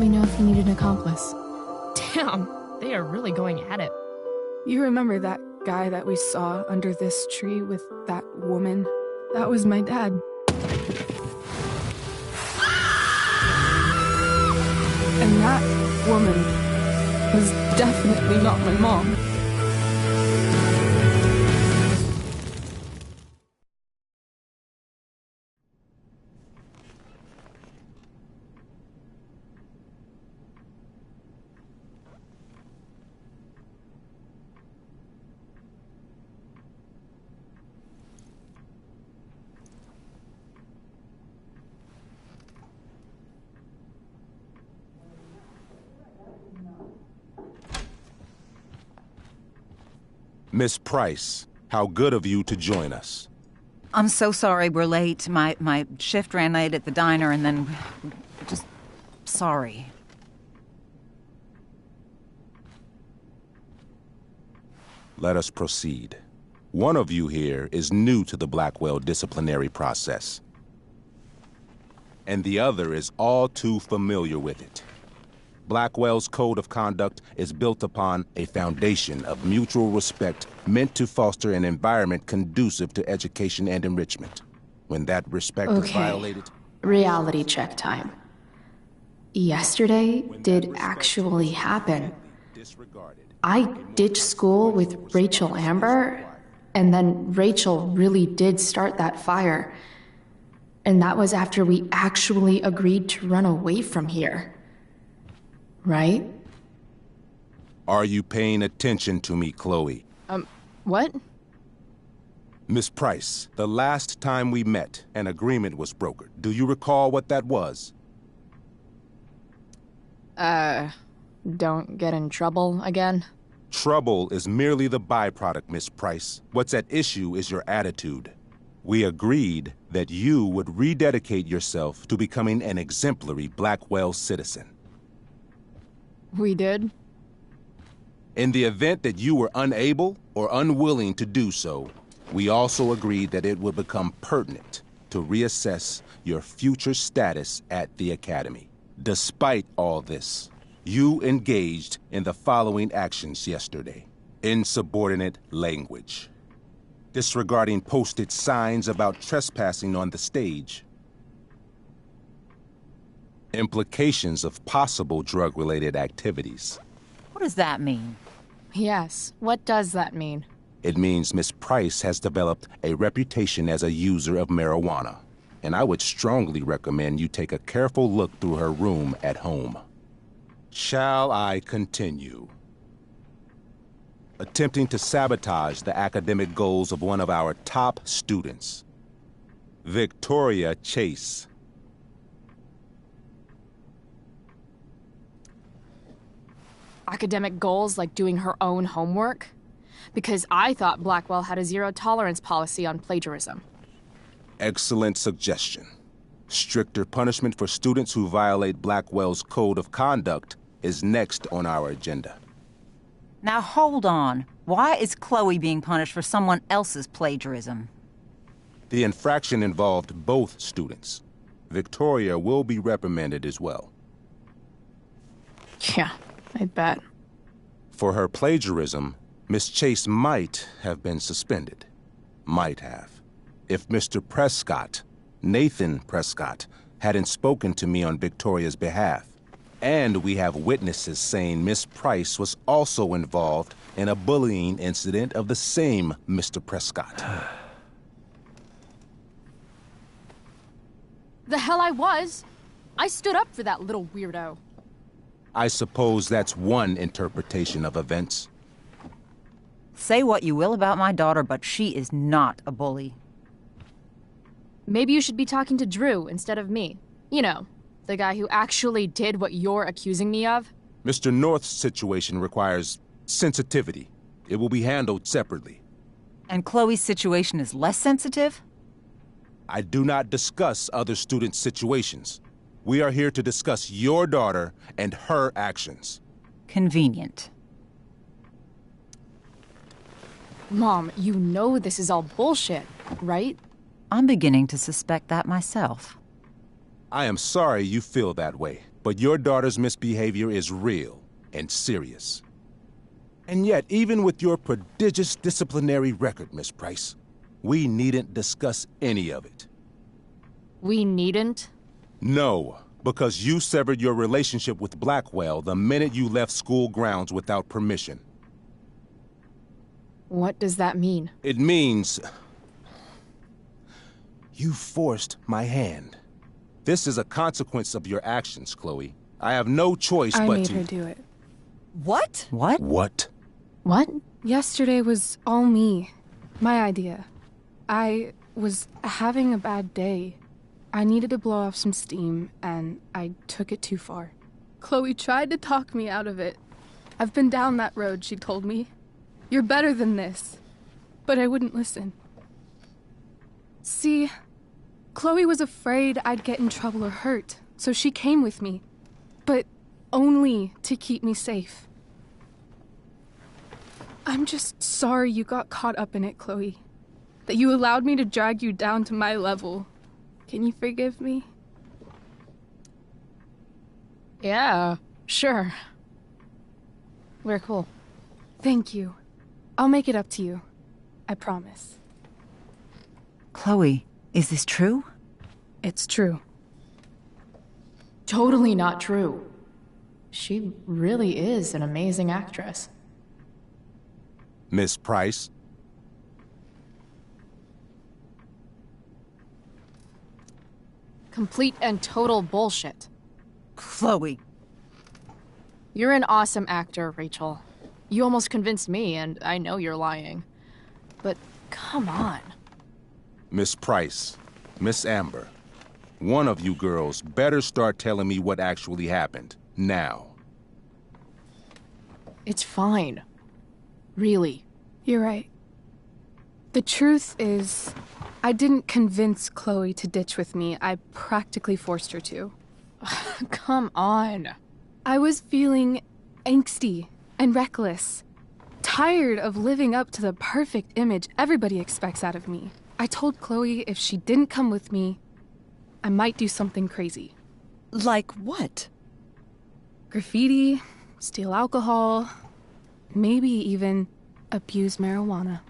me know if you need an accomplice. Damn, they are really going at it. You remember that guy that we saw under this tree with that woman? That was my dad. And that woman was definitely not my mom. Miss Price, how good of you to join us. I'm so sorry we're late. My shift ran late at the diner and then... just... sorry. Let us proceed. One of you here is new to the Blackwell disciplinary process, and the other is all too familiar with it. Blackwell's code of conduct is built upon a foundation of mutual respect meant to foster an environment conducive to education and enrichment. When that respect is violated... Reality check time. Yesterday did actually happen. I ditched school with Rachel Amber, and then Rachel really did start that fire. And that was after we actually agreed to run away from here. Right? Are you paying attention to me, Chloe? What? Miss Price, the last time we met, an agreement was brokered. Do you recall what that was? Don't get in trouble again? Trouble is merely the byproduct, Miss Price. What's at issue is your attitude. We agreed that you would rededicate yourself to becoming an exemplary Blackwell citizen. We did? In the event that you were unable or unwilling to do so, we also agreed that it would become pertinent to reassess your future status at the Academy. Despite all this, you engaged in the following actions yesterday. Insubordinate language. Disregarding posted signs about trespassing on the stage. Implications of possible drug-related activities. What does that mean? Yes, what does that mean? It means Miss Price has developed a reputation as a user of marijuana, and I would strongly recommend you take a careful look through her room at home. Shall I continue? Attempting to sabotage the academic goals of one of our top students, Victoria Chase. Academic goals like doing her own homework? Because I thought Blackwell had a zero-tolerance policy on plagiarism. Excellent suggestion. Stricter punishment for students who violate Blackwell's code of conduct is next on our agenda. Now hold on. Why is Chloe being punished for someone else's plagiarism? The infraction involved both students. Victoria will be reprimanded as well. Yeah, I bet. For her plagiarism, Miss Chase might have been suspended. Might have. If Mr. Prescott, Nathan Prescott, hadn't spoken to me on Victoria's behalf. And we have witnesses saying Miss Price was also involved in a bullying incident of the same Mr. Prescott. The hell I was! I stood up for that little weirdo. I suppose that's one interpretation of events. Say what you will about my daughter, but she is not a bully. Maybe you should be talking to Drew instead of me. You know, the guy who actually did what you're accusing me of. Mr. North's situation requires sensitivity. It will be handled separately. And Chloe's situation is less sensitive? I do not discuss other students' situations. We are here to discuss your daughter and her actions. Convenient. Mom, you know this is all bullshit, right? I'm beginning to suspect that myself. I am sorry you feel that way, but your daughter's misbehavior is real and serious. And yet, even with your prodigious disciplinary record, Miss Price, we needn't discuss any of it. We needn't? No, because you severed your relationship with Blackwell the minute you left school grounds without permission. What does that mean? It means... you forced my hand. This is a consequence of your actions, Chloe. I have no choice I but made to... her do it. What? What? What? What? Yesterday was all me. My idea. I was having a bad day. I needed to blow off some steam, and I took it too far. Chloe tried to talk me out of it. I've been down that road, she told me. You're better than this. But I wouldn't listen. See, Chloe was afraid I'd get in trouble or hurt, so she came with me. But only to keep me safe. I'm just sorry you got caught up in it, Chloe. That you allowed me to drag you down to my level. Can you forgive me? Yeah, sure. We're cool. Thank you. I'll make it up to you. I promise. Chloe, is this true? It's true. Totally not true. She really is an amazing actress. Miss Price? Complete and total bullshit. Chloe. You're an awesome actor, Rachel. You almost convinced me, and I know you're lying. But come on. Miss Price, Miss Amber, one of you girls better start telling me what actually happened, now. It's fine. Really. You're right. The truth is, I didn't convince Chloe to ditch with me. I practically forced her to. Come on. I was feeling angsty and reckless. Tired of living up to the perfect image everybody expects out of me. I told Chloe if she didn't come with me, I might do something crazy. Like what? Graffiti, steal alcohol, maybe even abuse marijuana.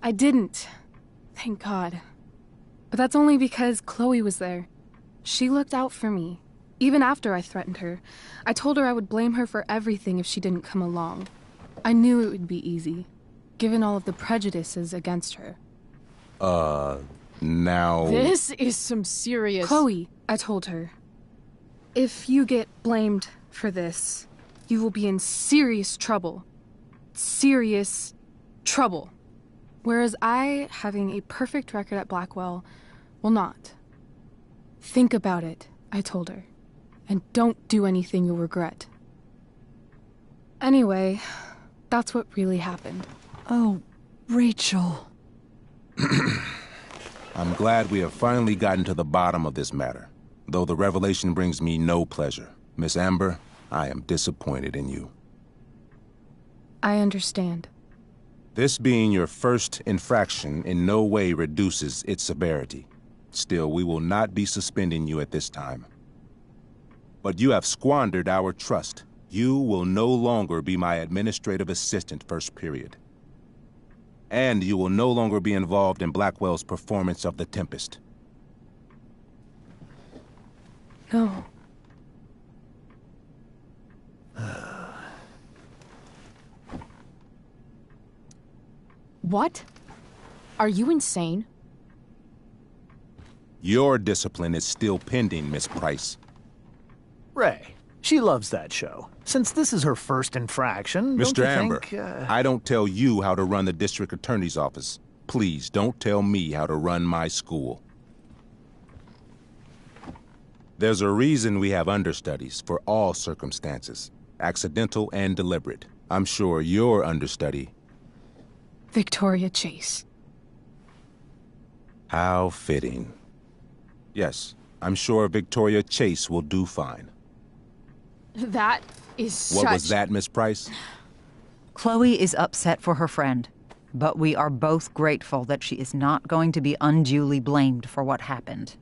I didn't, thank God. But that's only because Chloe was there. She looked out for me. Even after I threatened her, I told her I would blame her for everything if she didn't come along. I knew it would be easy, given all of the prejudices against her. Now... This is some serious... Chloe, I told her, if you get blamed for this, you will be in serious trouble. Serious trouble. Whereas I, having a perfect record at Blackwell, will not. Think about it, I told her, and don't do anything you'll regret. Anyway, that's what really happened. Oh, Rachel. I'm glad we have finally gotten to the bottom of this matter, though the revelation brings me no pleasure. Miss Amber, I am disappointed in you. I understand. This being your first infraction in no way reduces its severity. Still, we will not be suspending you at this time. But you have squandered our trust. You will no longer be my administrative assistant first period. And you will no longer be involved in Blackwell's performance of The Tempest. No. What? Are you insane? Your discipline is still pending, Miss Price. Ray, she loves that show. Since this is her first infraction, don't Mr. you Amber, think, I don't tell you how to run the district attorney's office. Please don't tell me how to run my school. There's a reason we have understudies for all circumstances, accidental and deliberate. I'm sure your understudy... Victoria Chase. How fitting. Yes, I'm sure Victoria Chase will do fine. That is such... What was that, Miss Price? Chloe is upset for her friend, but we are both grateful that she is not going to be unduly blamed for what happened.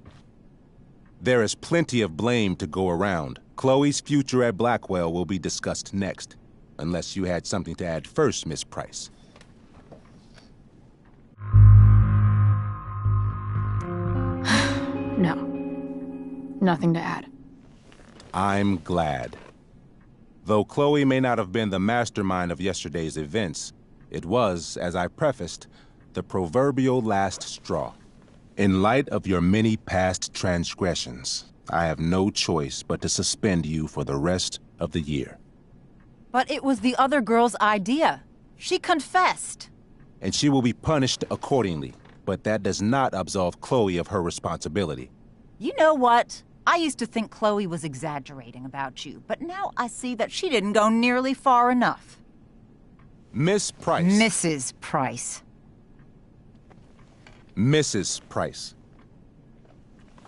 There is plenty of blame to go around. Chloe's future at Blackwell will be discussed next. Unless you had something to add first, Miss Price. No. Nothing to add. I'm glad. Though Chloe may not have been the mastermind of yesterday's events, it was, as I prefaced, the proverbial last straw. In light of your many past transgressions, I have no choice but to suspend you for the rest of the year. But it was the other girl's idea. She confessed. And she will be punished accordingly, but that does not absolve Chloe of her responsibility. You know what? I used to think Chloe was exaggerating about you, but now I see that she didn't go nearly far enough. Miss Price. Mrs. Price. Mrs. Price.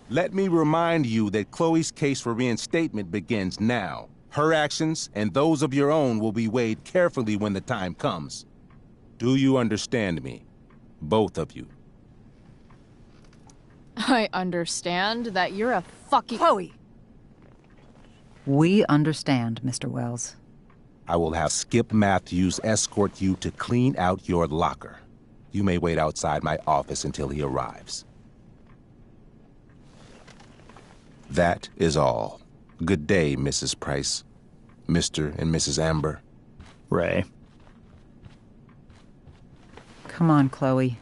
Let me remind you that Chloe's case for reinstatement begins now. Her actions and those of your own will be weighed carefully when the time comes. Do you understand me? Both of you. I understand that you're a fucking— Chloe! We understand, Mr. Wells. I will have Skip Matthews escort you to clean out your locker. You may wait outside my office until he arrives. That is all. Good day, Mrs. Price. Mr. and Mrs. Amber. Ray. Come on, Chloe.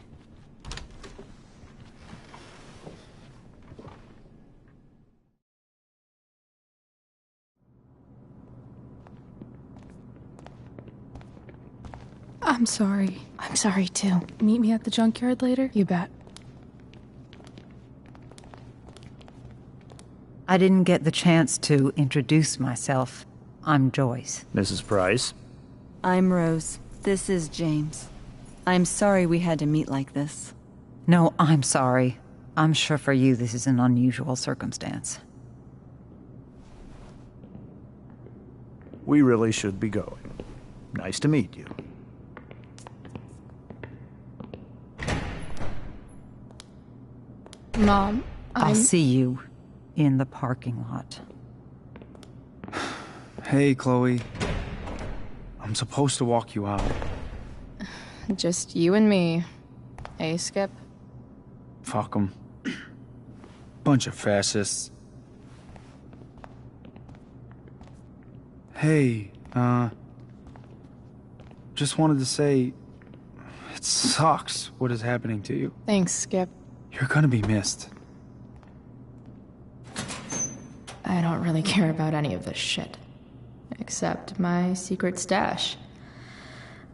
I'm sorry. I'm sorry too. Meet me at the junkyard later? You bet. I didn't get the chance to introduce myself. I'm Joyce. Mrs. Price. I'm Rose. This is James. I'm sorry we had to meet like this. No, I'm sorry. I'm sure for you this is an unusual circumstance. We really should be going. Nice to meet you. Mom, I'll see you in the parking lot. Hey, Chloe. I'm supposed to walk you out. Just you and me. Hey, Skip? Fuck 'em. Bunch of fascists. Hey, just wanted to say, it sucks what is happening to you. Thanks, Skip. You're gonna be missed. I don't really care about any of this shit. Except my secret stash.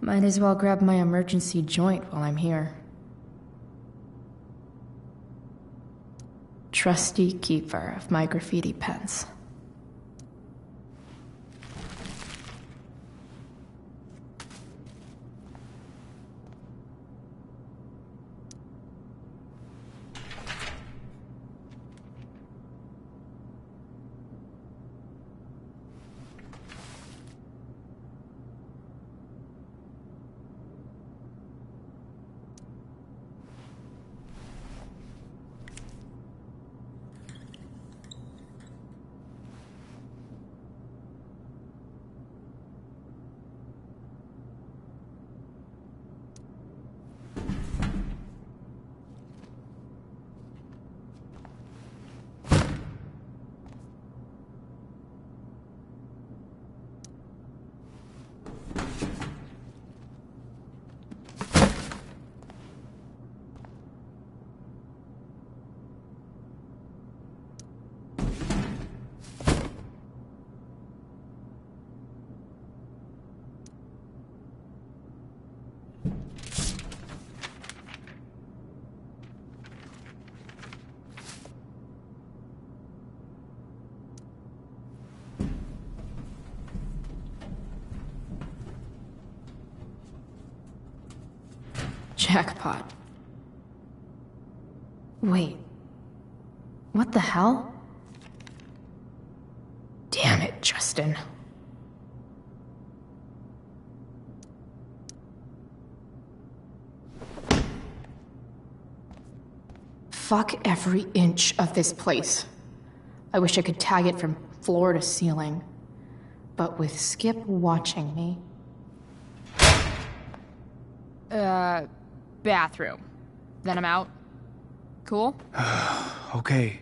Might as well grab my emergency joint while I'm here. Trusty keeper of my graffiti pens. Jackpot. Wait. What the hell? Damn it, Justin. Fuck every inch of this place. I wish I could tag it from floor to ceiling. But with Skip watching me. Bathroom. Then I'm out. Cool? Okay,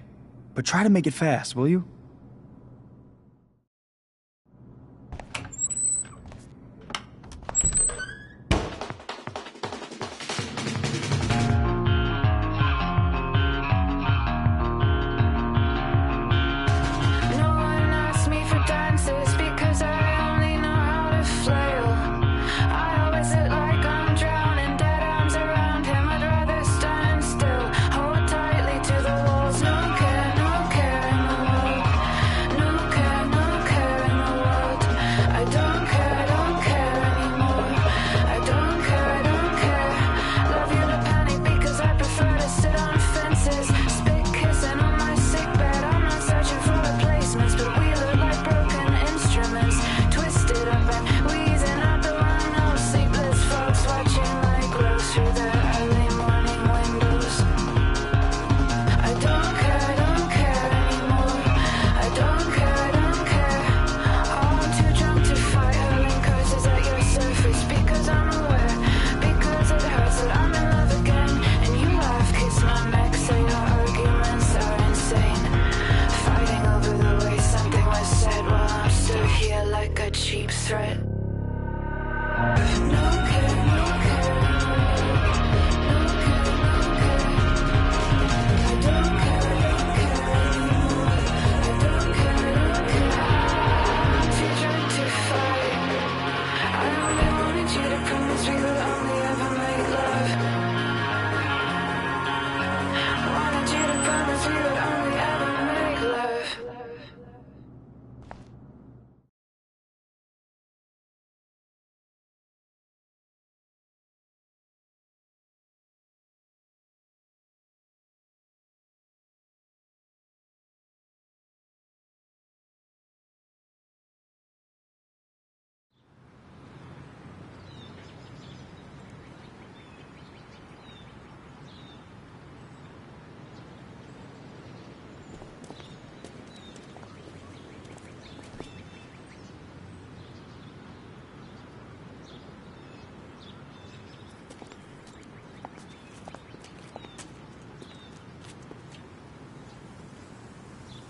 but try to make it fast, will you?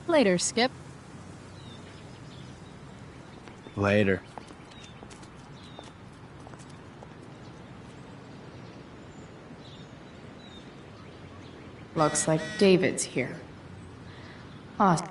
Later, Skip. Later. Looks like David's here. Awesome.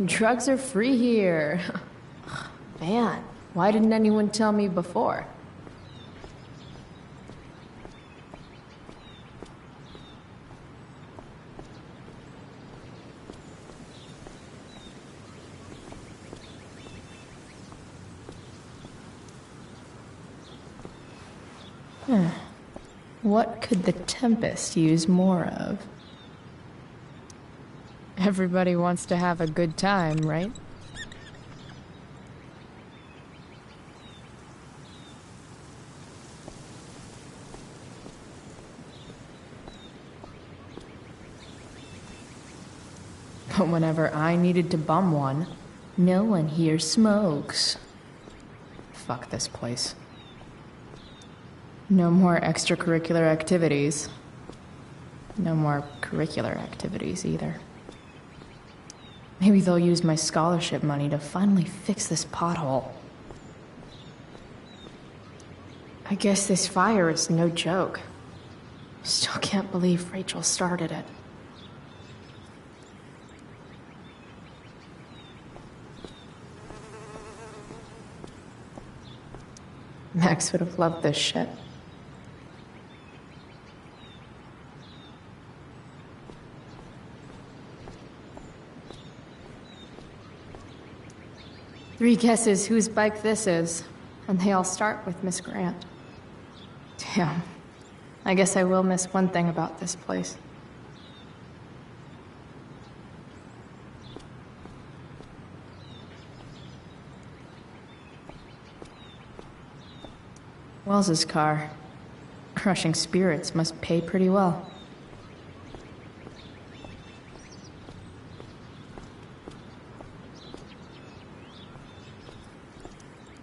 Drugs are free here. Man, why didn't anyone tell me before? What could the Tempest use more of? Everybody wants to have a good time, right? But whenever I needed to bum one, no one here smokes. Fuck this place. No more extracurricular activities. No more curricular activities either. Maybe they'll use my scholarship money to finally fix this pothole. I guess this fire is no joke. Still can't believe Rachel started it. Max would have loved this shit. 3 guesses whose bike this is, and they all start with Miss Grant. Damn. I guess I will miss one thing about this place. Wells's car. Crushing spirits must pay pretty well.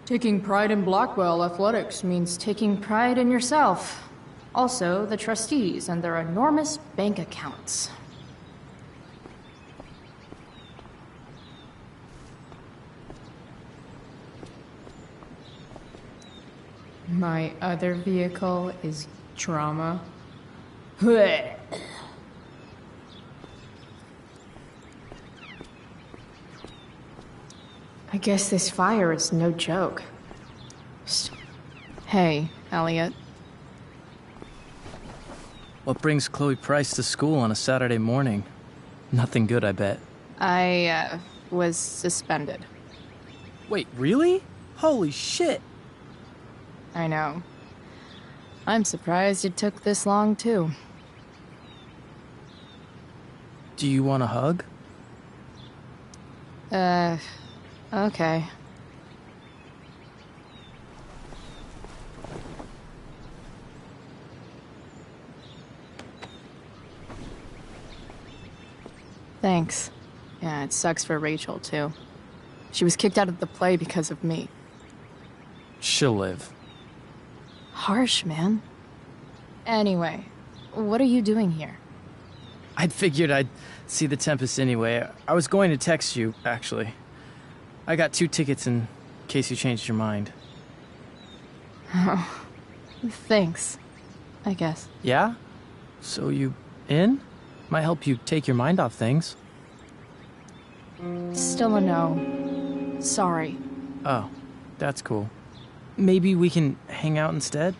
Taking pride in Blackwell athletics means taking pride in yourself. Also, the trustees and their enormous bank accounts. My other vehicle is drama. I guess this fire is no joke. Hey, Elliot. What brings Chloe Price to school on a Saturday morning? Nothing good, I bet. I, was suspended. Wait, really? Holy shit! I know. I'm surprised it took this long, too. Do you want a hug? Okay. Thanks. Yeah, it sucks for Rachel, too. She was kicked out of the play because of me. She'll live. Harsh, man. Anyway, what are you doing here? I'd figured I'd see the Tempest anyway. I was going to text you, actually. I got 2 tickets in case you changed your mind. Oh, thanks. I guess. Yeah? So you in? Might help you take your mind off things. Still a no. Sorry. Oh, that's cool. Maybe we can hang out instead?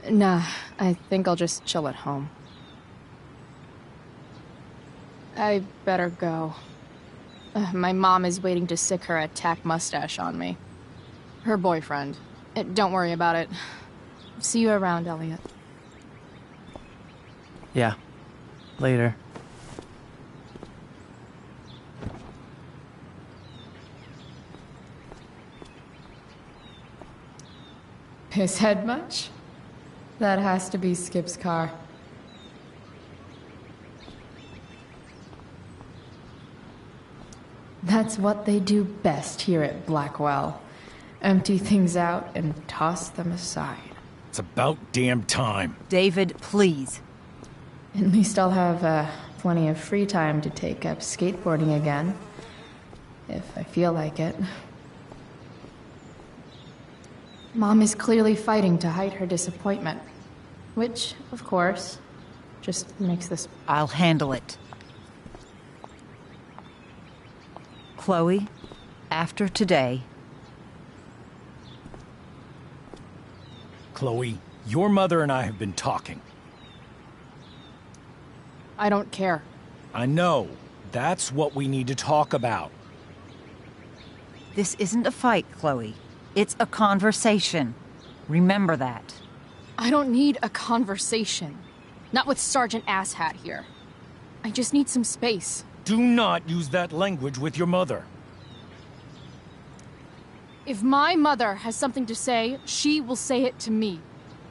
Nah, I think I'll just chill at home. I better go. My mom is waiting to sick her attack mustache on me. Her boyfriend. Don't worry about it. See you around, Elliot. Yeah. Later. His head much? That has to be Skip's car. That's what they do best here at Blackwell. Empty things out and toss them aside. It's about damn time. David, please. At least I'll have plenty of free time to take up skateboarding again. If I feel like it. Mom is clearly fighting to hide her disappointment. Which, of course, just makes this... I'll handle it. Chloe, after today... Chloe, your mother and I have been talking. I don't care. I know. That's what we need to talk about. This isn't a fight, Chloe. It's a conversation. Remember that. I don't need a conversation. Not with Sergeant Asshat here. I just need some space. Do not use that language with your mother. If my mother has something to say, she will say it to me.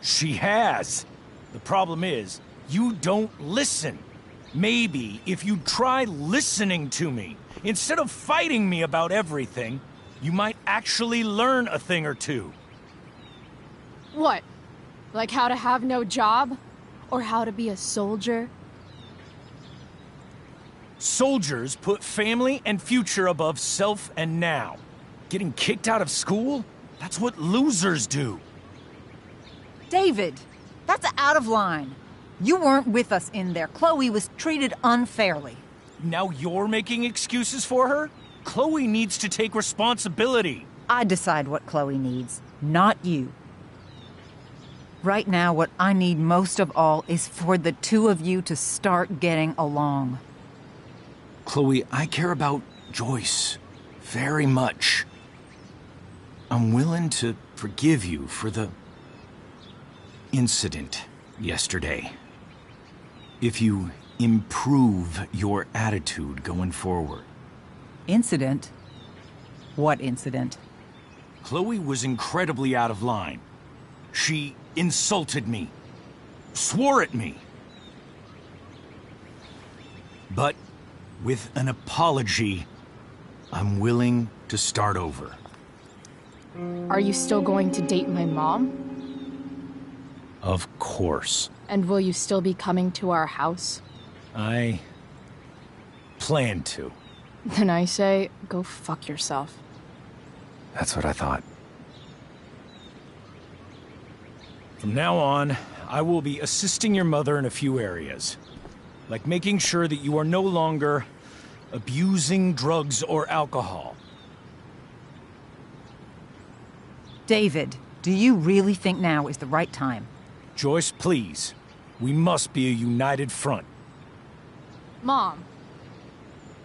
She has. The problem is, you don't listen. Maybe if you try listening to me, instead of fighting me about everything, you might actually learn a thing or two. What? Like how to have no job? Or how to be a soldier? Soldiers put family and future above self and now. Getting kicked out of school? That's what losers do. David, that's out of line. You weren't with us in there. Chloe was treated unfairly. Now you're making excuses for her? Chloe needs to take responsibility. I decide what Chloe needs, not you. Right now, what I need most of all is for the two of you to start getting along. Chloe, I care about Joyce very much. I'm willing to forgive you for the incident yesterday. If you improve your attitude going forward. Incident? What incident? Chloe was incredibly out of line. She insulted me, swore at me. But with an apology, I'm willing to start over. Are you still going to date my mom? Of course. And will you still be coming to our house? I plan to. Then I say, go fuck yourself. That's what I thought. From now on, I will be assisting your mother in a few areas. Like making sure that you are no longer abusing drugs or alcohol. David, do you really think now is the right time? Joyce, please. We must be a united front. Mom.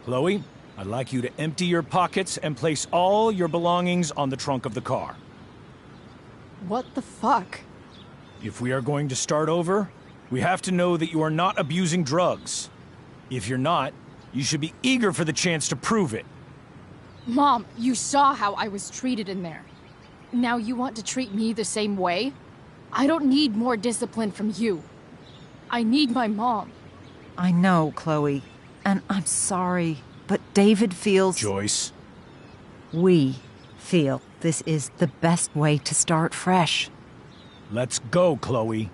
Chloe, I'd like you to empty your pockets and place all your belongings on the trunk of the car. What the fuck? If we are going to start over, we have to know that you are not abusing drugs. If you're not, you should be eager for the chance to prove it. Mom, you saw how I was treated in there. Now you want to treat me the same way? I don't need more discipline from you. I need my mom. I know, Chloe, and I'm sorry, but David feels... Joyce. We feel this is the best way to start fresh. Let's go, Chloe.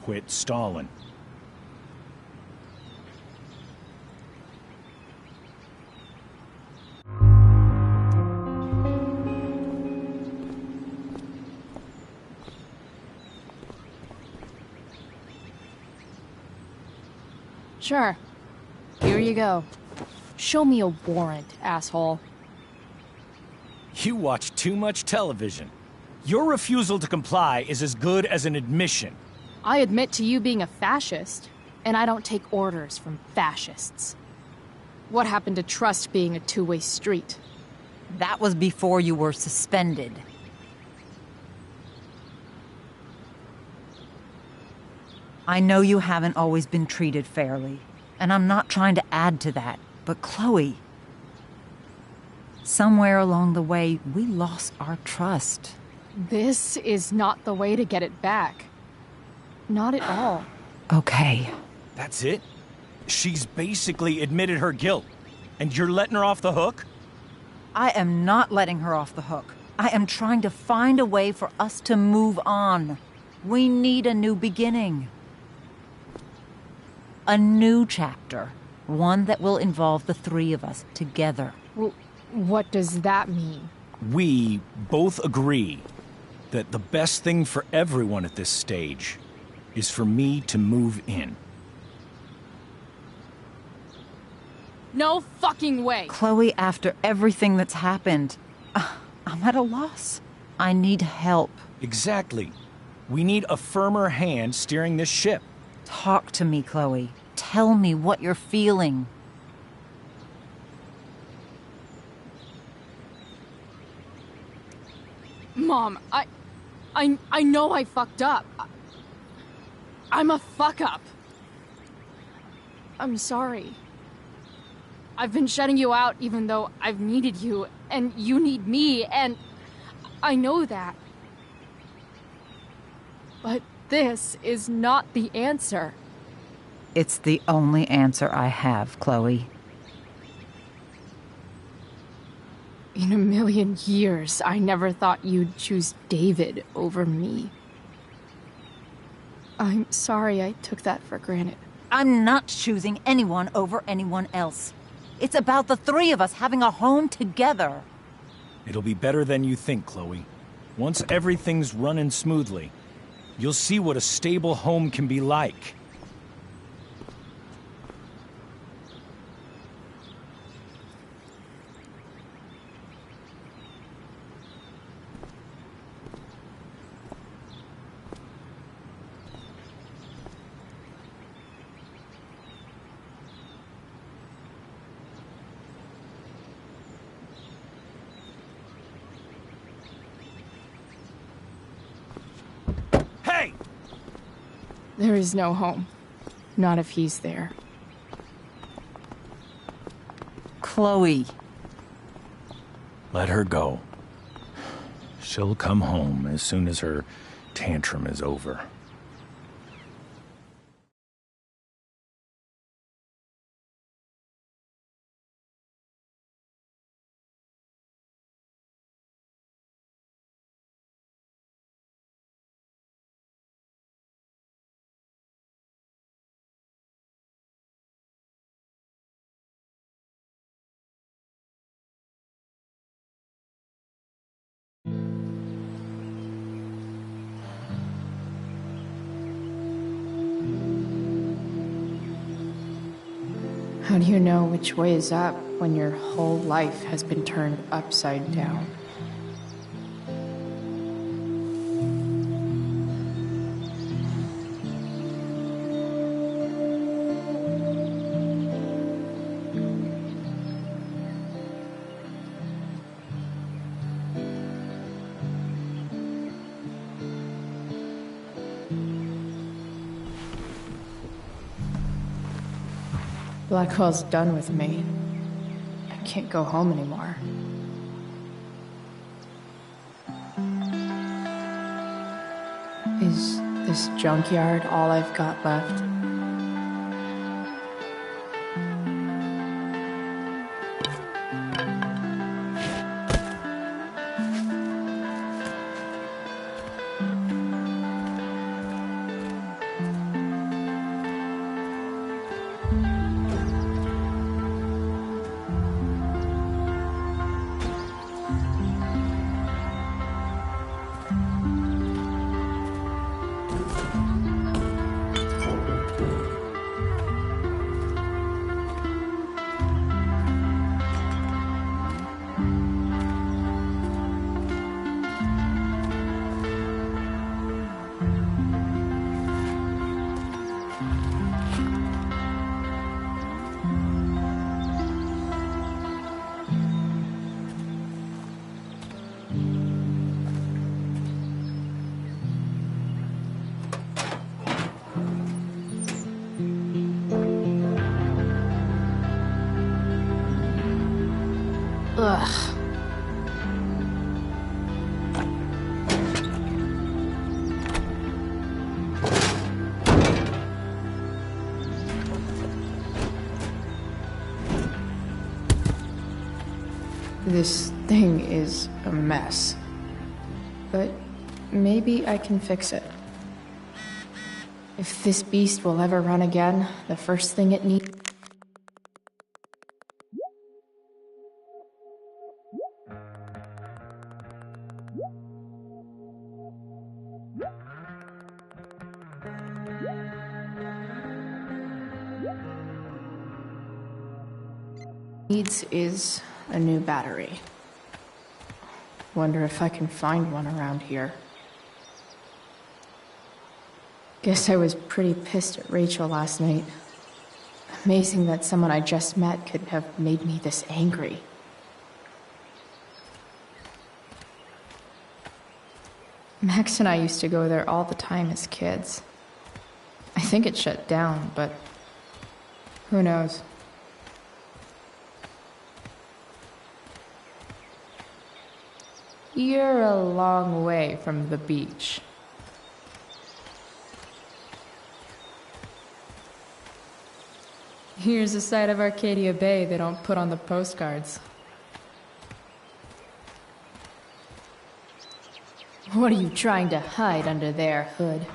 Quit stalling. Sure. Here you go. Show me a warrant, asshole. You watch too much television. Your refusal to comply is as good as an admission. I admit to you being a fascist, and I don't take orders from fascists. What happened to trust being a two-way street? That was before you were suspended. I know you haven't always been treated fairly, and I'm not trying to add to that, but Chloe, somewhere along the way, we lost our trust. This is not the way to get it back. Not at all. Okay. That's it? She's basically admitted her guilt, and you're letting her off the hook? I am not letting her off the hook. I am trying to find a way for us to move on. We need a new beginning. A new chapter. One that will involve the three of us together. What does that mean? We both agree that the best thing for everyone at this stage is for me to move in. No fucking way! Chloe, after everything that's happened, I'm at a loss. I need help. Exactly. We need a firmer hand steering this ship. Talk to me, Chloe. Tell me what you're feeling. Mom, I know I fucked up. I'm a fuck-up. I'm sorry. I've been shutting you out even though I've needed you, and you need me, and I know that. But this is not the answer. It's the only answer I have, Chloe. In a million years, I never thought you'd choose David over me. I'm sorry I took that for granted. I'm not choosing anyone over anyone else. It's about the three of us having a home together. It'll be better than you think, Chloe. Once everything's running smoothly, you'll see what a stable home can be like. There is no home. Not if he's there. Chloe. Let her go. She'll come home as soon as her tantrum is over. How do you know which way is up when your whole life has been turned upside down? Blackwell's done with me. I can't go home anymore. Is this junkyard all I've got left? Ugh. This thing is a mess. But maybe I can fix it. If this beast will ever run again, the first thing it needs is a new battery. Wonder if I can find one around here. Guess I was pretty pissed at Rachel last night. Amazing that someone I just met could have made me this angry. Max and I used to go there all the time as kids. I think it shut down, but who knows? You're a long way from the beach. Here's a side of Arcadia Bay they don't put on the postcards. What are you trying to hide under there, Hood?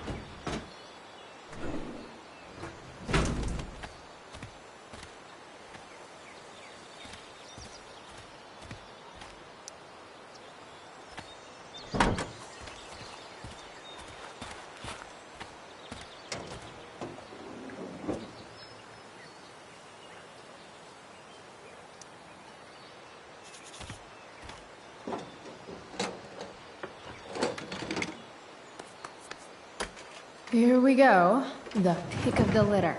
Here we go. The pick of the litter.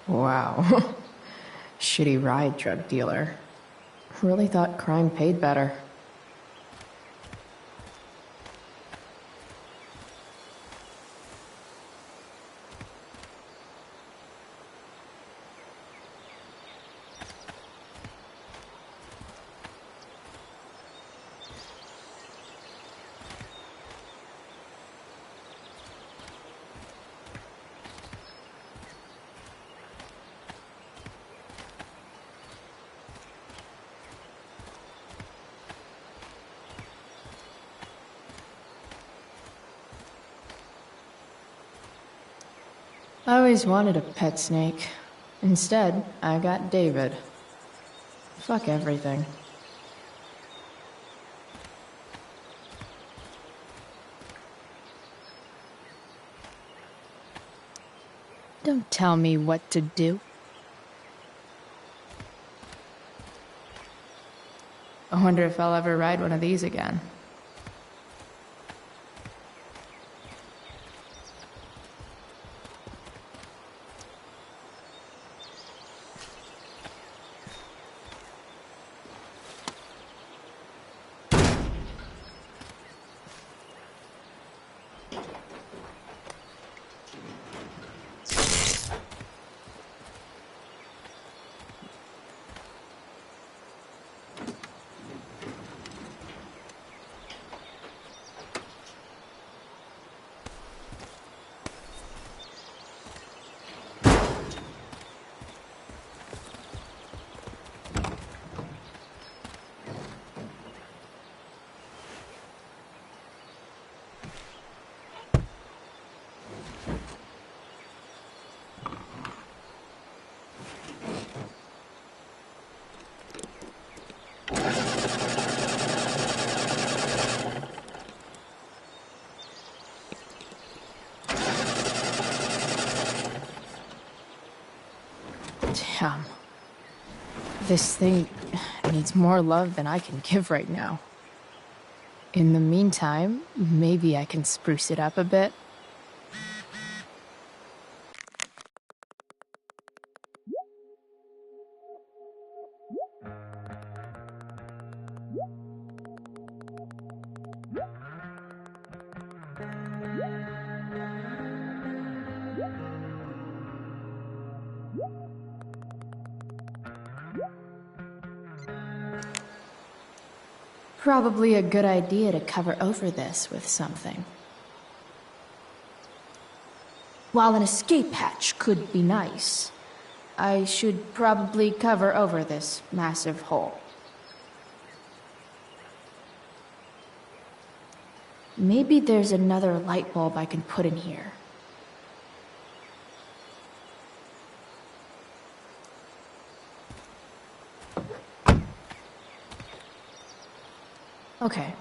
Wow. shitty ride drug dealer. Really thought crime paid better. I always wanted a pet snake. Instead, I got David. Fuck everything. Don't tell me what to do. I wonder if I'll ever ride one of these again. Damn. This thing needs more love than I can give right now. In the meantime, maybe I can spruce it up a bit. Probably a good idea to cover over this with something. While an escape hatch could be nice, I should probably cover over this massive hole. Maybe there's another light bulb I can put in here. Okay,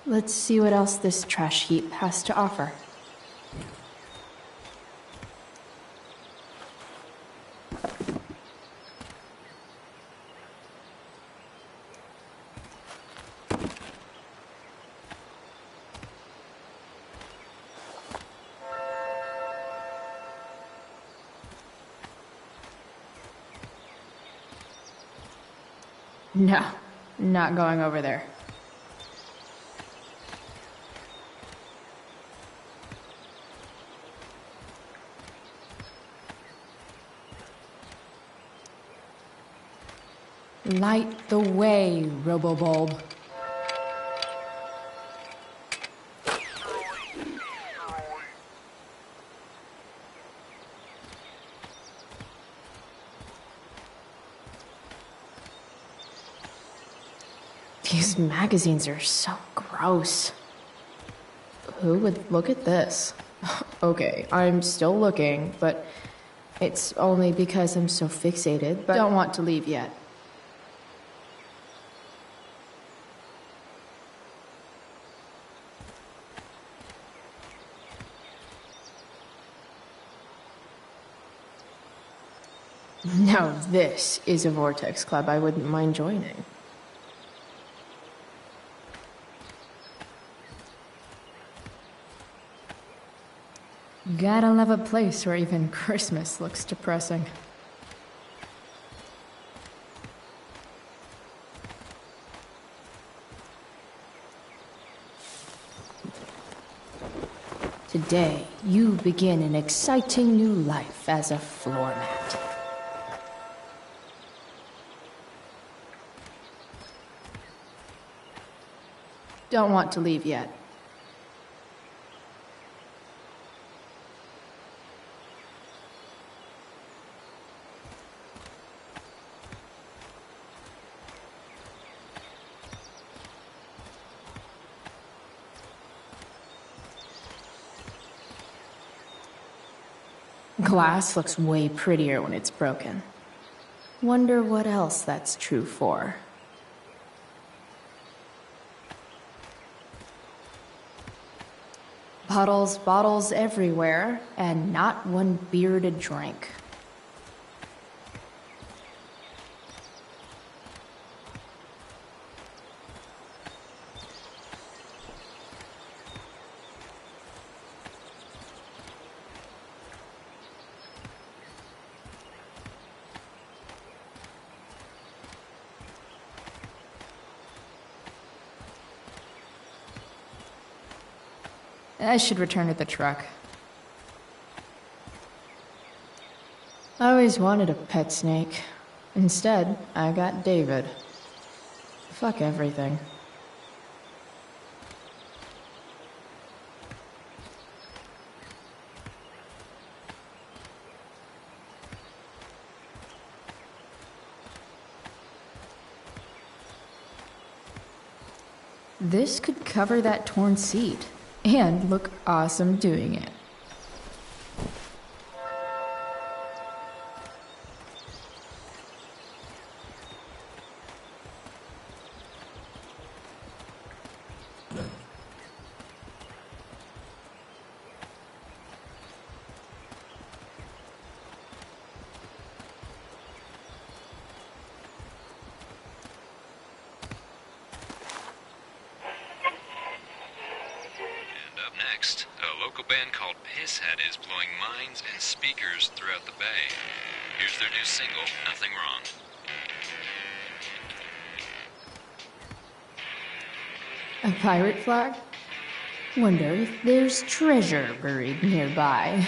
let's see what else this trash heap has to offer. No, not going over there. Light the way, Robobulb. These magazines are so gross. Who would look at this? Okay, I'm still looking, but it's only because I'm so fixated, but don't want to leave yet. Now this is a Vortex Club I wouldn't mind joining. Gotta love a place where even Christmas looks depressing. Today, you begin an exciting new life as a floor mat. Don't want to leave yet. Glass looks way prettier when it's broken. Wonder what else that's true for. Bottles, bottles everywhere, and not one beer to drink. I should return to the truck. I always wanted a pet snake. Instead, I got David. Fuck everything. This could cover that torn seat. And look awesome doing it. Next, a local band called Pisshead is blowing minds and speakers throughout the bay. Here's their new single, Nothing Wrong. A pirate flag? Wonder if there's treasure buried nearby.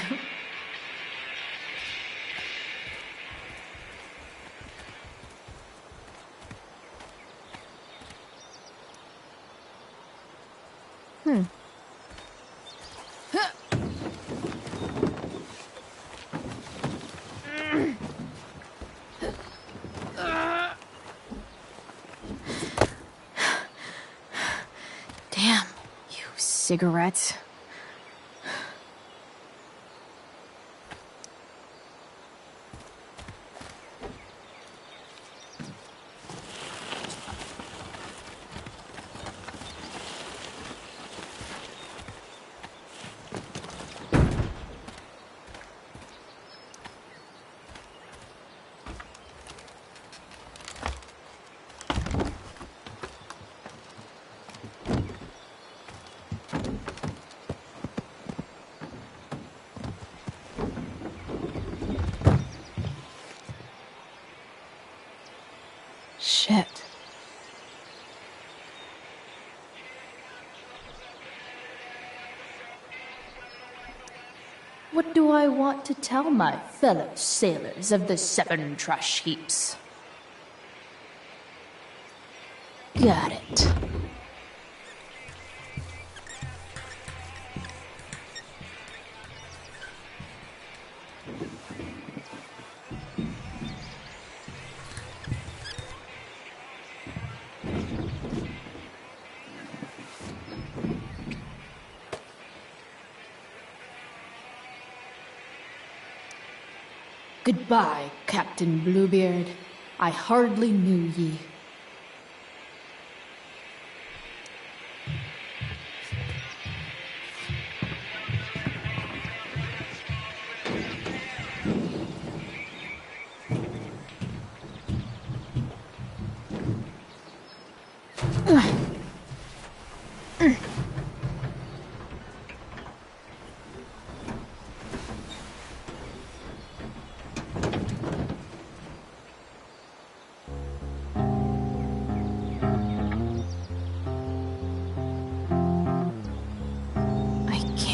Damn, you cigarettes. Shit. What do I want to tell my fellow sailors of the 7 trash heaps? Got it. Goodbye, Captain Bluebeard. I hardly knew ye.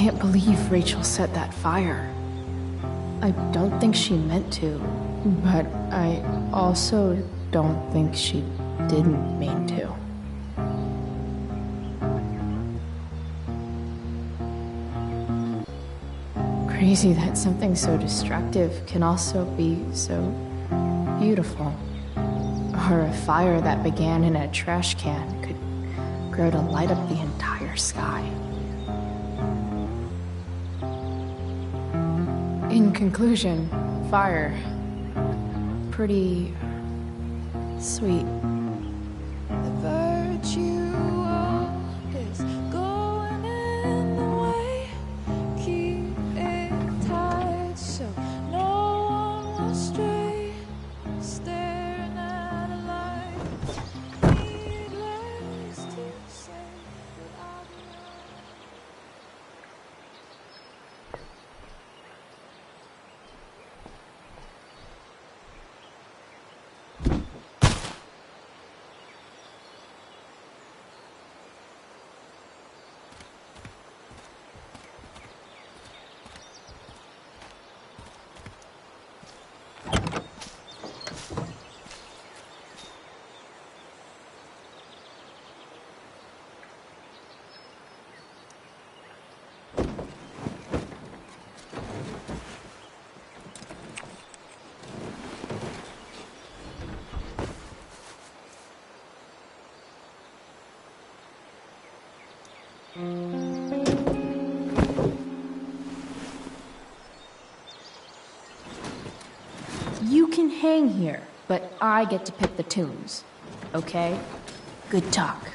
can't believe Rachel set that fire. I don't think she meant to, but I also don't think she didn't mean to. Crazy that something so destructive can also be so beautiful. Or a fire that began in a trash can could grow to light up the entire sky. In conclusion, fire. Pretty sweet. The virtue is going in the way. Keep it tight so no one will stray. Staring at a light. Needless to say that I'll be You can hang here, but I get to pick the tunes. Okay? Good talk.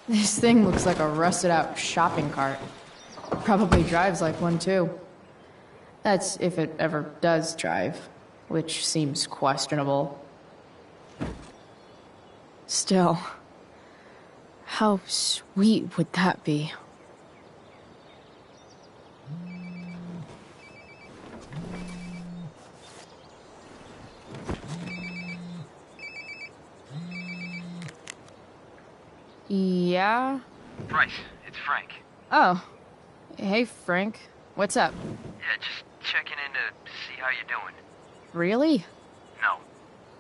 This thing looks like a rusted out shopping cart. Probably drives like one too. That's if it ever does drive, which seems questionable. Still, how sweet would that be? Yeah? Bryce, it's Frank. Oh. Hey, Frank. What's up? Yeah, just checking in to see how you're doing. Really? No.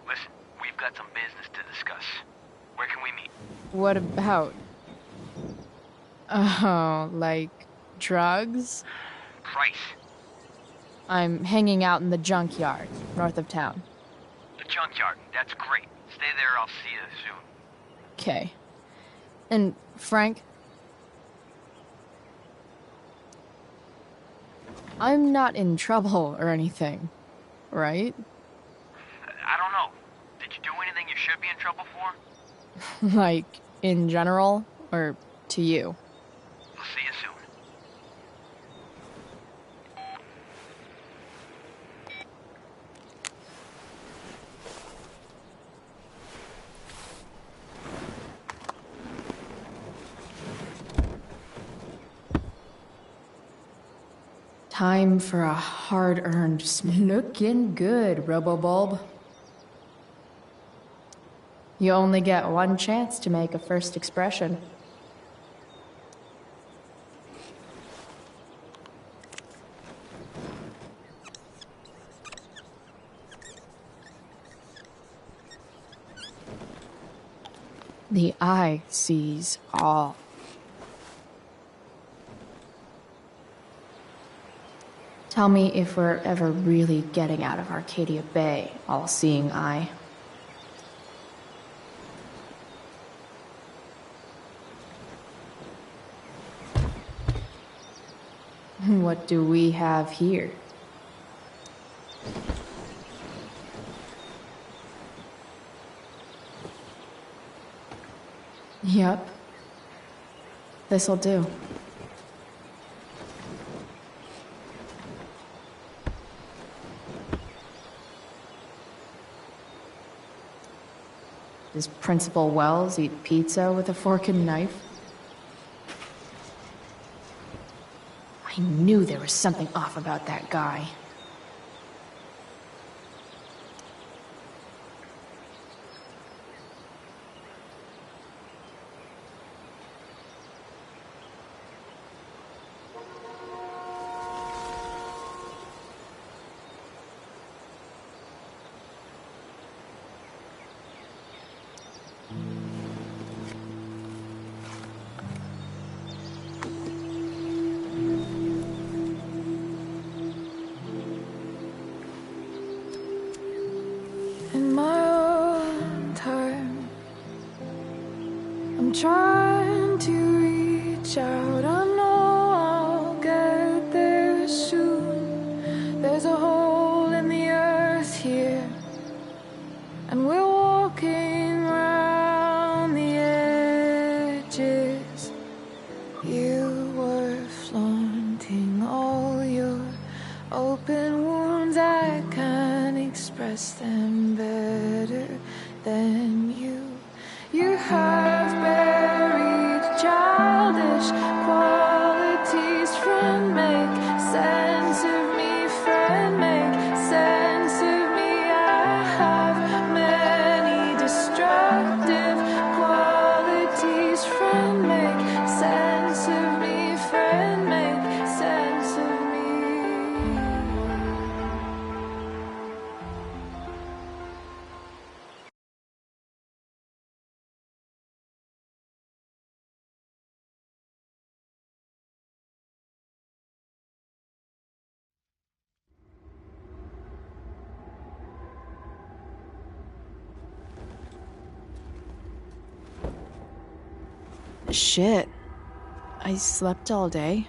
Listen, we've got some business to discuss. Where can we meet? What about? Oh, like drugs? Bryce. I'm hanging out in the junkyard, north of town. The junkyard, that's great. Stay there, I'll see you soon. Okay. And, Frank? I'm not in trouble or anything, right? I don't know. Did you do anything you should be in trouble for? Like, in general, or to you? I'll see you soon. Time for a hard-earned looking good, Robobulb. You only get one chance to make a first expression. The eye sees all. Tell me if we're ever really getting out of Arcadia Bay, all-seeing eye. What do we have here? Yep. This'll do. Does Principal Wells eat pizza with a fork and knife? I knew there was something off about that guy. In my own time, I'm trying to reach out. I know I'll get there soon. There's a hole in the earth here, and we're walking around the edges. You were flaunting all your open wounds. I can't express them better than you. You have buried childish qualities. Friend, make sense of me. Friend, make sense of me. I have many destructive qualities. Friend, make sense of me. Friend, make sense of me. Shit. I slept all day.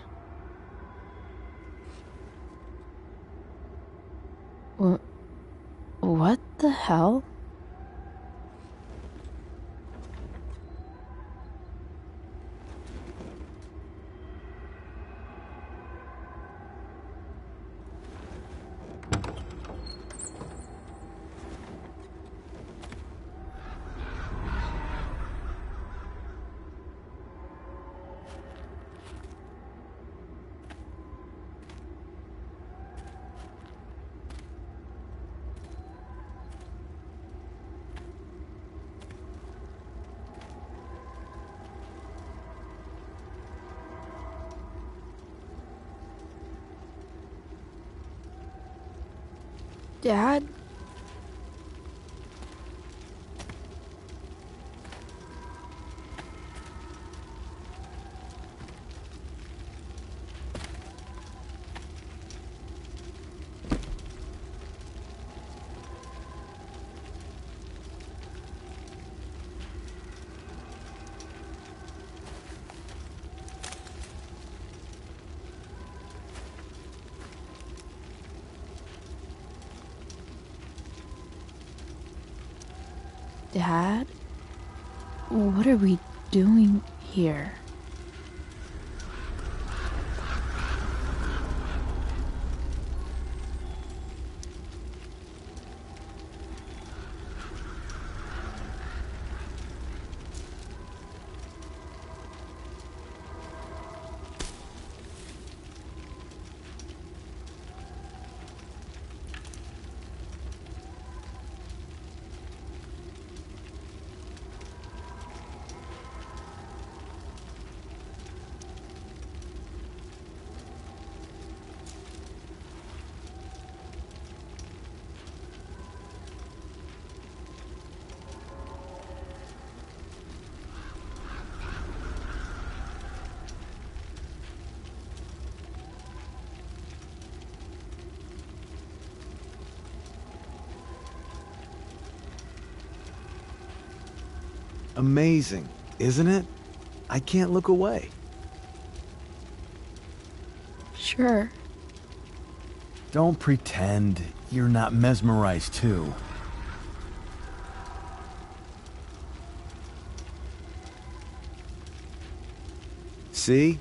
What the hell? Dad? Dad? What are we doing here? Amazing, isn't it? I can't look away. Sure. Don't pretend you're not mesmerized too. See?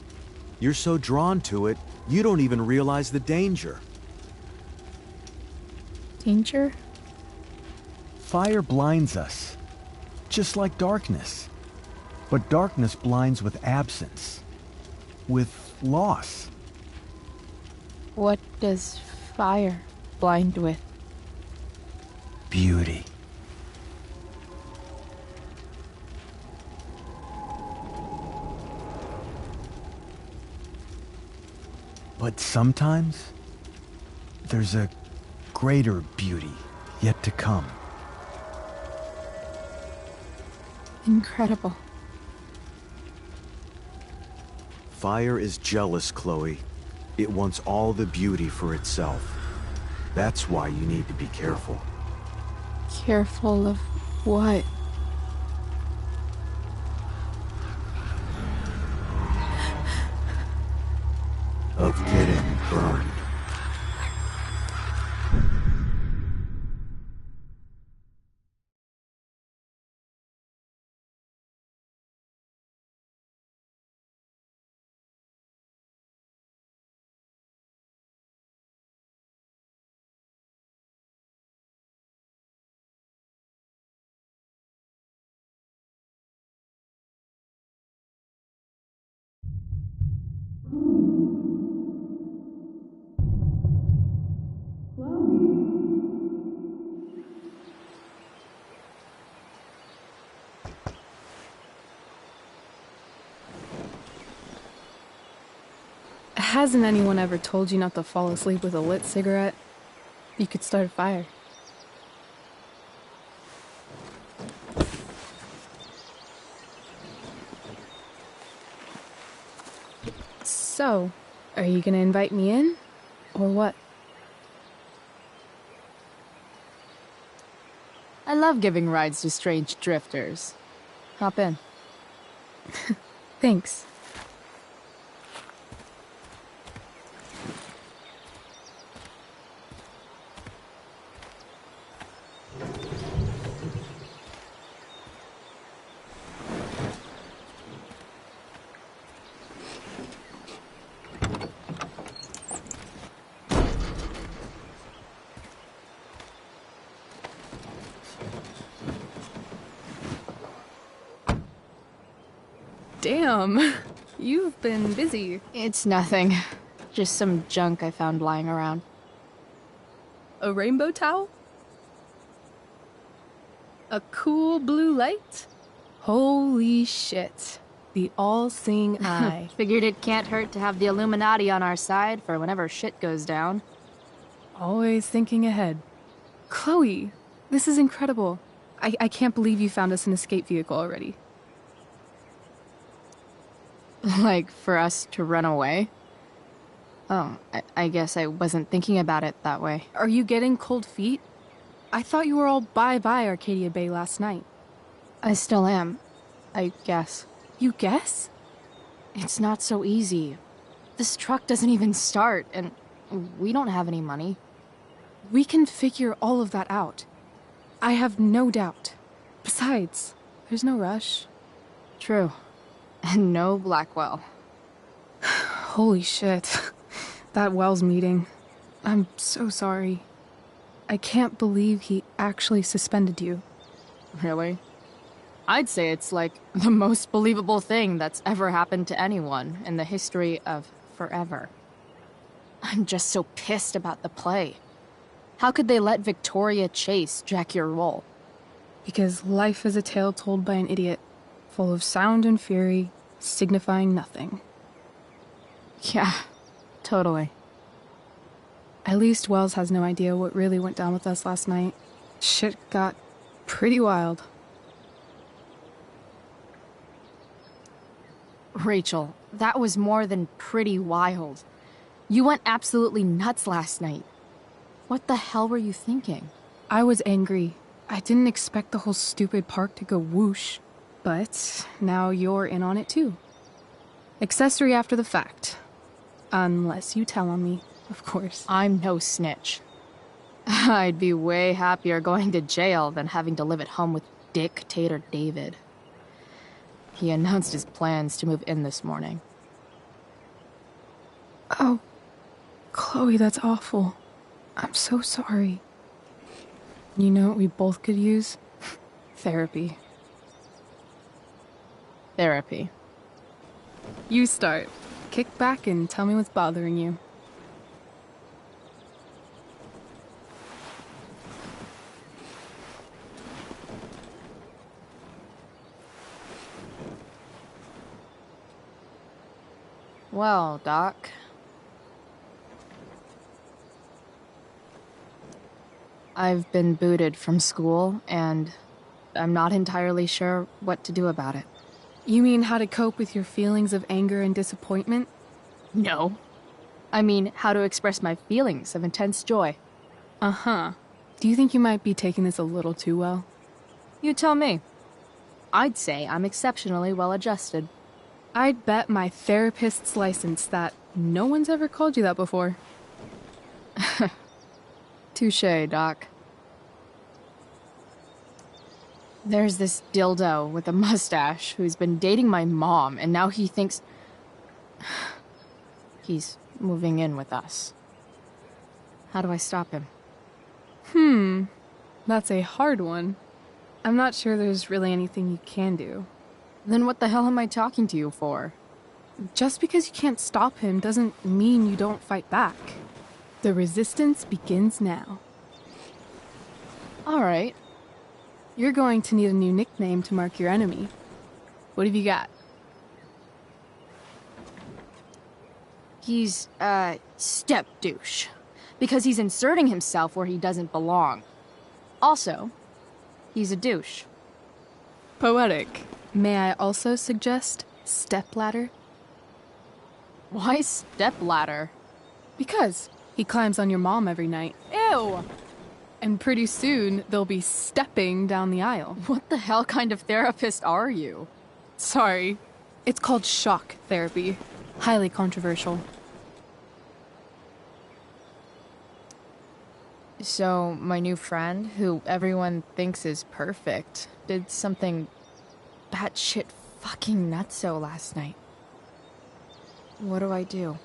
You're so drawn to it, you don't even realize the danger. Danger? Fire blinds us, just like darkness. But darkness blinds with absence, with loss. What does fire blind with? Beauty. But sometimes, there's a greater beauty yet to come. Incredible. Fire is jealous, Chloe. It wants all the beauty for itself. That's why you need to be careful. Careful of what? Of getting burned. Hasn't anyone ever told you not to fall asleep with a lit cigarette? You could start a fire. So, are you gonna invite me in? Or what? I love giving rides to strange drifters. Hop in. Thanks. Damn, you've been busy. It's nothing. Just some junk I found lying around. A rainbow towel? A cool blue light? Holy shit. The all-seeing eye. Figured it can't hurt to have the Illuminati on our side for whenever shit goes down. Always thinking ahead. Chloe, this is incredible. I can't believe you found us an escape vehicle already. Like, for us to run away? Oh, I guess I wasn't thinking about it that way. Are you getting cold feet? I thought you were all bye-bye Arcadia Bay last night. I still am, I guess. You guess? It's not so easy. This truck doesn't even start, and we don't have any money. We can figure all of that out. I have no doubt. Besides, there's no rush. True. And no Blackwell. Holy shit. That Wells meeting. I'm so sorry. I can't believe he actually suspended you. Really? I'd say it's like the most believable thing that's ever happened to anyone in the history of forever. I'm just so pissed about the play. How could they let Victoria Chase jack your role? Because life is a tale told by an idiot, full of sound and fury, signifying nothing. Yeah, totally. At least Wells has no idea what really went down with us last night. Shit got pretty wild. Rachel, that was more than pretty wild. You went absolutely nuts last night. What the hell were you thinking? I was angry. I didn't expect the whole stupid park to go whoosh. But now you're in on it too. Accessory after the fact. Unless you tell on me, of course. I'm no snitch. I'd be way happier going to jail than having to live at home with Dictator David. He announced his plans to move in this morning. Oh, Chloe, that's awful. I'm so sorry. You know what we both could use? Therapy. Therapy. You start. Kick back and tell me what's bothering you. Well, Doc. I've been booted from school, and I'm not entirely sure what to do about it. You mean how to cope with your feelings of anger and disappointment? No. I mean, how to express my feelings of intense joy. Uh-huh. Do you think you might be taking this a little too well? You tell me. I'd say I'm exceptionally well adjusted. I'd bet my therapist's license that no one's ever called you that before. Touché, Doc. There's this dildo with a mustache who's been dating my mom, and now he thinks he's moving in with us. How do I stop him? That's a hard one. I'm not sure there's really anything you can do. Then what the hell am I talking to you for? Just because you can't stop him doesn't mean you don't fight back. The resistance begins now. All right. You're going to need a new nickname to mark your enemy. What have you got? He's, step douche. Because he's inserting himself where he doesn't belong. Also, he's a douche. Poetic. May I also suggest stepladder? Why stepladder? Because he climbs on your mom every night. Ew! And pretty soon, they'll be stepping down the aisle. What the hell kind of therapist are you? Sorry. It's called shock therapy. Highly controversial. So, my new friend, who everyone thinks is perfect, did something batshit fucking nutso last night. What do I do?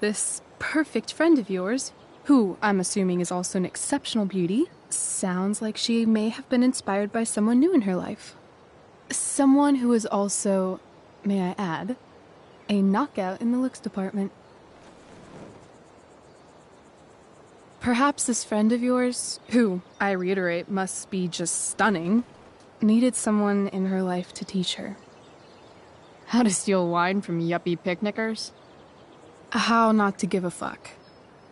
This perfect friend of yours, who I'm assuming is also an exceptional beauty, sounds like she may have been inspired by someone new in her life. Someone who is also, may I add, a knockout in the looks department. Perhaps this friend of yours, who, I reiterate, must be just stunning, needed someone in her life to teach her. How to steal wine from yuppie picnickers? How not to give a fuck.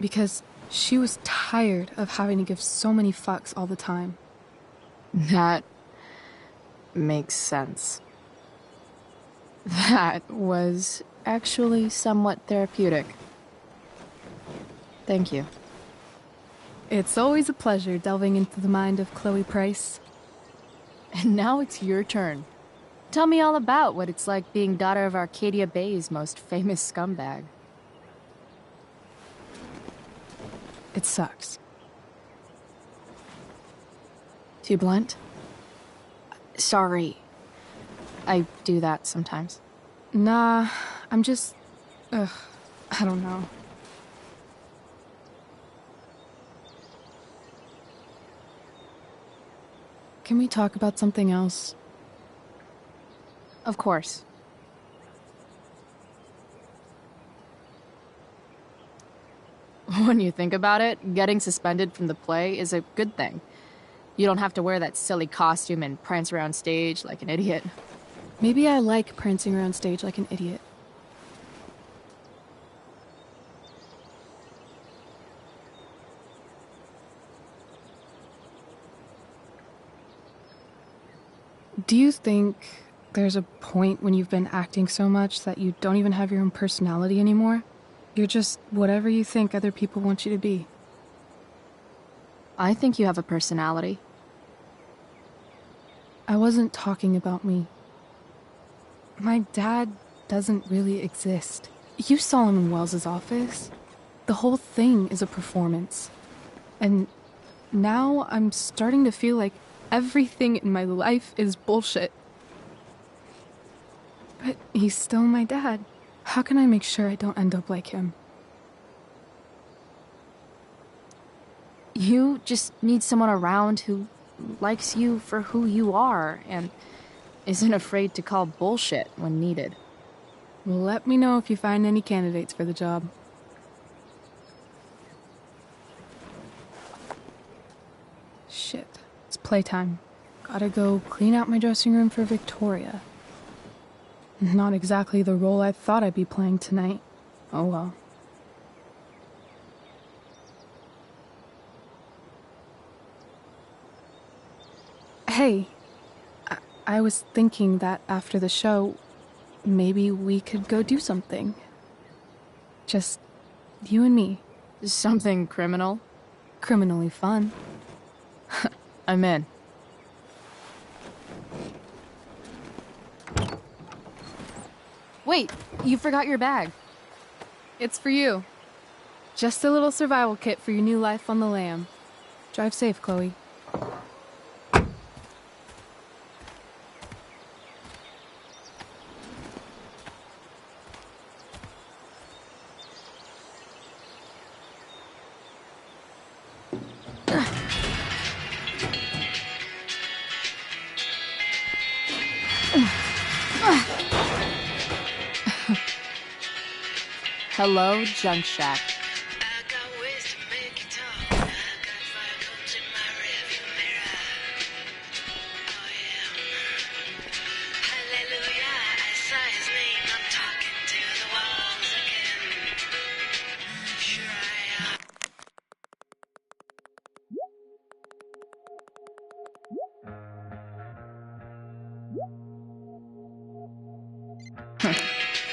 Because she was tired of having to give so many fucks all the time. That makes sense. That was actually somewhat therapeutic. Thank you. It's always a pleasure delving into the mind of Chloe Price. And now it's your turn. Tell me all about what it's like being daughter of Arcadia Bay's most famous scumbag. It sucks. Too blunt? Sorry. I do that sometimes. Nah, I'm just... I don't know. Can we talk about something else? Of course. When you think about it, getting suspended from the play is a good thing. You don't have to wear that silly costume and prance around stage like an idiot. Maybe I like prancing around stage like an idiot. Do you think there's a point when you've been acting so much that you don't even have your own personality anymore? You're just whatever you think other people want you to be. I think you have a personality. I wasn't talking about me. My dad doesn't really exist. You saw him in Wells's office. The whole thing is a performance. And now I'm starting to feel like everything in my life is bullshit. But he's still my dad. How can I make sure I don't end up like him? You just need someone around who likes you for who you are and isn't afraid to call bullshit when needed. Let me know if you find any candidates for the job. Shit, it's playtime. Gotta go clean out my dressing room for Victoria. Not exactly the role I thought I'd be playing tonight. Oh well. Hey, I was thinking that after the show, maybe we could go do something. Just you and me. Something criminal? Criminally fun. I'm in. Wait, you forgot your bag. It's for you. Just a little survival kit for your new life on the lam. Drive safe, Chloe. Hello, Junk Shack.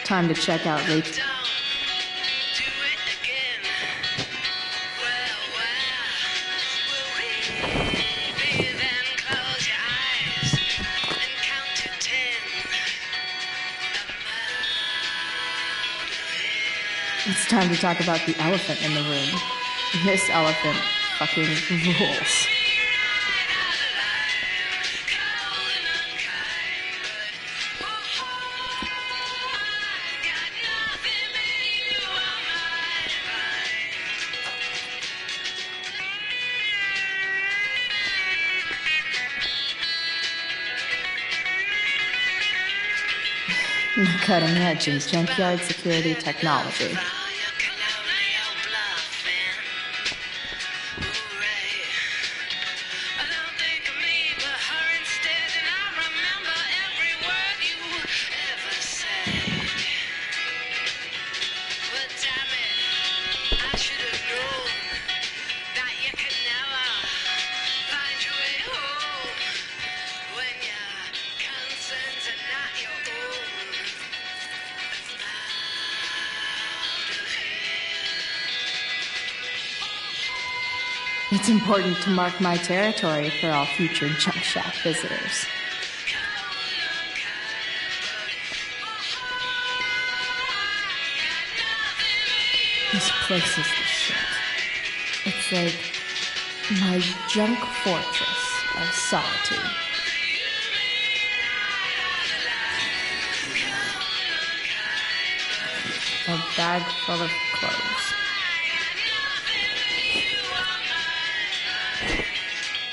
Time to check out Rachel. It's time to talk about the elephant in the room. This elephant fucking rules. Cutting edge in junkyard security technology. It's important to mark my territory for all future Junk Shack visitors. This place is the shit. It's like my junk fortress of solitude. A bag full of clothes.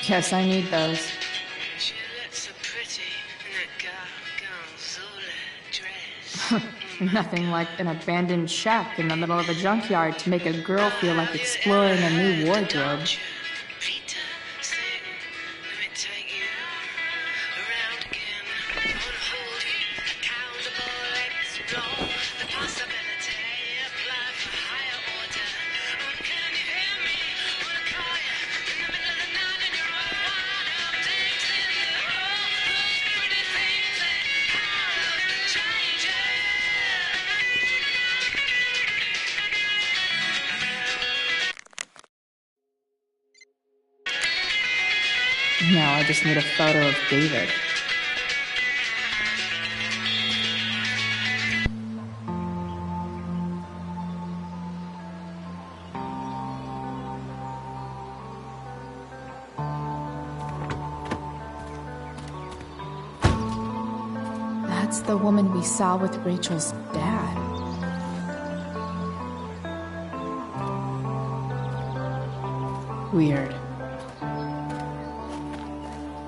Yes, I need those. She looks so pretty in that dress. Nothing like an abandoned shack in the middle of a junkyard to make a girl feel like exploring a new wardrobe. Now I just need a photo of David. That's the woman we saw with Rachel's dad. Weird.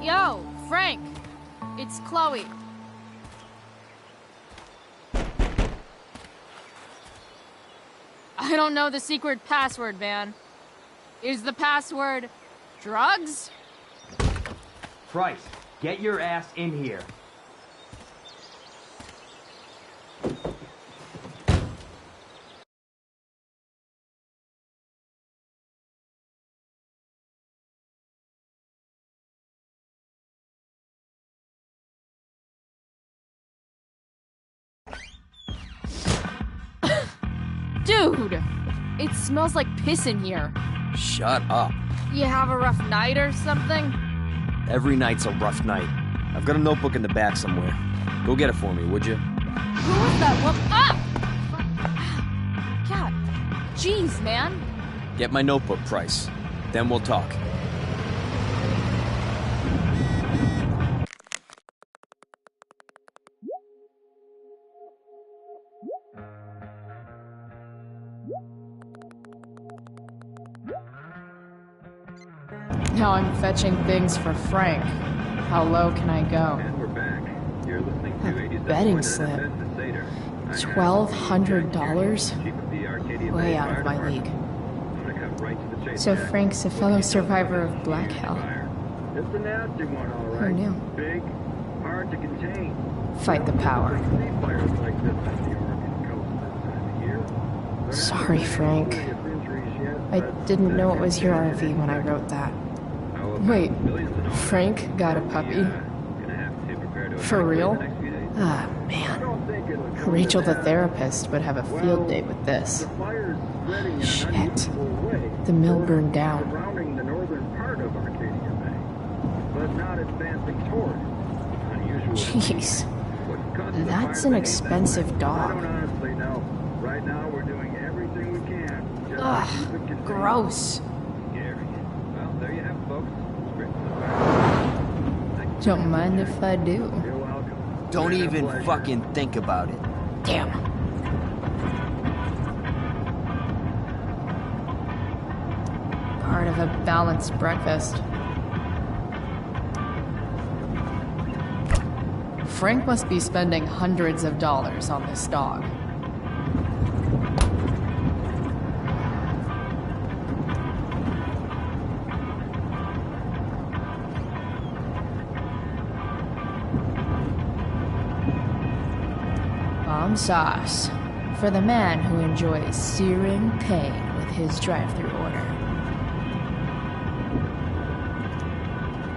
Yo, Frank! It's Chloe. I don't know the secret password, man. Is the password drugs? Price, get your ass in here. Dude! It smells like piss in here. Shut up. You have a rough night or something? Every night's a rough night. I've got a notebook in the back somewhere. Go get it for me, would you? Who was that woman? Ah! God. Jeez, man. Get my notebook, Price. Then we'll talk. Now I'm fetching things for Frank. How low can I go? A betting slip. $1,200? Way out of my league. So Frank's a fellow survivor of Black Hell. Who knew? Fight the power. Sorry, Frank. I didn't know it was your RV when I wrote that. Wait, Frank got a puppy? For real? Ah, man. Rachel the therapist would have a field day with this. Shit. The mill burned down. Jeez. That's an expensive dog. Ugh, gross. Don't mind if I do. Don't even fucking think about it. Damn. Part of a balanced breakfast. Frank must be spending hundreds of dollars on this dog. Sauce for the man who enjoys searing pain with his drive-thru order.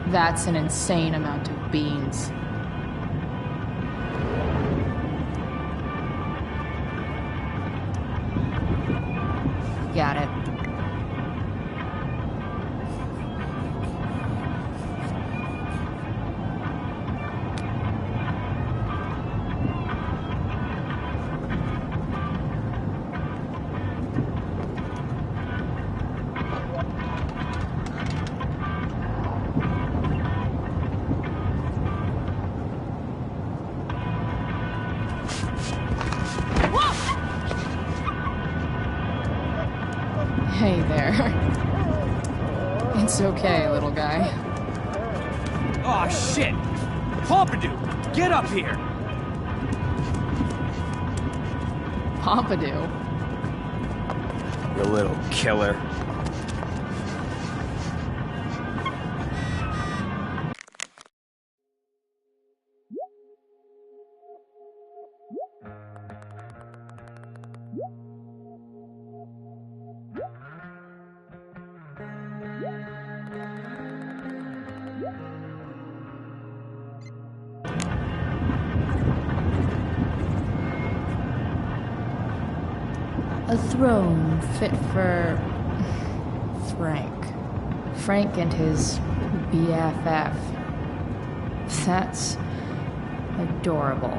That's an insane amount of beans. Got it. Hey there. It's okay, little guy. Aw, shit! Pompidou, get up here! Pompidou? You little killer. A throne fit for Frank. Frank and his BFF. That's adorable.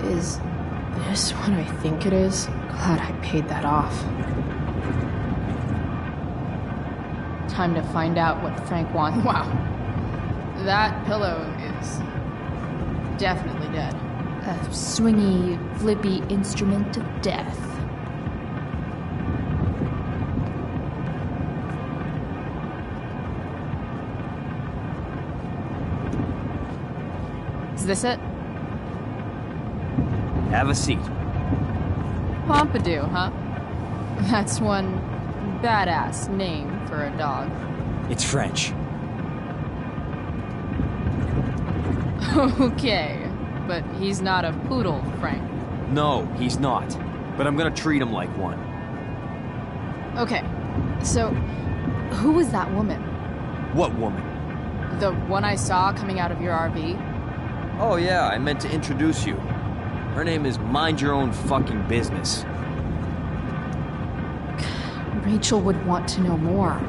Is this what I think it is? Glad I paid that off. Time to find out what Frank wants. Wow. That pillow is definitely dead. A swingy, flippy instrument of death. Is this it? Have a seat. Pompidou, huh? That's one badass name for a dog. It's French. Okay, but he's not a poodle, Frank. No, he's not. But I'm gonna treat him like one. Okay, so who was that woman? What woman? The one I saw coming out of your RV? Oh yeah, I meant to introduce you. Her name is Mind Your Own Fucking Business. Rachel would want to know more.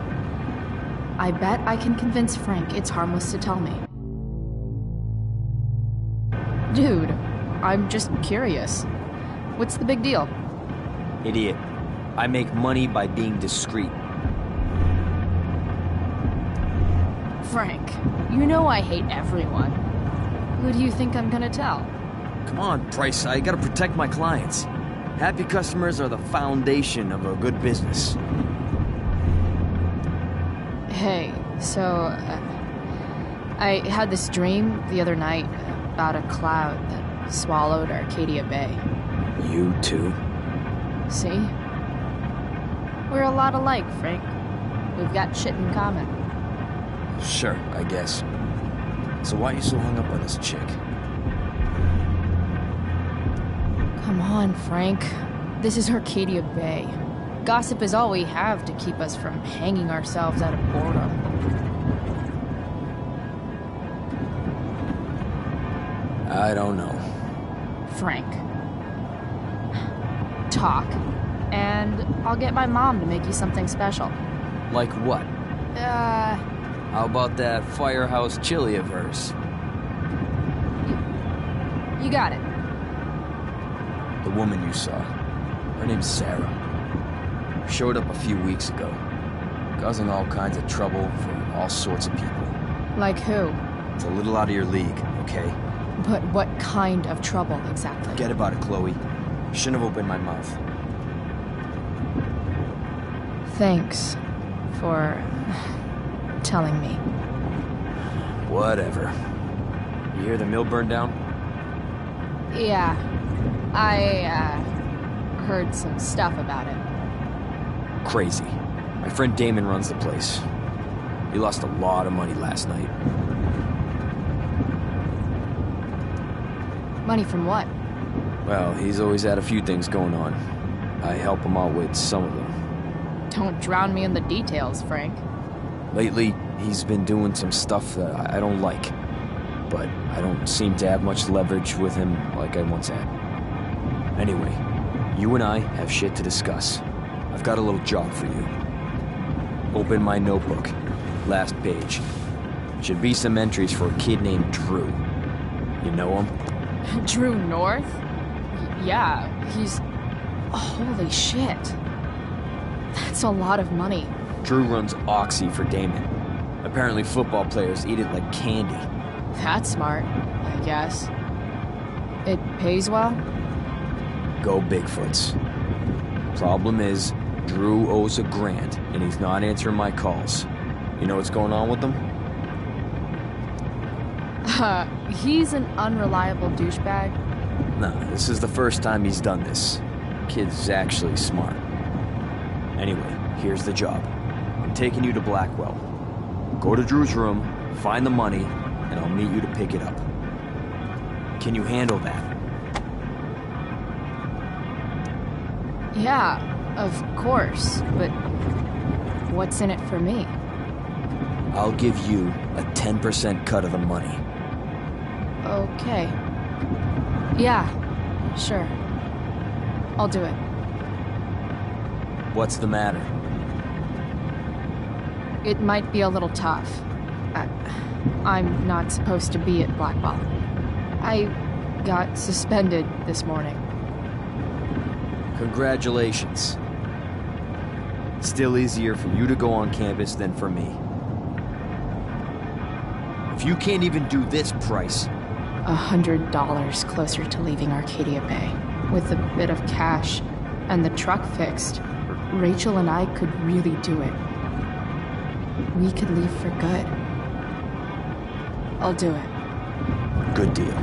I bet I can convince Frank it's harmless to tell me. Dude, I'm just curious. What's the big deal? Idiot. I make money by being discreet. Frank, you know I hate everyone. Who do you think I'm gonna tell? Come on, Price, I gotta protect my clients. Happy customers are the foundation of a good business. Hey, so, I had this dream the other night about a cloud that swallowed Arcadia Bay. You too? See? We're a lot alike, Frank. We've got shit in common. Sure, I guess. So why are you so hung up on this chick? Come on, Frank. This is Arcadia Bay. Gossip is all we have to keep us from hanging ourselves out of boredom. I don't know. Frank. Talk, and I'll get my mom to make you something special. Like what? How about that firehouse chili of hers? You got it. The woman you saw. Her name's Sarah. Showed up a few weeks ago. Causing all kinds of trouble for all sorts of people. Like who? It's a little out of your league, okay? But what kind of trouble, exactly? Forget about it, Chloe. Shouldn't have opened my mouth. Thanks for telling me. Whatever. You hear the mill burned down? Yeah. I, heard some stuff about it. Crazy. My friend Damon runs the place. He lost a lot of money last night. Money from what? Well, he's always had a few things going on. I help him out with some of them. Don't drown me in the details, Frank. Lately, he's been doing some stuff that I don't like. But I don't seem to have much leverage with him like I once had. Anyway, you and I have shit to discuss. I've got a little job for you. Open my notebook. Last page. Should be some entries for a kid named Drew. You know him? Drew North? Yeah, he's... Holy shit. That's a lot of money. Drew runs Oxy for Damon. Apparently football players eat it like candy. That's smart, I guess. It pays well? Go Bigfoots. Problem is, Drew owes $1,000, and he's not answering my calls. You know what's going on with him? He's an unreliable douchebag. Nah, this is the first time he's done this. Kid's actually smart. Anyway, here's the job. I'm taking you to Blackwell. Go to Drew's room, find the money, and I'll meet you to pick it up. Can you handle that? Yeah, of course, but what's in it for me? I'll give you a 10% cut of the money. Okay. Yeah, sure. I'll do it. What's the matter? It might be a little tough. I'm not supposed to be at Blackwell. I got suspended this morning. Congratulations. Still easier for you to go on campus than for me. If you can't even do this, Price, $100 closer to leaving Arcadia Bay. With a bit of cash and the truck fixed, Rachel and I could really do it. We could leave for good. I'll do it. Good deal.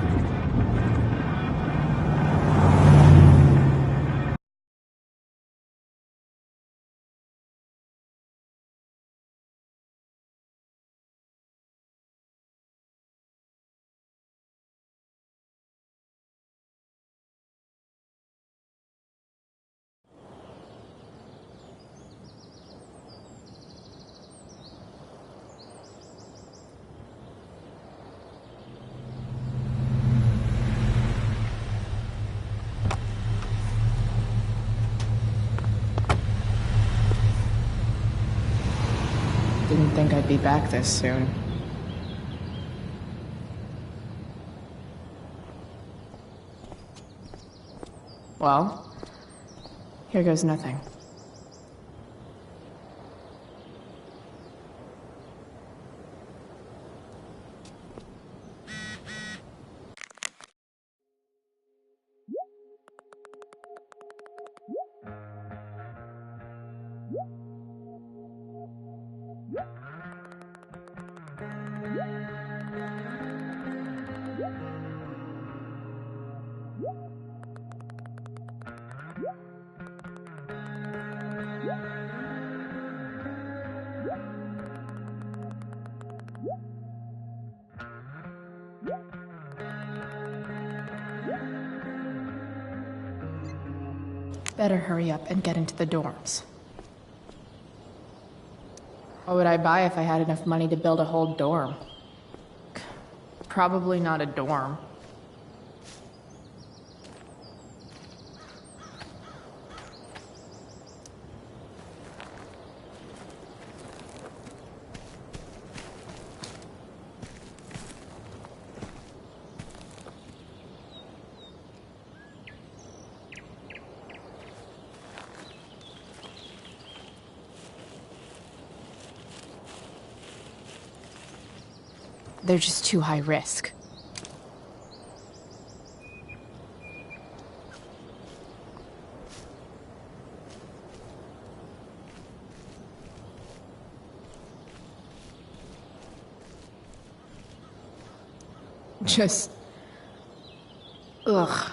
Didn't think I'd be back this soon. Well, here goes nothing. Better hurry up and get into the dorms. What would I buy if I had enough money to build a whole dorm? Probably not a dorm. They're just too high risk. Just... ugh.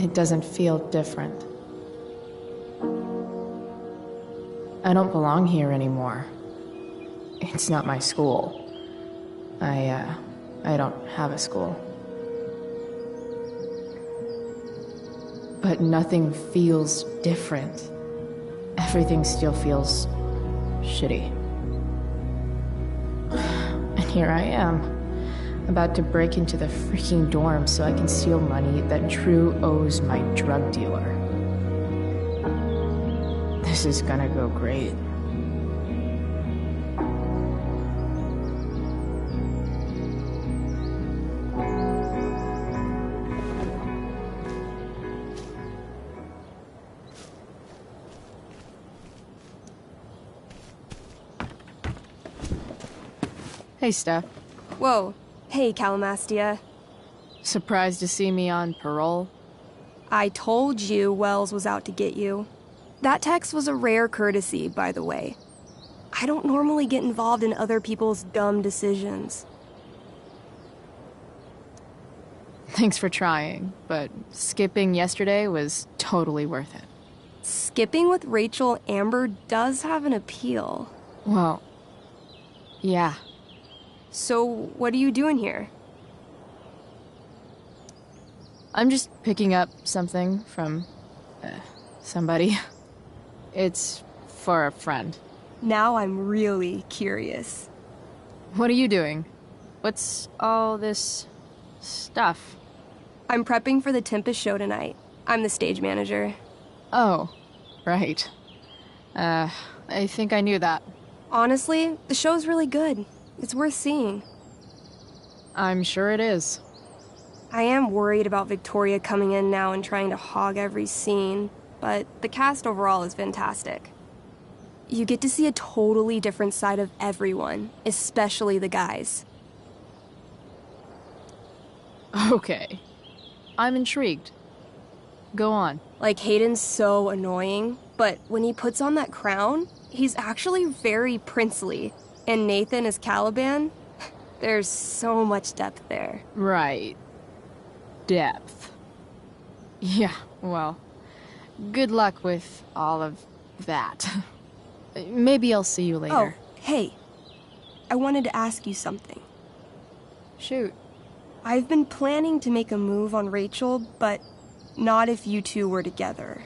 It doesn't feel different. I don't belong here anymore. It's not my school. I don't have a school. But nothing feels different. Everything still feels shitty. And here I am, about to break into the freaking dorm so I can steal money that Drew owes my drug dealer. This is gonna go great. Hey, Steph. Whoa. Hey, Calamastia. Surprised to see me on parole? I told you Wells was out to get you. That text was a rare courtesy, by the way. I don't normally get involved in other people's dumb decisions. Thanks for trying, but skipping yesterday was totally worth it. Skipping with Rachel Amber does have an appeal. Well, yeah. So, what are you doing here? I'm just picking up something from somebody. It's for a friend. Now I'm really curious. What are you doing? What's all this stuff? I'm prepping for the Tempest show tonight. I'm the stage manager. Oh, right. I think I knew that. Honestly, the show's really good. It's worth seeing. I'm sure it is. I am worried about Victoria coming in now and trying to hog every scene, but the cast overall is fantastic. You get to see a totally different side of everyone, especially the guys. Okay. I'm intrigued. Go on. Like, Hayden's so annoying, but when he puts on that crown, he's actually very princely. And Nathan as Caliban, there's so much depth there. Right. Depth. Yeah, well, good luck with all of that. Maybe I'll see you later. Oh, hey. I wanted to ask you something. Shoot. I've been planning to make a move on Rachel, but not if you two were together.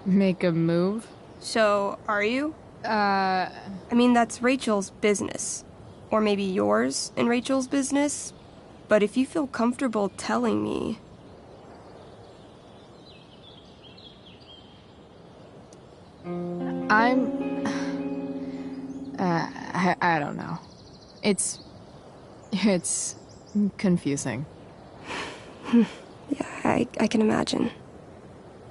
Make a move? So, are you? I mean, that's Rachel's business. Or maybe yours and Rachel's business. But if you feel comfortable telling me... I don't know. It's confusing. Yeah, I can imagine.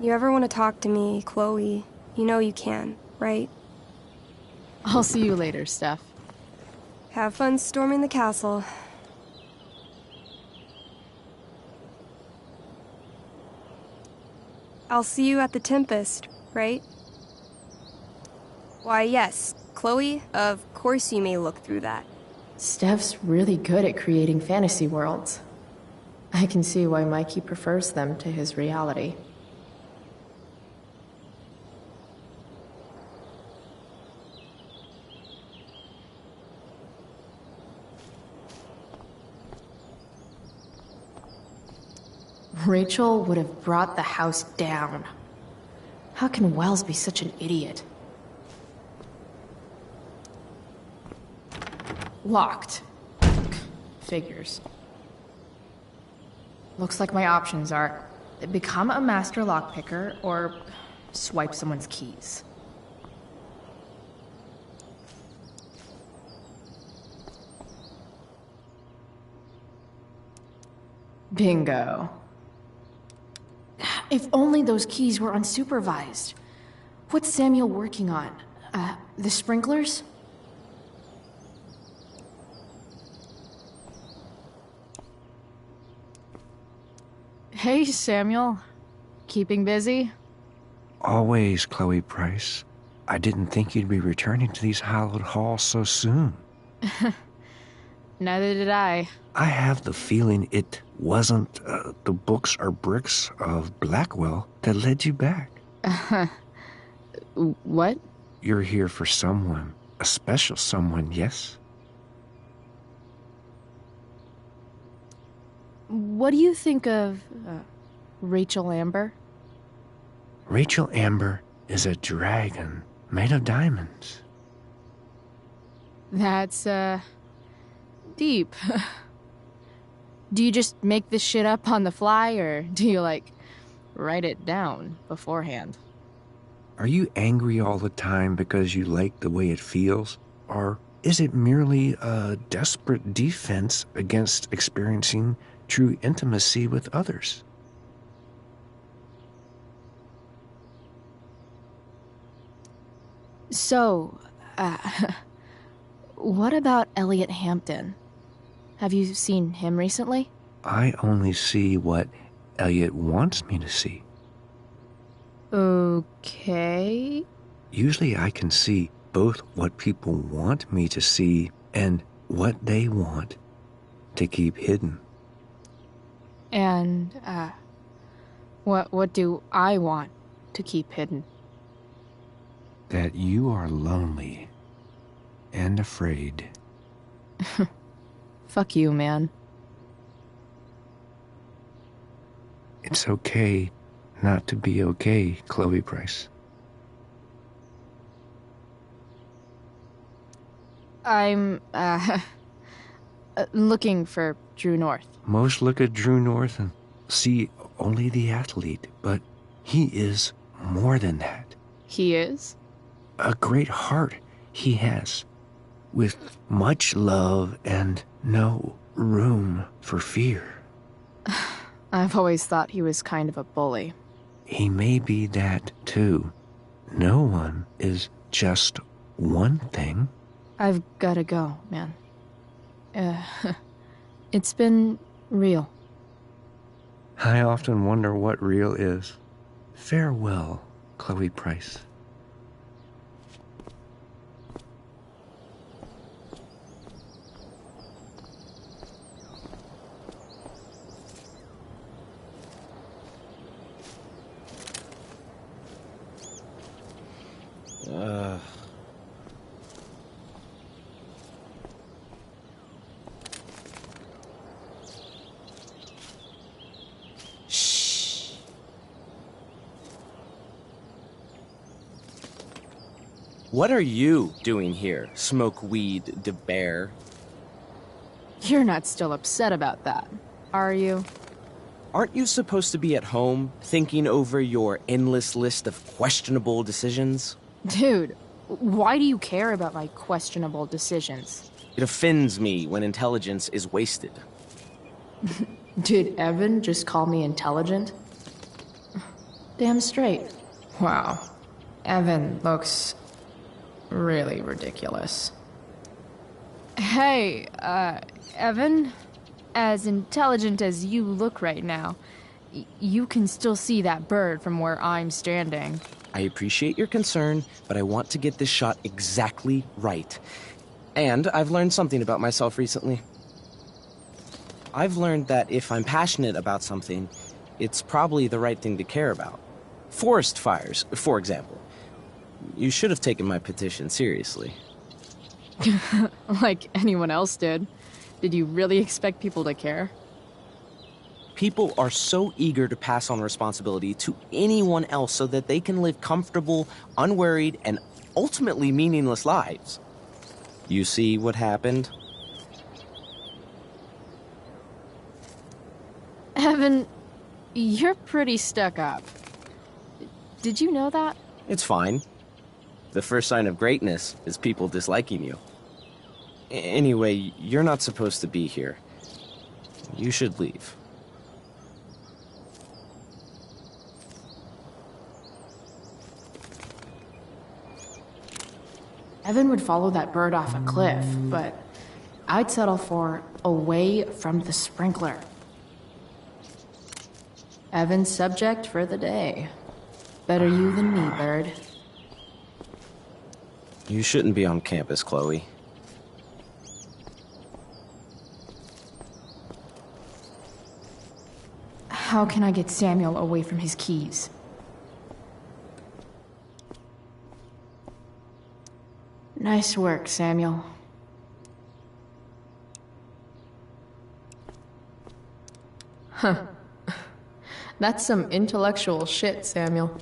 You ever want to talk to me, Chloe, you know you can, right? I'll see you later, Steph. Have fun storming the castle. I'll see you at the Tempest, right? Why, yes. Chloe, of course you may look through that. Steph's really good at creating fantasy worlds. I can see why Mikey prefers them to his reality. Rachel would have brought the house down. How can Wells be such an idiot? Locked. Figures. Looks like my options are become a master lockpicker or swipe someone's keys. Bingo. If only those keys were unsupervised. What's Samuel working on? The sprinklers? Hey, Samuel. Keeping busy? Always, Chloe Price. I didn't think you'd be returning to these hallowed halls so soon. Neither did I. I have the feeling it wasn't the books or bricks of Blackwell that led you back. What? You're here for someone. A special someone, yes? What do you think of Rachel Amber? Rachel Amber is a dragon made of diamonds. That's, deep. Do you just make this shit up on the fly, or do you, like, write it down beforehand? Are you angry all the time because you like the way it feels? Or is it merely a desperate defense against experiencing true intimacy with others? So, what about Elliot Hampton? Have you seen him recently? I only see what Elliot wants me to see. Okay. Usually I can see both what people want me to see and what they want to keep hidden. And, what do I want to keep hidden? That you are lonely and afraid. Fuck you, man. It's okay not to be okay, Chloe Price. I'm, looking for Drew North. Most look at Drew North and see only the athlete, but he is more than that. He is? A great heart he has. with much love and no room for fear. I've always thought he was kind of a bully. He may be that too. No one is just one thing. I've gotta go, man. It's been real. I often wonder what real is. Farewell, Chloe Price. What are you doing here, Smokeweed de Bear? You're not still upset about that, are you? Aren't you supposed to be at home, thinking over your endless list of questionable decisions? Dude, why do you care about my questionable decisions? It offends me when intelligence is wasted. Did Evan just call me intelligent? Damn straight. Wow. Evan looks really ridiculous. Hey, Evan? As intelligent as you look right now, you can still see that bird from where I'm standing. I appreciate your concern, but I want to get this shot exactly right. And I've learned something about myself recently. I've learned that if I'm passionate about something, it's probably the right thing to care about. Forest fires, for example. You should have taken my petition seriously. Like anyone else did. Did you really expect people to care? People are so eager to pass on responsibility to anyone else so that they can live comfortable, unworried, and ultimately meaningless lives. You see what happened? Evan, you're pretty stuck up. Did you know that? It's fine. The first sign of greatness is people disliking you. Anyway, you're not supposed to be here. You should leave. Evan would follow that bird off a cliff, but I'd settle for away from the sprinkler. Evan's subject for the day. Better you than me, bird. You shouldn't be on campus, Chloe. How can I get Samuel away from his keys? Nice work, Samuel. Huh. That's some intellectual shit, Samuel.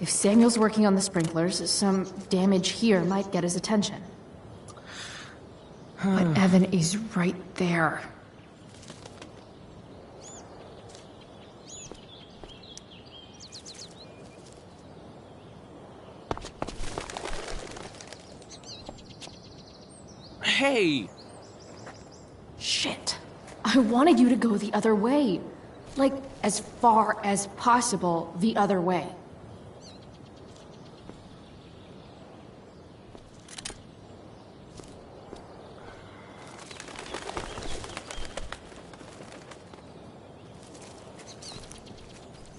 If Samuel's working on the sprinklers, some damage here might get his attention. But Evan is right there. Hey! Shit. I wanted you to go the other way. Like, as far as possible the other way.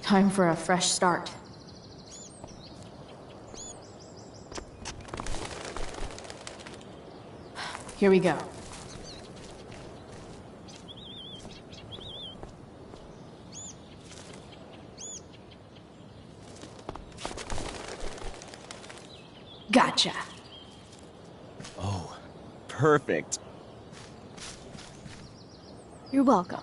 Time for a fresh start. Here we go. Gotcha. Oh, perfect. You're welcome.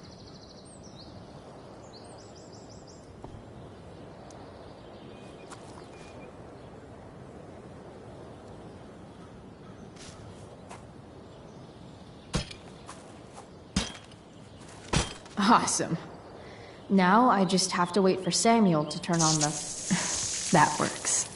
Awesome. Now I just have to wait for Samuel to turn on the... That works.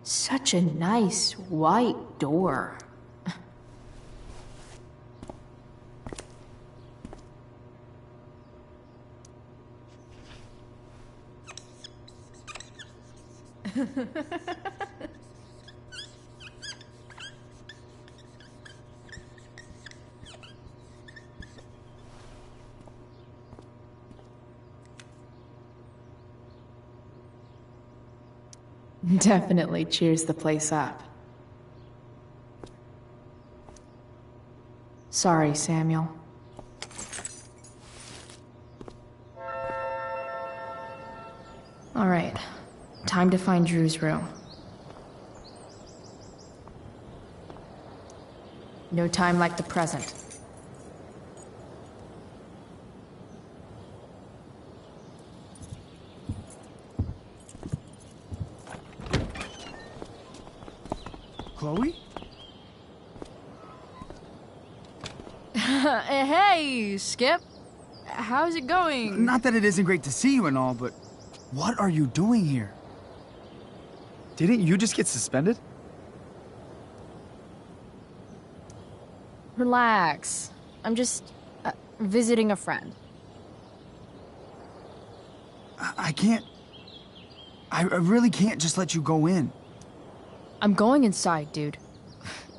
Such a nice white door. Definitely cheers the place up. Sorry, Samuel. All right, time to find Drew's room. No time like the present. Chloe? Hey, Skip. How's it going? Not that it isn't great to see you and all, but what are you doing here? Didn't you just get suspended? Relax. I'm just visiting a friend. I can't... I really can't just let you go in. I'm going inside, dude.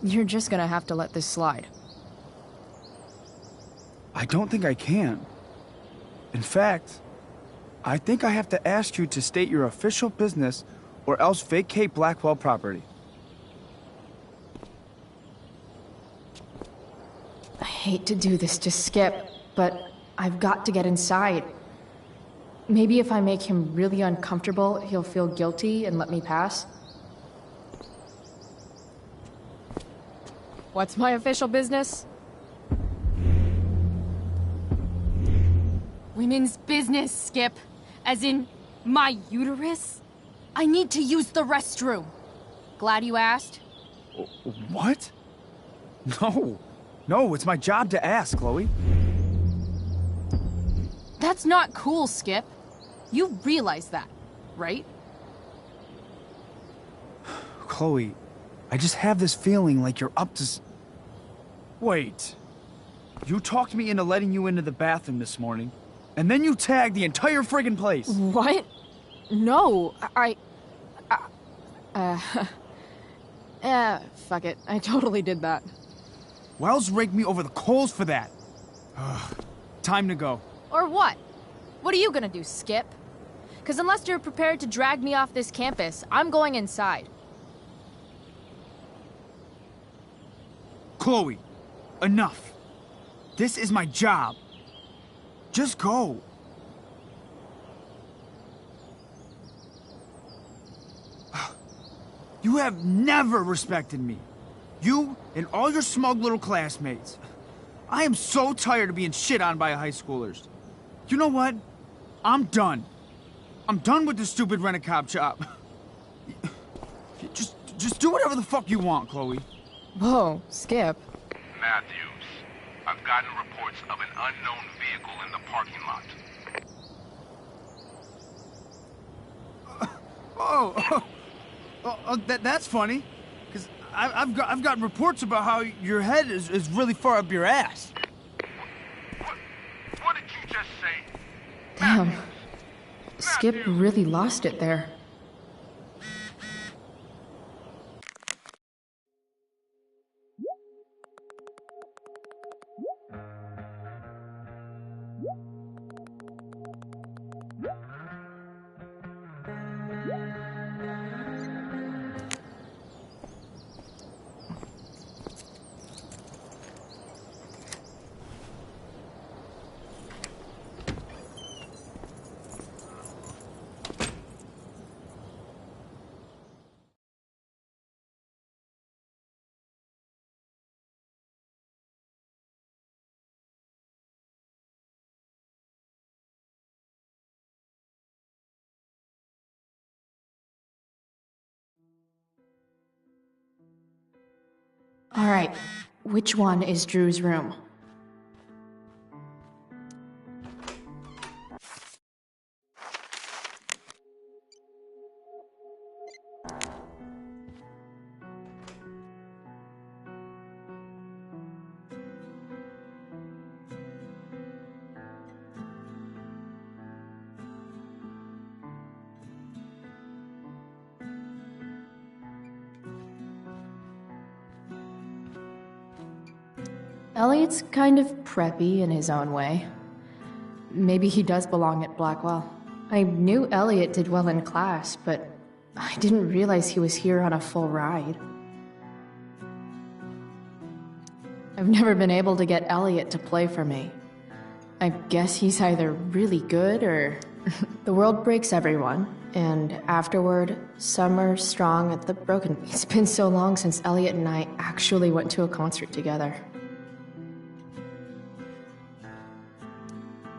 You're just gonna have to let this slide. I don't think I can. In fact, I think I have to ask you to state your official business or else vacate Blackwell property. I hate to do this to Skip, but I've got to get inside. Maybe if I make him really uncomfortable, he'll feel guilty and let me pass. What's my official business? Women's business, Skip. As in, my uterus? I need to use the restroom. Glad you asked. What? No. No, it's my job to ask, Chloe. That's not cool, Skip. You realize that, right? Chloe, I just have this feeling like you're up to... Wait. You talked me into letting you into the bathroom this morning, and then you tagged the entire friggin' place. What? No, fuck it. I totally did that. Wells raked me over the coals for that. Time to go. Or what? What are you gonna do, Skip? Because unless you're prepared to drag me off this campus, I'm going inside. Chloe, enough. This is my job. Just go. You have never respected me. You and all your smug little classmates. I am so tired of being shit on by high schoolers. You know what? I'm done. I'm done with this stupid rent-a-cop job. Just do whatever the fuck you want, Chloe. Whoa, Skip. Matthews, I've gotten reports of an unknown vehicle in the parking lot. That's funny. Because I've gotten reports about how your head is really far up your ass. What did you just say? Damn. Skip really lost it there. Alright, which one is Drew's room? Elliot's kind of preppy in his own way. Maybe he does belong at Blackwell. I knew Elliot did well in class, but I didn't realize he was here on a full ride. I've never been able to get Elliot to play for me. I guess he's either really good or the world breaks everyone, and afterward, Summer Strong at the Broken. It's been so long since Elliot and I actually went to a concert together.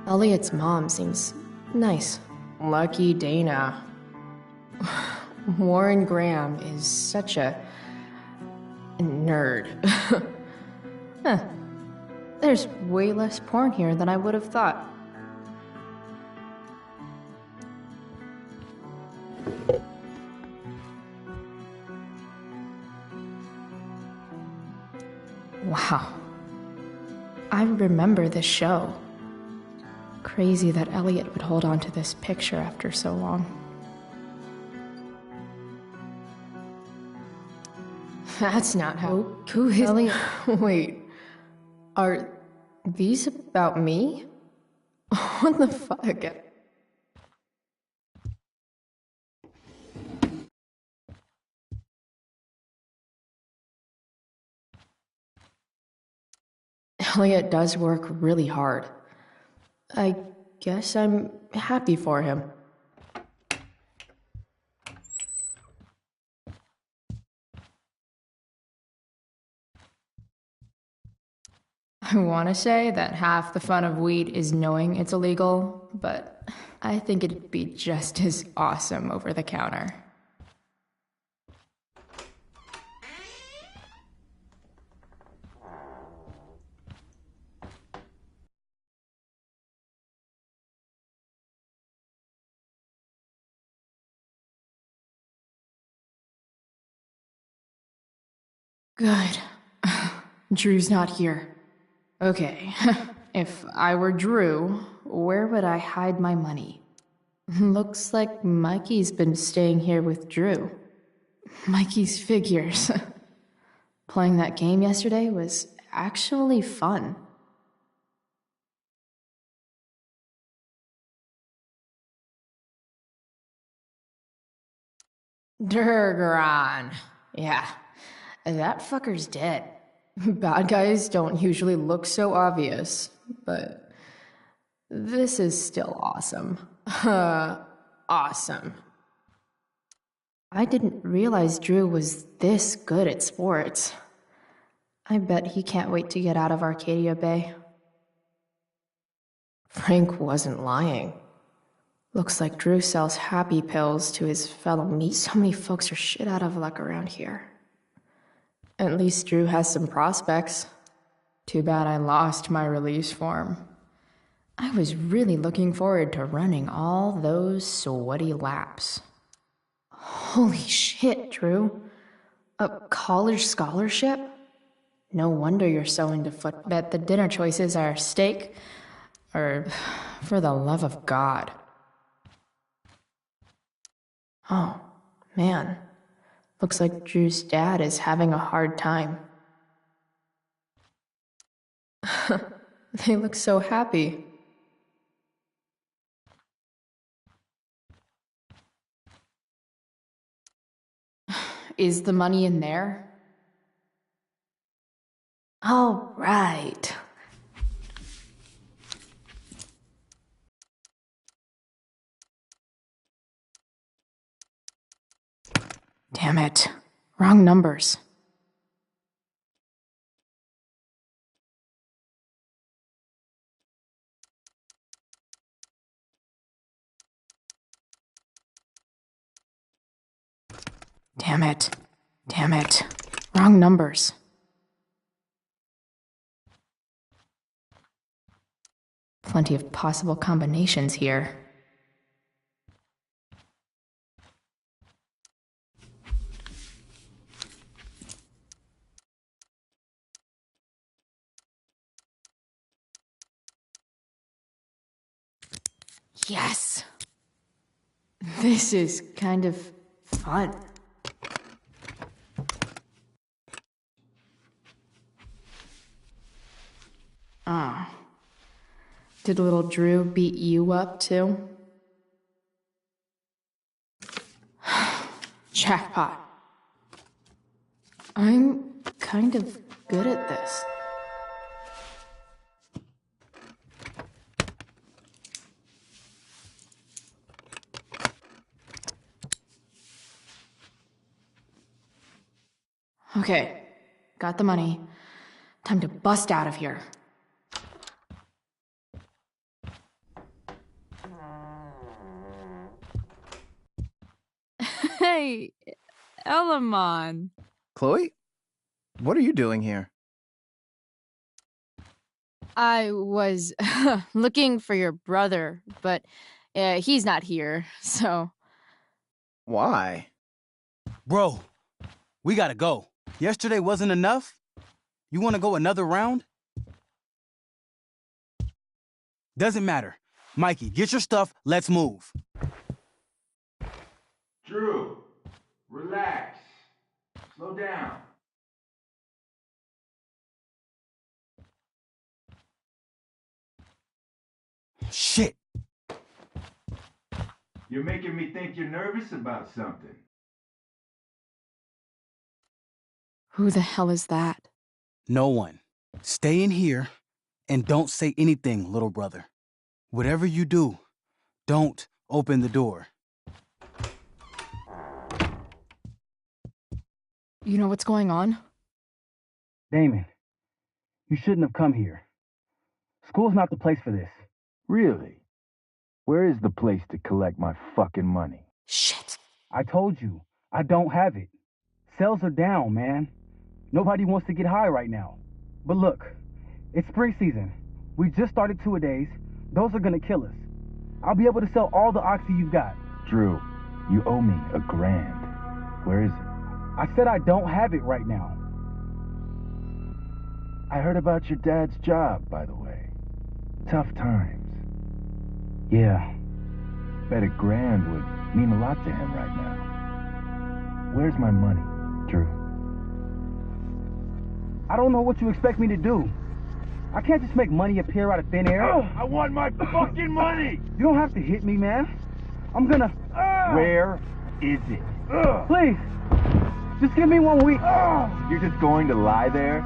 Elliot's mom seems nice. Lucky Dana. Warren Graham is such a nerd. Huh. There's way less porn here than I would have thought. Wow. I remember this show. Crazy that Elliot would hold on to this picture after so long. That's not how. Who is Elliot? Wait. Are these about me? What the fuck? Elliot does work really hard. I guess I'm happy for him. I want to say that half the fun of weed is knowing it's illegal, but I think it'd be just as awesome over the counter. Good. Drew's not here. Okay, if I were Drew, where would I hide my money? Looks like Mikey's been staying here with Drew. Mikey's figures. Playing that game yesterday was actually fun. Durgaron. Yeah, that fucker's dead. Bad guys don't usually look so obvious, but this is still awesome. Awesome. I didn't realize Drew was this good at sports. I bet he can't wait to get out of Arcadia Bay. Frank wasn't lying. Looks like Drew sells happy pills to his fellow meat. So many folks are shit out of luck around here. At least Drew has some prospects. Too bad I lost my release form. I was really looking forward to running all those sweaty laps. Holy shit, Drew. A college scholarship? No wonder you're so into football. Bet the dinner choices are steak, or for the love of God. Oh, man. Looks like Drew's dad is having a hard time. They look so happy. Is the money in there? All right. Damn it. Wrong numbers. Damn it. Damn it. Wrong numbers. Plenty of possible combinations here. Yes! This is kind of fun. Ah. Did little Drew beat you up, too? Jackpot. I'm kind of good at this. Okay, got the money. Time to bust out of here. Hey, Elamon. Chloe? What are you doing here? I was looking for your brother, but he's not here, so... Why? Bro, we gotta go. Yesterday wasn't enough? You wanna go another round? Doesn't matter. Mikey, get your stuff, let's move. Drew, relax. Slow down. Shit. You're making me think you're nervous about something. Who the hell is that? No one. Stay in here and don't say anything, little brother. Whatever you do, don't open the door. You know what's going on? Damon, you shouldn't have come here. School's not the place for this. Really? Where is the place to collect my fucking money? Shit. I told you, I don't have it. Sales are down, man. Nobody wants to get high right now. But look, it's spring season. We just started two-a-days. Those are gonna kill us. I'll be able to sell all the oxy you've got. Drew, you owe me $1,000. Where is it? I said I don't have it right now. I heard about your dad's job, by the way. Tough times. Yeah. Bet $1,000 would mean a lot to him right now. Where's my money, Drew? I don't know what you expect me to do. I can't just make money appear out of thin air. I want my fucking money! You don't have to hit me, man. I'm gonna... Where is it? Please, just give me 1 week. You're just going to lie there?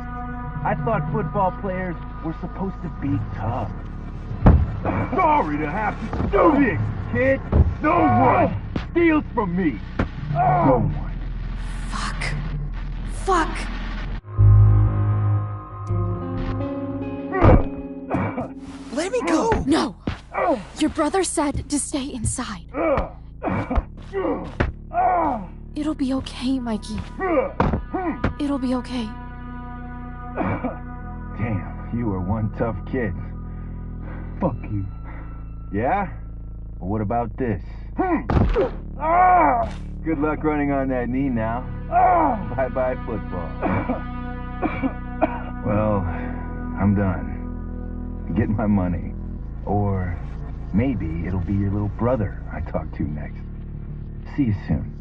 I thought football players were supposed to be tough. Sorry to have to do this, kid. No one steals from me. No one. Fuck. Let me go! No! Your brother said to stay inside. It'll be okay, Mikey. It'll be okay. Damn, you are one tough kid. Fuck you. Yeah? Well, what about this? Good luck running on that knee now. Bye-bye football. Well, I'm done. Get my money. Or maybe it'll be your little brother I talk to next. See you soon.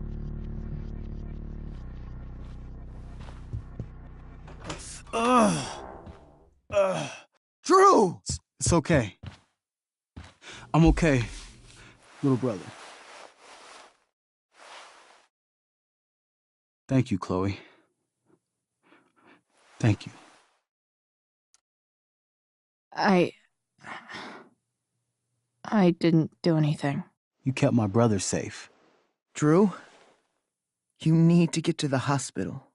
Drew! It's okay. I'm okay, little brother. Thank you, Chloe. Thank you. I didn't do anything. You kept my brother safe. Drew, you need to get to the hospital.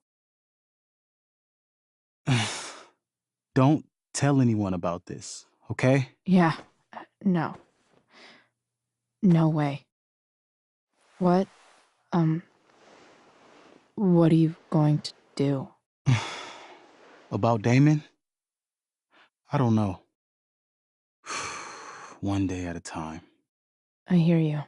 Don't tell anyone about this, okay? Yeah. No. No way. What are you going to do? About Damon? I don't know. one day at a time. I hear you.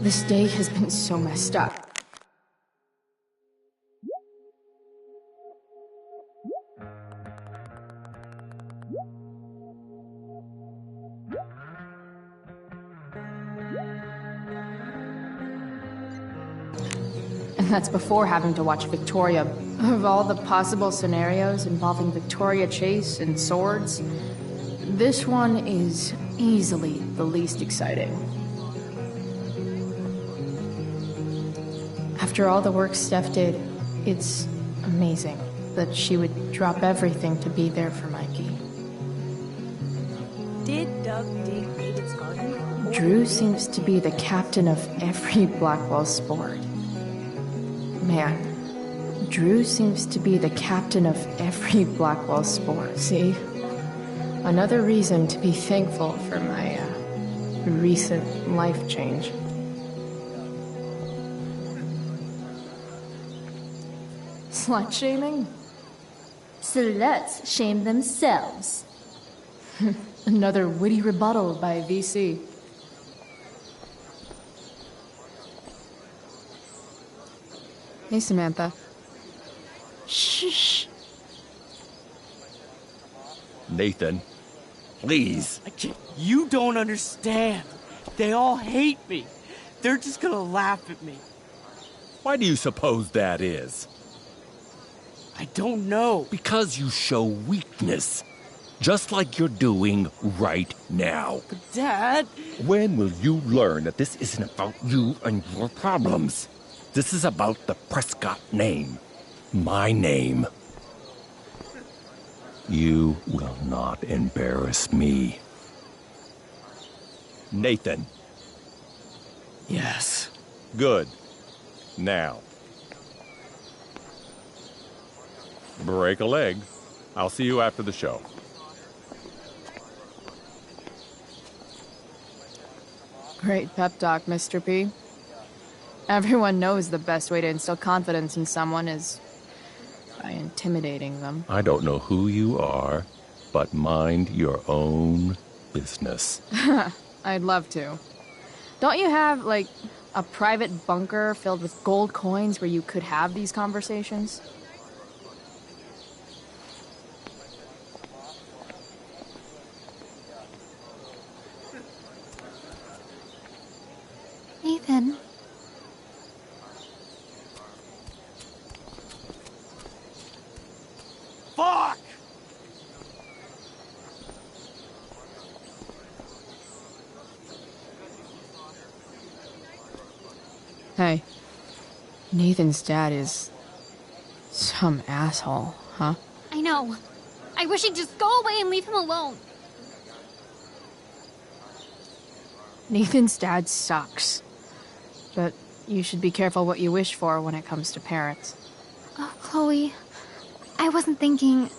This day has been so messed up. And that's before having to watch Victoria. Of all the possible scenarios involving Victoria Chase and swords, this one is easily the least exciting. After all the work Steph did, it's amazing that she would drop everything to be there for Mikey. Did Doug dig David's garden? Drew seems to be the captain of every Blackwell sport. Man, Drew seems to be the captain of every Blackwell sport. See? Another reason to be thankful for my recent life change. Slut shaming? Sluts shame themselves. Another witty rebuttal by VC. Hey, Samantha. Shh. Nathan, please. You don't understand. They all hate me. They're just gonna laugh at me. Why do you suppose that is? I don't know. Because you show weakness. Just like you're doing right now. But Dad... When will you learn that this isn't about you and your problems? This is about the Prescott name. My name. You will not embarrass me. Nathan. Yes. Good. Now. Break a leg. I'll see you after the show. Great pep talk, Mr. P. Everyone knows the best way to instill confidence in someone is by intimidating them. I don't know who you are, but mind your own business. I'd love to. Don't you have, like, a private bunker filled with gold coins where you could have these conversations? Nathan. Fuck! Hey. Nathan's dad is Dumb asshole, huh? I know. I wish he'd just go away and leave him alone. Nathan's dad sucks. But you should be careful what you wish for when it comes to parents. Oh, Chloe. I wasn't thinking...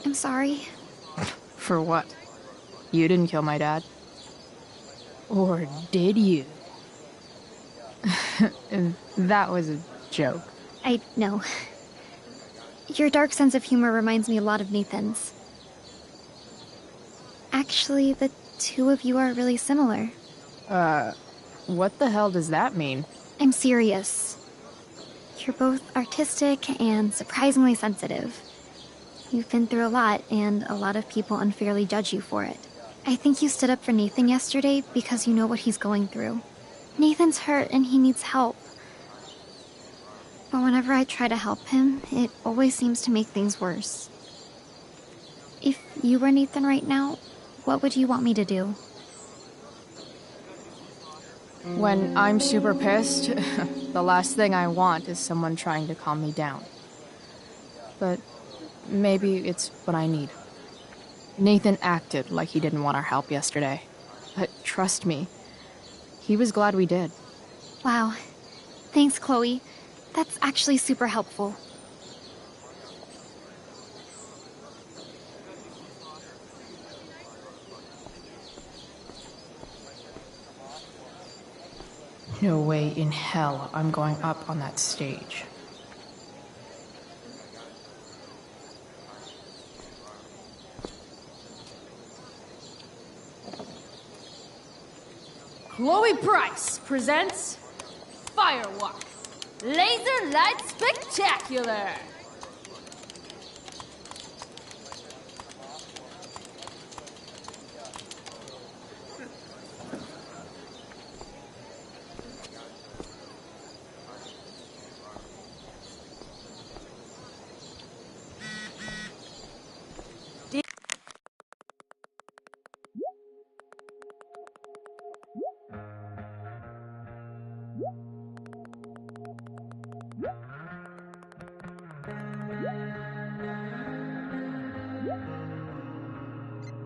I'm sorry. For what? You didn't kill my dad. Or did you? That was a joke. I know. Your dark sense of humor reminds me a lot of Nathan's. Actually, the two of you are really similar. What the hell does that mean? I'm serious. You're both artistic and surprisingly sensitive. You've been through a lot, and a lot of people unfairly judge you for it. I think you stood up for Nathan yesterday because you know what he's going through. Nathan's hurt and he needs help. But whenever I try to help him, it always seems to make things worse. If you were Nathan right now, what would you want me to do? When I'm super pissed, the last thing I want is someone trying to calm me down. But maybe it's what I need. Nathan acted like he didn't want our help yesterday. But trust me, he was glad we did. Wow. Thanks, Chloe. That's actually super helpful. No way in hell I'm going up on that stage. Chloe Price presents Firewalk Laser Light Spectacular!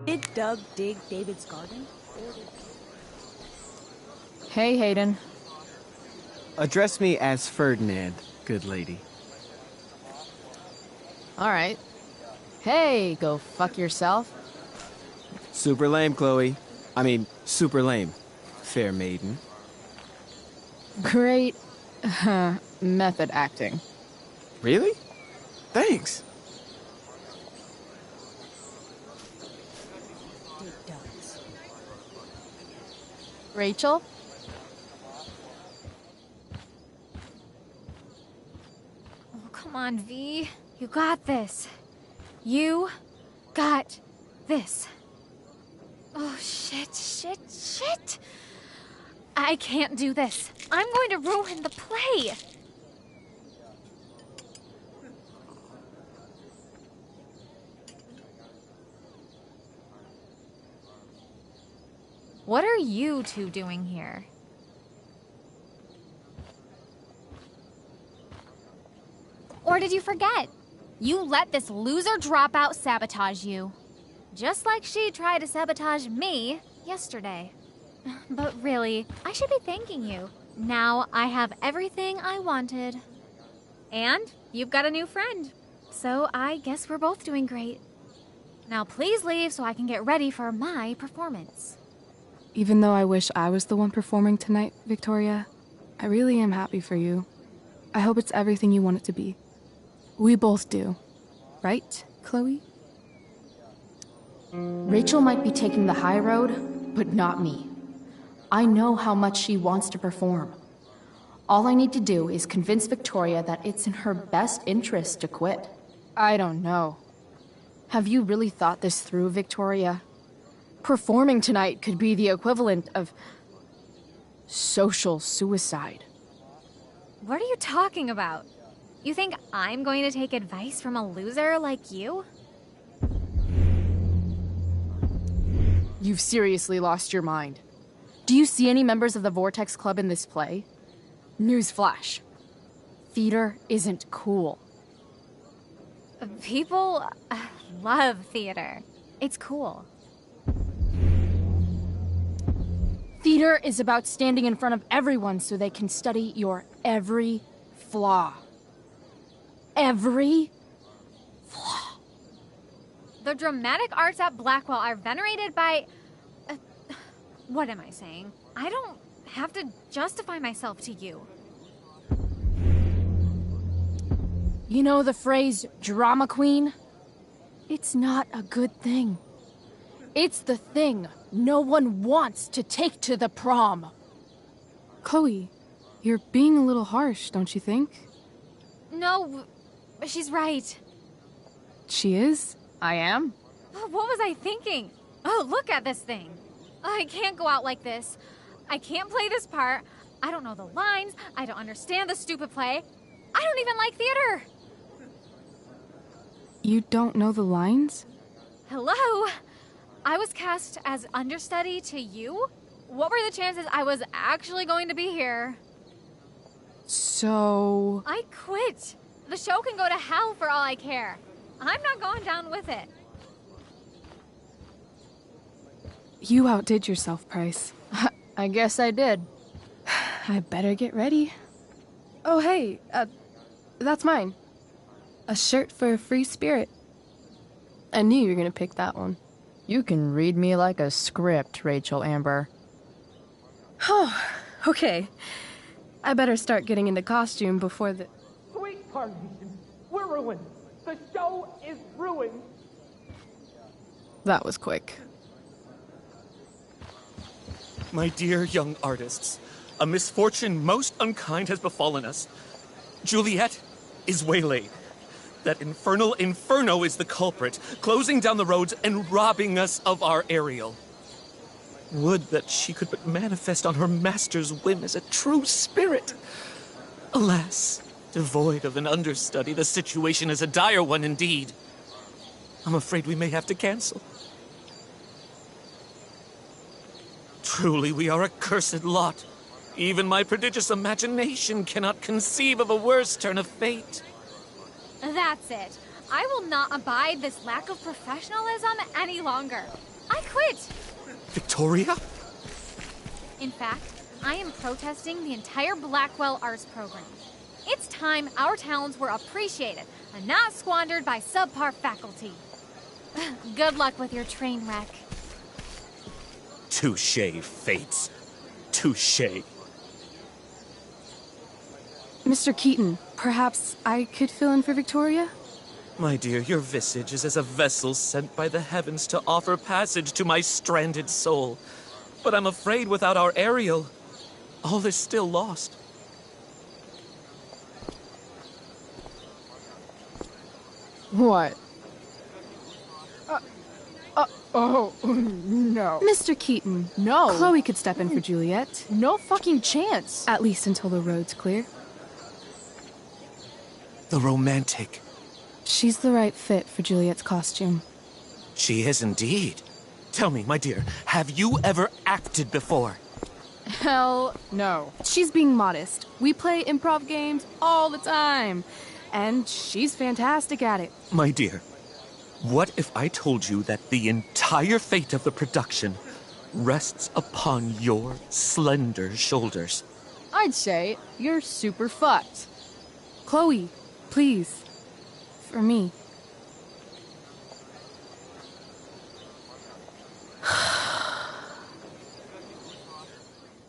Did Doug dig David's garden? Hey, Hayden. Address me as Ferdinand, good lady. Alright. Hey, go fuck yourself. Super lame, Chloe. I mean, super lame. Fair maiden. Great method acting. Really? Thanks. Rachel? Oh, come on, V. You got this. You got this. Oh, shit. I can't do this. I'm going to ruin the play. What are you two doing here? Or did you forget? You let this loser dropout sabotage you. Just like she tried to sabotage me yesterday. But really, I should be thanking you. Now I have everything I wanted. And you've got a new friend. So I guess we're both doing great. Now please leave so I can get ready for my performance. Even though I wish I was the one performing tonight, Victoria, I really am happy for you. I hope it's everything you want it to be. We both do. Right, Chloe? Rachel might be taking the high road, but not me. I know how much she wants to perform. All I need to do is convince Victoria that it's in her best interest to quit. I don't know. Have you really thought this through, Victoria? Performing tonight could be the equivalent of social suicide. What are you talking about? You think I'm going to take advice from a loser like you? You've seriously lost your mind. Do you see any members of the Vortex Club in this play? Newsflash. Theater isn't cool. People love theater. It's cool. Theater is about standing in front of everyone so they can study your every flaw. Every flaw. The dramatic arts at Blackwell are venerated by... what am I saying? I don't have to justify myself to you. You know the phrase, drama queen? It's not a good thing. It's the thing no one wants to take to the prom. Chloe, you're being a little harsh, don't you think? No, she's right. She is? I am? What was I thinking? Oh, look at this thing. I can't go out like this. I can't play this part. I don't know the lines. I don't understand the stupid play. I don't even like theater. You don't know the lines? Hello? I was cast as understudy to you? What were the chances I was actually going to be here? So... I quit. The show can go to hell for all I care. I'm not going down with it. You outdid yourself, Price. I guess I did. I better get ready. Oh, hey, that's mine. A shirt for a free spirit. I knew you were gonna pick that one. You can read me like a script, Rachel Amber. Oh, okay. I better start getting into costume before the... Sweet Carnation, we're ruined. The show is ruined. That was quick. My dear young artists, a misfortune most unkind has befallen us. Juliet is waylaid. That infernal Inferno is the culprit, closing down the roads and robbing us of our Ariel. Would that she could but manifest on her master's whim as a true spirit. Alas, devoid of an understudy, the situation is a dire one indeed. I'm afraid we may have to cancel. Truly, we are a cursed lot. Even my prodigious imagination cannot conceive of a worse turn of fate. That's it. I will not abide this lack of professionalism any longer. I quit. Victoria? In fact, I am protesting the entire Blackwell Arts program. It's time our talents were appreciated and not squandered by subpar faculty. Good luck with your train wreck. Touché, Fates. Touché. Mr. Keaton, perhaps I could fill in for Victoria? My dear, your visage is as a vessel sent by the heavens to offer passage to my stranded soul. But I'm afraid without our Ariel, all is still lost. What? Oh, no. Mr. Keaton. No. Chloe could step in for Juliet. No fucking chance. At least until the road's clear. The romantic. She's the right fit for Juliet's costume. She is indeed. Tell me, my dear, have you ever acted before? Hell no. She's being modest. We play improv games all the time. And she's fantastic at it. My dear, what if I told you that the entire fate of the production rests upon your slender shoulders? I'd say you're super fucked. Chloe, please. For me.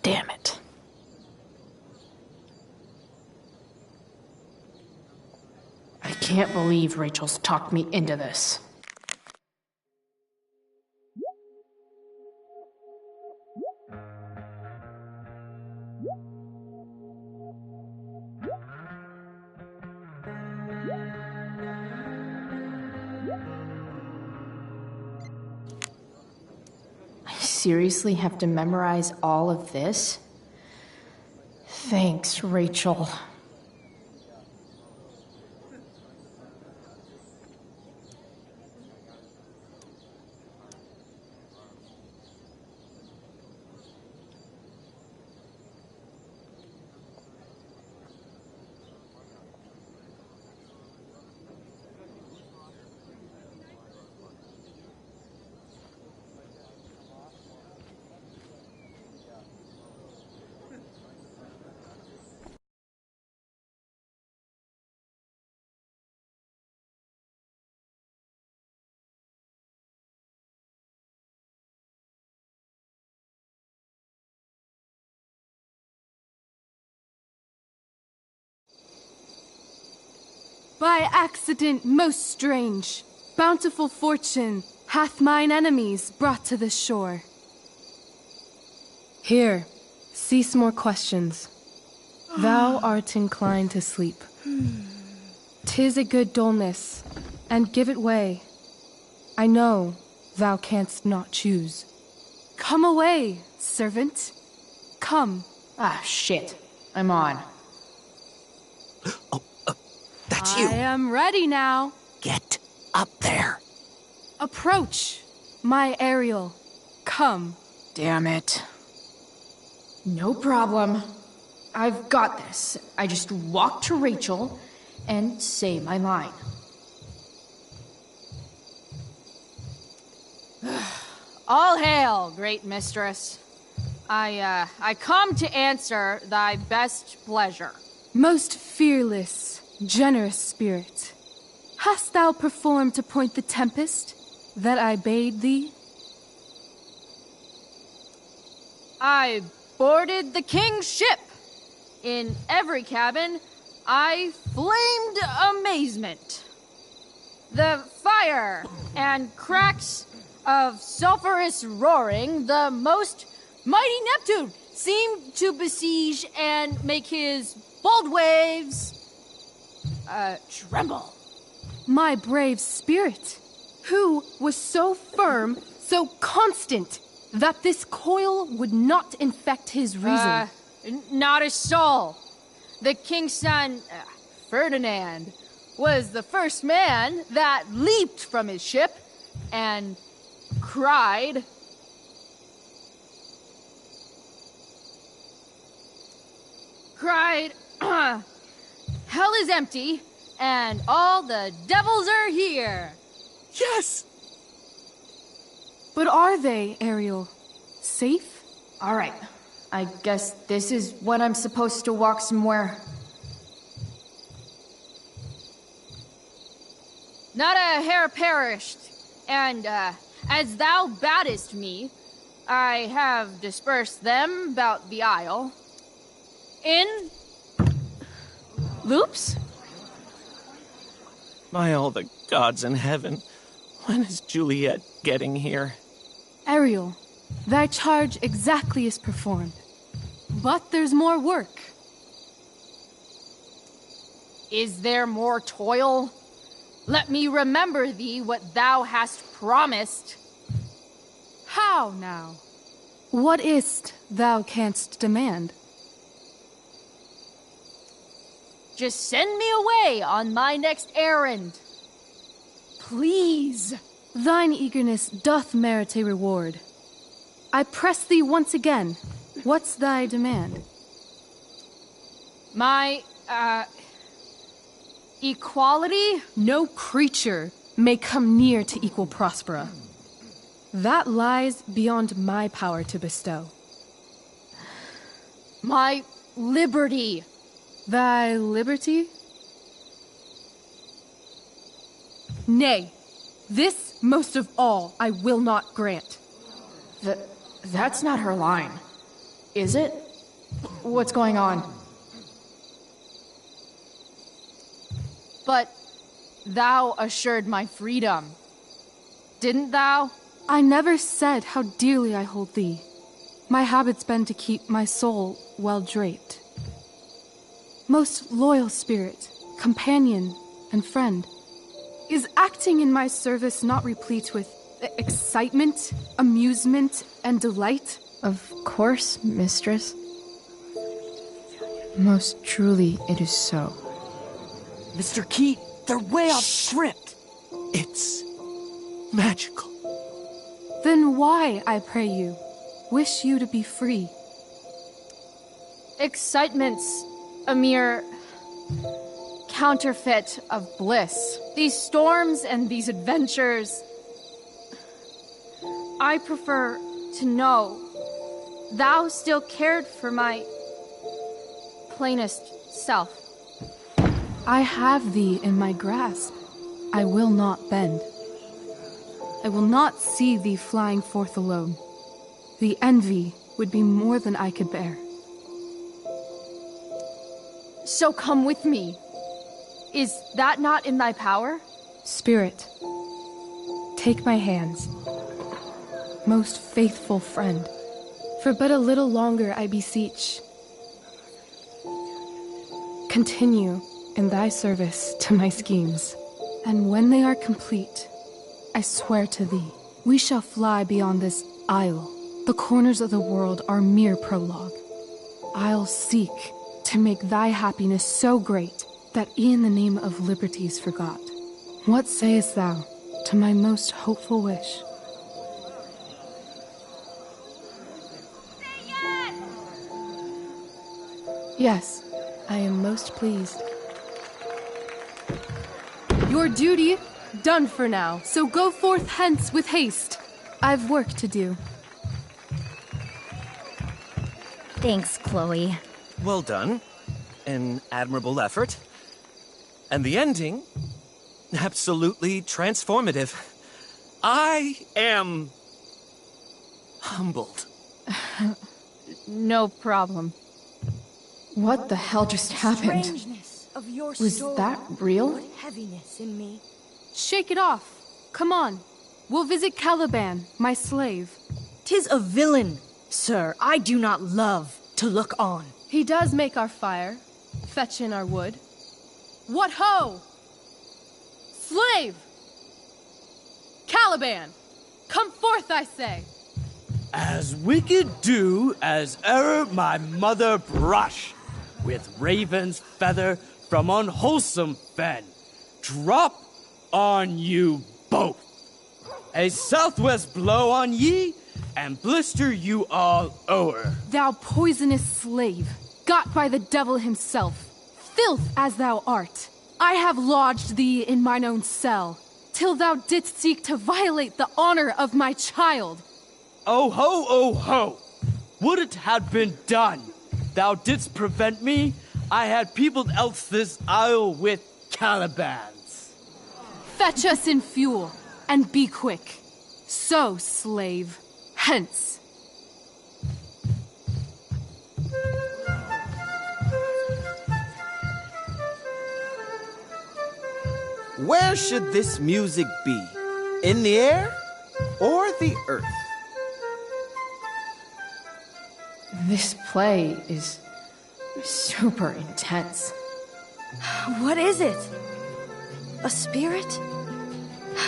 Damn it. I can't believe Rachel's talked me into this. I seriously have to memorize all of this? Thanks, Rachel. By accident most strange, bountiful fortune hath mine enemies brought to this shore. Here, cease more questions. Thou art inclined to sleep. 'Tis a good dullness, and give it way. I know thou canst not choose. Come away, servant. Come. Ah, shit. I'm on. That's you. I am ready now. Get up there. Approach, my Ariel. Come. Damn it. No problem. I've got this. I just walk to Rachel and say my line. All hail, great mistress. I come to answer thy best pleasure. Most fearless, generous spirit, hast thou performed to point the tempest that I bade thee? I boarded the king's ship. In every cabin, I flamed amazement. The fire and cracks of sulphurous roaring, the most mighty Neptune seemed to besiege and make his bold waves tremble. My brave spirit, who was so firm, so constant, that this coil would not infect his reason. Not a soul. The king's son, Ferdinand, was the first man that leaped from his ship and cried, hell is empty, and all the devils are here. Yes! But are they, Ariel? Safe? All right. I guess this is when I'm supposed to walk somewhere. Not a hair perished, and as thou badest me, I have dispersed them about the isle. In loops? By all the gods in heaven, when is Juliet getting here? Ariel, thy charge exactly is performed. But there's more work. Is there more toil? Let me remember thee what thou hast promised. How now? What is't thou canst demand? Just send me away on my next errand. Please. Thine eagerness doth merit a reward. I press thee once again. What's thy demand? My, equality? No creature may come near to equal Prospera. That lies beyond my power to bestow. My liberty. Thy liberty? Nay, this most of all I will not grant. That's not her line, is it? What's going on? But thou assured my freedom, didn't thou? I never said how dearly I hold thee. My habit's been to keep my soul well draped. Most loyal spirit, companion, and friend, is acting in my service not replete with excitement, amusement, and delight? Of course, mistress. Most truly it is so. Mr. Keat, they're way off script. It's magical. Then why, I pray you, wish you to be free? Excitement's a mere counterfeit of bliss. These storms and these adventures, I prefer to know thou still cared for my plainest self. I have thee in my grasp. I will not bend. I will not see thee flying forth alone. The envy would be more than I could bear. So come with me. Is that not in thy power? Spirit, take my hands. Most faithful friend, for but a little longer I beseech. Continue in thy service to my schemes, and when they are complete, I swear to thee, we shall fly beyond this isle. The corners of the world are mere prologue. I'll seek to make thy happiness so great that e'en the name of liberty's forgot. What sayest thou to my most hopeful wish? Yes, I am most pleased. Your duty done for now, so go forth hence with haste. I've work to do. Thanks, Chloe. Well done. An admirable effort. And the ending, absolutely transformative. I am humbled. No problem. What the hell just happened? Strangeness of your Was soul that real? put heaviness in me. Shake it off. Come on. We'll visit Caliban, my slave. 'Tis a villain, sir, I do not love to look on. He does make our fire, fetch in our wood. What ho! Slave! Caliban! Come forth, I say! As wicked do as e'er my mother brush, with raven's feather from unwholesome fen, drop on you both. A southwest blow on ye, and blister you all o'er. Thou poisonous slave, got by the devil himself, filth as thou art, I have lodged thee in mine own cell, till thou didst seek to violate the honor of my child. Oh ho, oh ho! Would it had been done! Thou didst prevent me, I had peopled else this isle with Calibans. Fetch us in fuel, and be quick. So, slave, hence. Where should this music be? In the air or the earth? This play is super intense. What is it? A spirit?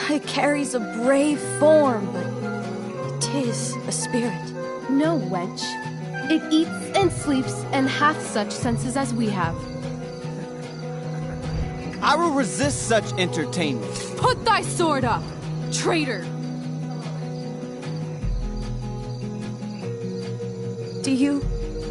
It carries a brave form, but it is a spirit. No, wench. It eats and sleeps and hath such senses as we have. I will resist such entertainment. Put thy sword up, traitor! Do you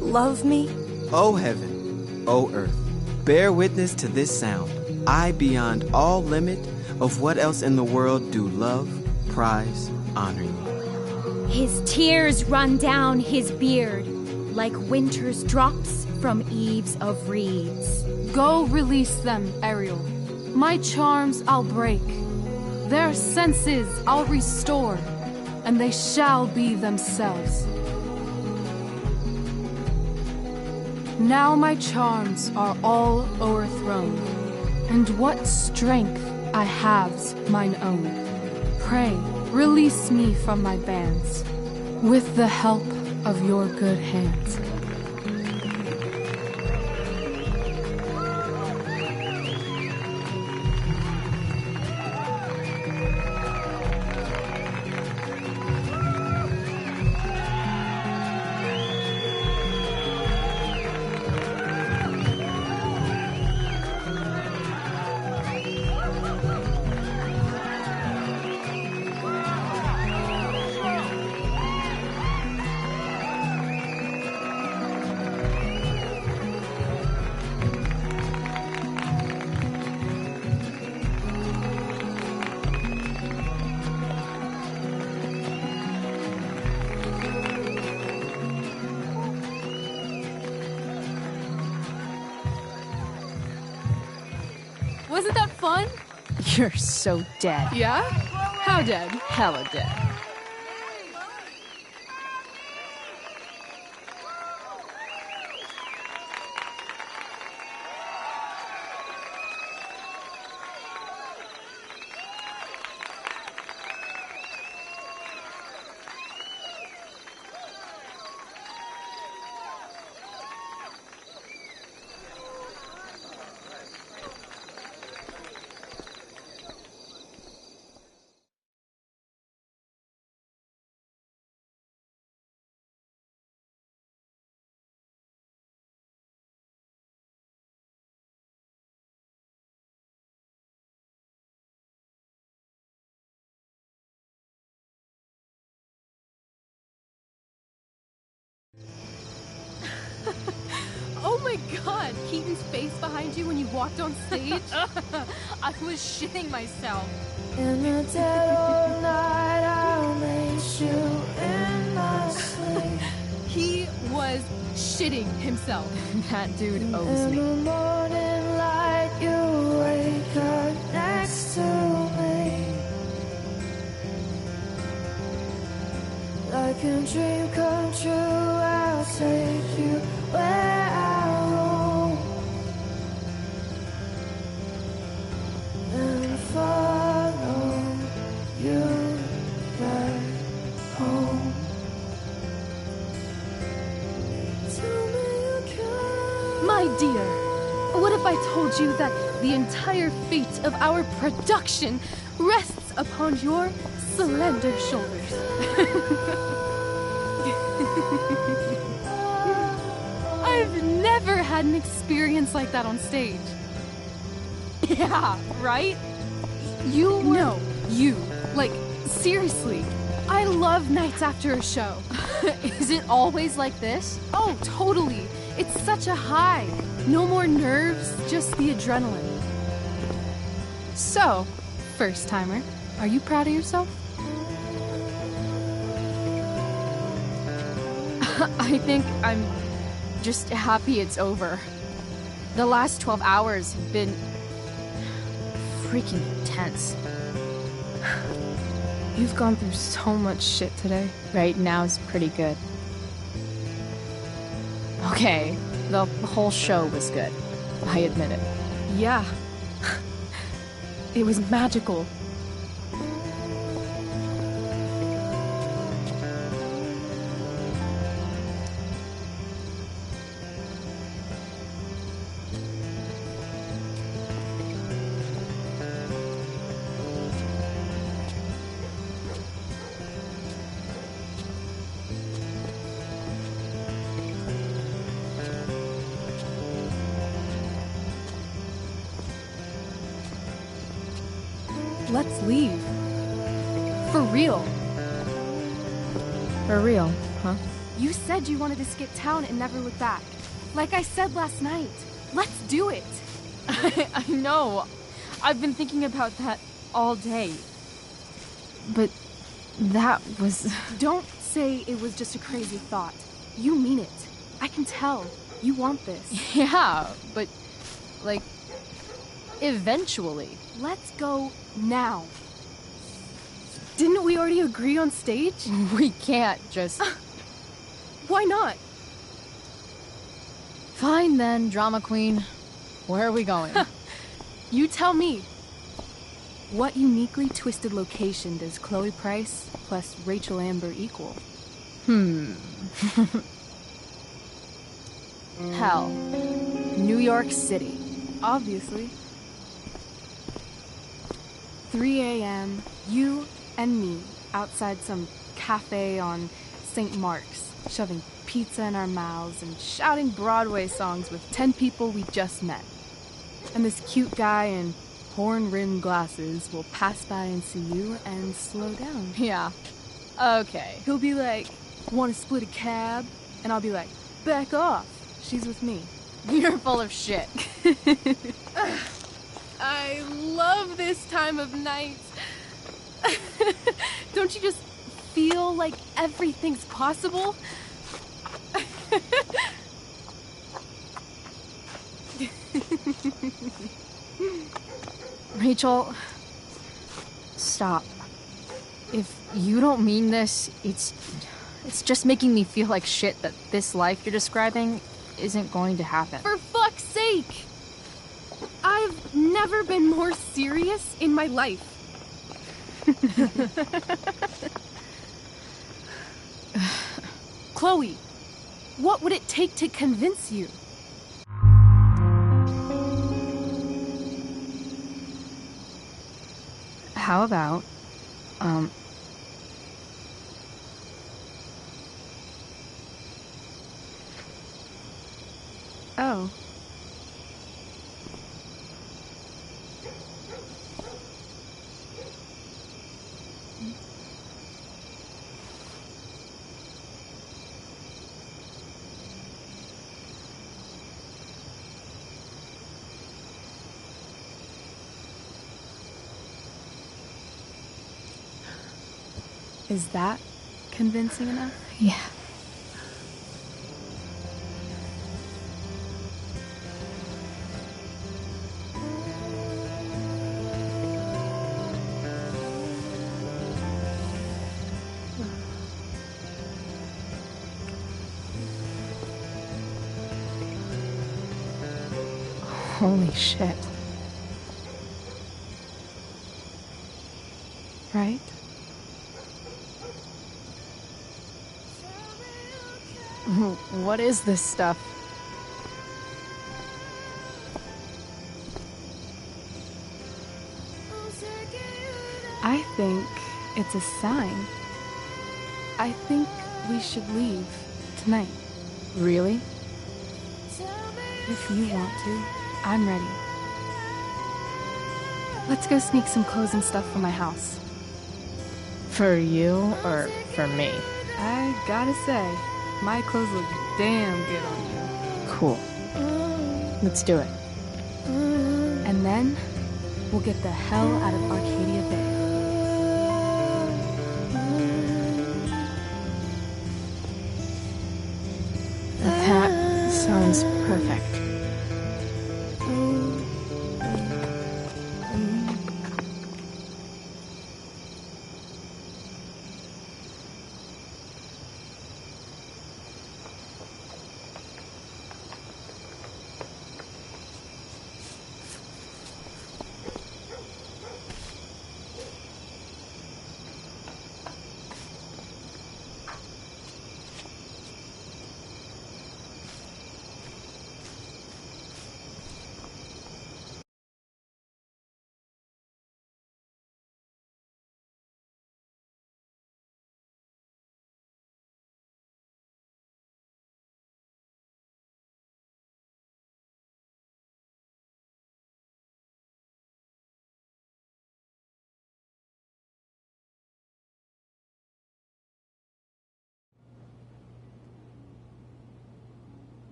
love me? O heaven, O earth, bear witness to this sound. I, beyond all limit of what else in the world, do love, prize, honor you. His tears run down his beard like winter's drops from eaves of reeds. Go release them, Ariel. My charms I'll break. Their senses I'll restore, and they shall be themselves. Now my charms are all o'erthrown, and what strength I have's mine own. Pray, release me from my bands, with the help of your good hands. Wasn't that fun? You're so dead. Yeah? How dead? Hella dead. god, Keaton's face behind you when you walked on stage? I was shitting myself. In the dead of night, I'll make you in my sleep. He was shitting himself. That dude owes me. In the morning light, you wake up next to me. Like a dream come true, I'll take you where I roam. And follow you back home. My dear, what if I told you that the entire fate of our production rests upon your slender shoulders? I've never had an experience like that on stage. Yeah, right? You were... No, you. Like, seriously. I love nights after a show. Is it always like this? Oh, totally. It's such a high. No more nerves, just the adrenaline. So, first timer, are you proud of yourself? I think I'm just happy it's over. The last 12 hours have been freaking intense. You've gone through so much shit today. Right now is pretty good. Okay, the whole show was good. I admit it. Yeah. It was magical. Let's leave. For real. For real, huh? You said you wanted to skip town and never look back. Like I said last night. Let's do it. I know. I've been thinking about that all day. But that was... Don't say it was just a crazy thought. You mean it. I can tell. You want this. Yeah, but... like... eventually. Let's go now. Didn't we already agree on stage? We can't just... Why not? Fine then, drama queen. Where are we going? You tell me. What uniquely twisted location does Chloe Price plus Rachel Amber equal? Hell. New York City. Obviously. 3 a.m., you and me outside some cafe on St. Mark's, shoving pizza in our mouths and shouting Broadway songs with 10 people we just met. And this cute guy in horn-rimmed glasses will pass by and see you and slow down. Yeah. Okay. He'll be like, want to split a cab? And I'll be like, back off. She's with me. You're full of shit. I love this time of night. Don't you just feel like everything's possible? Rachel, stop. If you don't mean this, it's just making me feel like shit that this life you're describing isn't going to happen. For fuck's sake! I've never been more serious in my life. Chloe, what would it take to convince you? How about, Oh. Is that convincing enough? Yeah. Holy shit. Right? What is this stuff? I think it's a sign. I think we should leave tonight. Really? If you want to, I'm ready. Let's go sneak some clothes and stuff from my house. For you or for me? I gotta say, my clothes look damn good on you. Cool. Let's do it. And then, we'll get the hell out of Arcadia Bay. That sounds perfect.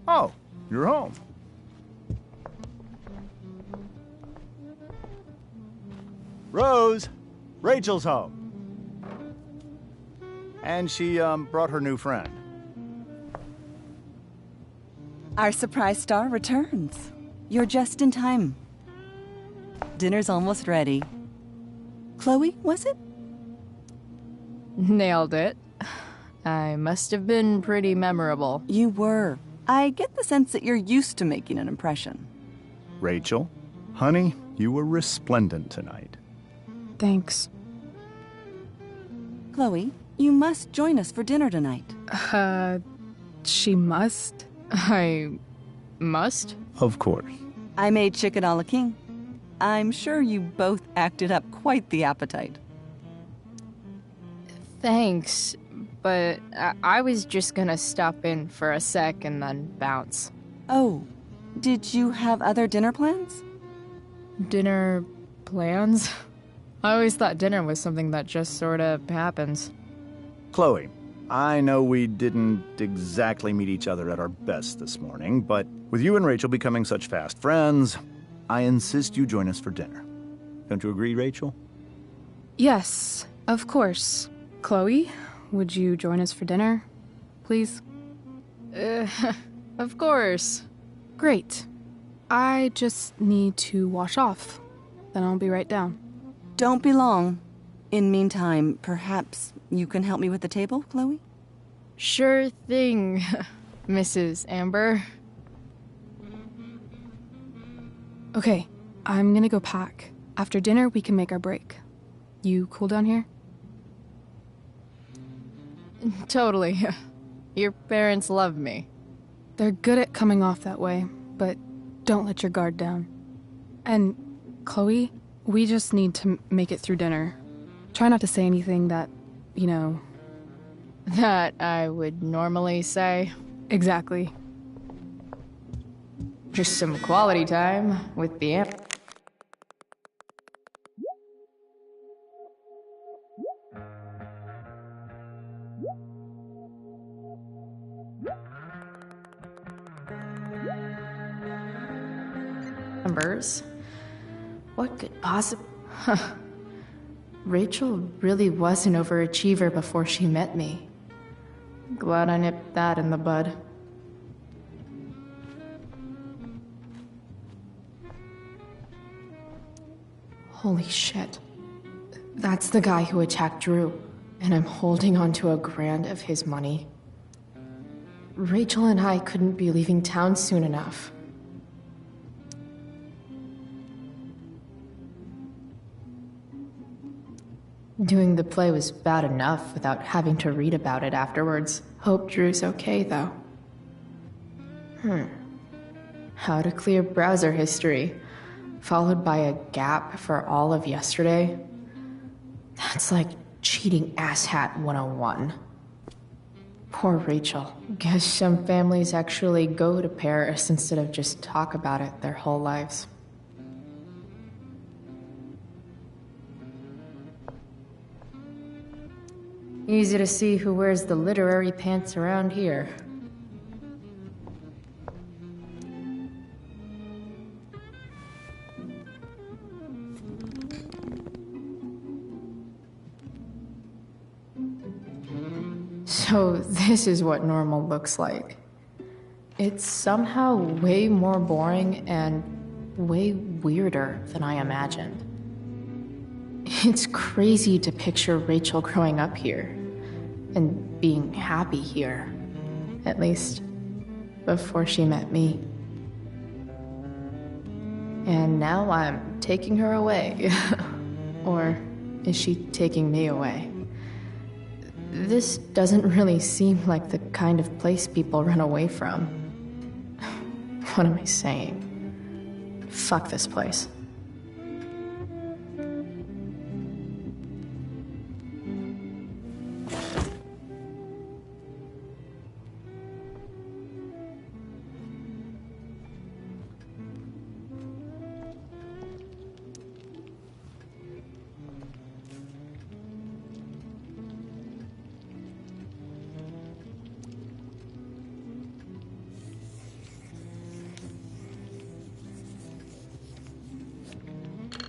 Oh, you're home. Rose, Rachel's home. And she, brought her new friend. Our surprise star returns. You're just in time. Dinner's almost ready. Chloe, was it? Nailed it. I must have been pretty memorable. You were. I get the sense that you're used to making an impression. Rachel, honey, you were resplendent tonight. Thanks. Chloe, you must join us for dinner tonight. She must? I must? Of course. I made chicken a la king. I'm sure you both acted up quite the appetite. Thanks, but I was just gonna stop in for a sec and then bounce. Oh, did you have other dinner plans? Dinner plans? I always thought dinner was something that just sorta happens. Chloe, I know we didn't exactly meet each other at our best this morning, but with you and Rachel becoming such fast friends, I insist you join us for dinner. Don't you agree, Rachel? Yes, of course. Chloe, would you join us for dinner, please? Of course. Great. I just need to wash off. Then I'll be right down. Don't be long. In meantime, perhaps you can help me with the table, Chloe? Sure thing, Mrs. Amber. Okay, I'm gonna go pack. After dinner, we can make our break. You cool down here? Totally. Your parents love me. They're good at coming off that way, but don't let your guard down. And, Chloe, we just need to make it through dinner. Try not to say anything that, That I would normally say. Exactly. Just some quality time with the Ambers. What could possibly... Rachel really was an overachiever before she met me. Glad I nipped that in the bud. Holy shit. That's the guy who attacked Drew, and I'm holding onto a grand of his money. Rachel and I couldn't be leaving town soon enough. Doing the play was bad enough without having to read about it afterwards. Hope Drew's okay, though. How to clear browser history, followed by a gap for all of yesterday? That's like cheating asshat 101. Poor Rachel. Guess some families actually go to Paris instead of just talk about it their whole lives. Easy to see who wears the literary pants around here. So this is what normal looks like. It's somehow way more boring and way weirder than I imagined. It's crazy to picture Rachel growing up here and being happy here, at least before she met me. And now I'm taking her away. Or is she taking me away? This doesn't really seem like the kind of place people run away from. What am I saying? Fuck this place.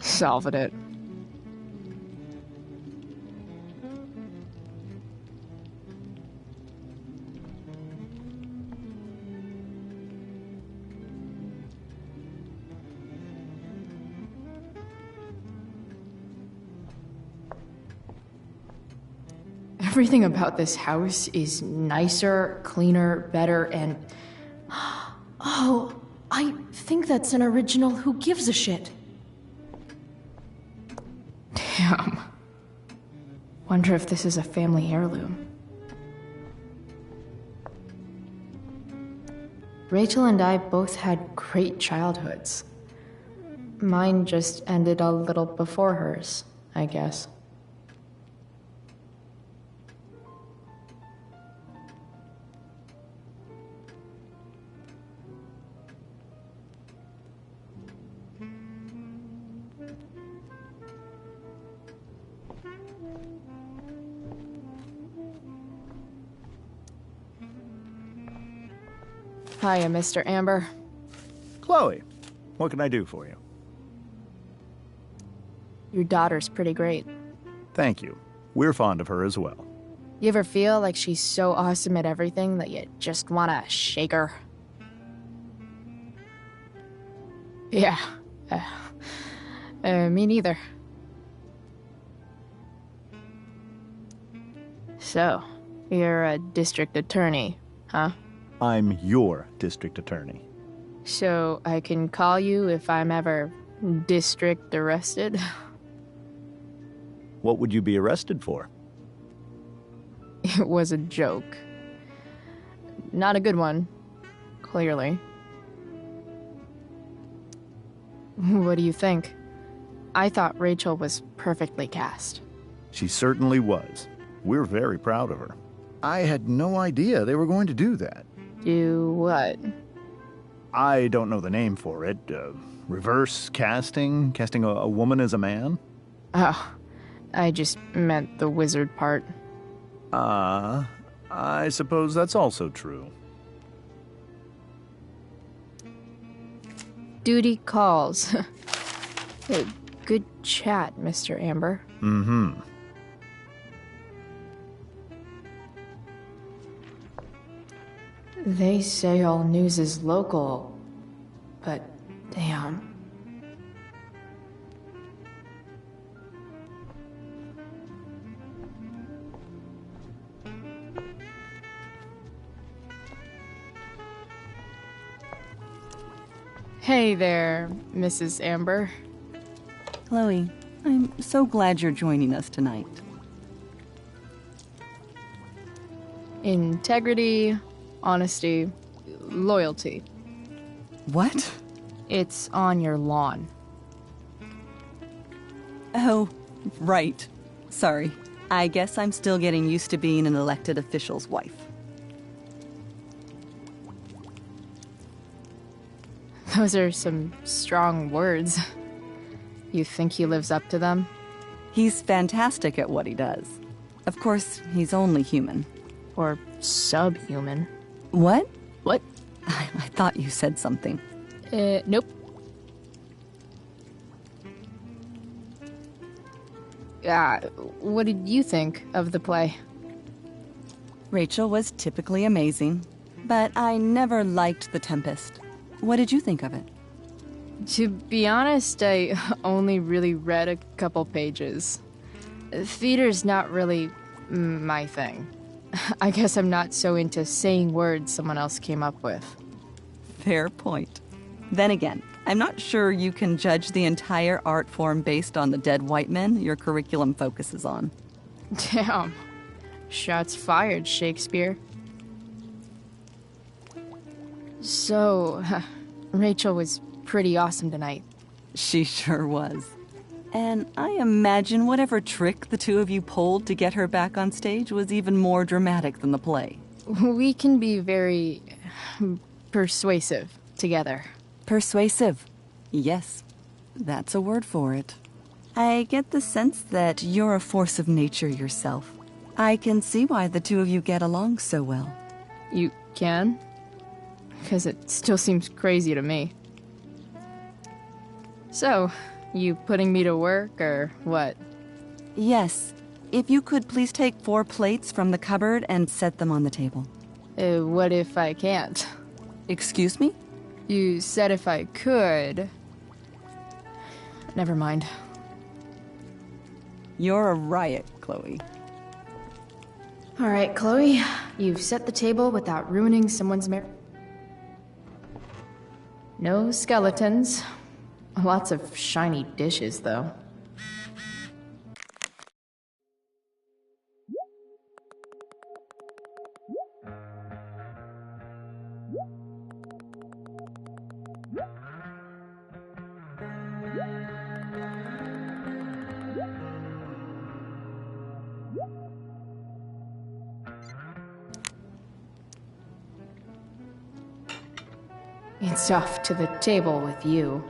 Solving it. Everything about this house is nicer, cleaner, better, and... Oh, I think that's an original Who Gives a Shit. Damn. Wonder if this is a family heirloom. Rachel and I both had great childhoods. Mine just ended a little before hers, I guess. Hiya, Mr. Amber. Chloe, what can I do for you? Your daughter's pretty great. Thank you. We're fond of her as well. You ever feel like she's so awesome at everything that you just want to shake her? Yeah. Me neither. So, you're a district attorney, huh? I'm your district attorney. So I can call you if I'm ever district arrested? What would you be arrested for? It was a joke. Not a good one, clearly. What do you think? I thought Rachel was perfectly cast. She certainly was. We're very proud of her. I had no idea they were going to do that. Do what? I don't know the name for it. Reverse casting? Casting a woman as a man? Oh, I just meant the wizard part. I suppose that's also true. Duty calls. Good chat, Mr. Amber. Mm-hmm. They say all news is local, but damn. Hey there, Mrs. Amber. Chloe, I'm so glad you're joining us tonight. Integrity, honesty, loyalty. What? It's on your lawn. Oh, right. Sorry. I guess I'm still getting used to being an elected official's wife. Those are some strong words. You think he lives up to them? He's fantastic at what he does. Of course, he's only human. Or subhuman. What? What? I thought you said something. Nope. What did you think of the play? Rachel was typically amazing, but I never liked The Tempest. What did you think of it? To be honest, I only really read a couple pages. Theater's not really my thing. I guess I'm not so into saying words someone else came up with. Fair point. Then again, I'm not sure you can judge the entire art form based on the dead white men your curriculum focuses on. Damn. Shots fired, Shakespeare. So, Rachel was pretty awesome tonight. She sure was. And I imagine whatever trick the two of you pulled to get her back on stage was even more dramatic than the play. We can be very persuasive together. Persuasive. Yes, that's a word for it. I get the sense that you're a force of nature yourself. I can see why the two of you get along so well. You can? Because it still seems crazy to me. So, you putting me to work, or what? Yes. If you could please take 4 plates from the cupboard and set them on the table. What if I can't? Excuse me? You said if I could. Never mind. You're a riot, Chloe. All right, Chloe. You've set the table without ruining someone's marriage. No skeletons. Lots of shiny dishes, though. It's off to the table with you.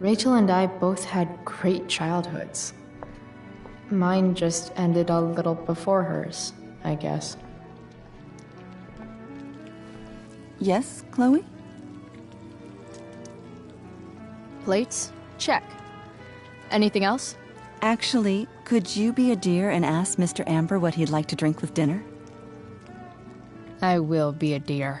Rachel and I both had great childhoods. Mine just ended a little before hers, I guess. Yes, Chloe? Plates? Check. Anything else? Actually, could you be a dear and ask Mr. Amber what he'd like to drink with dinner? I will be a dear.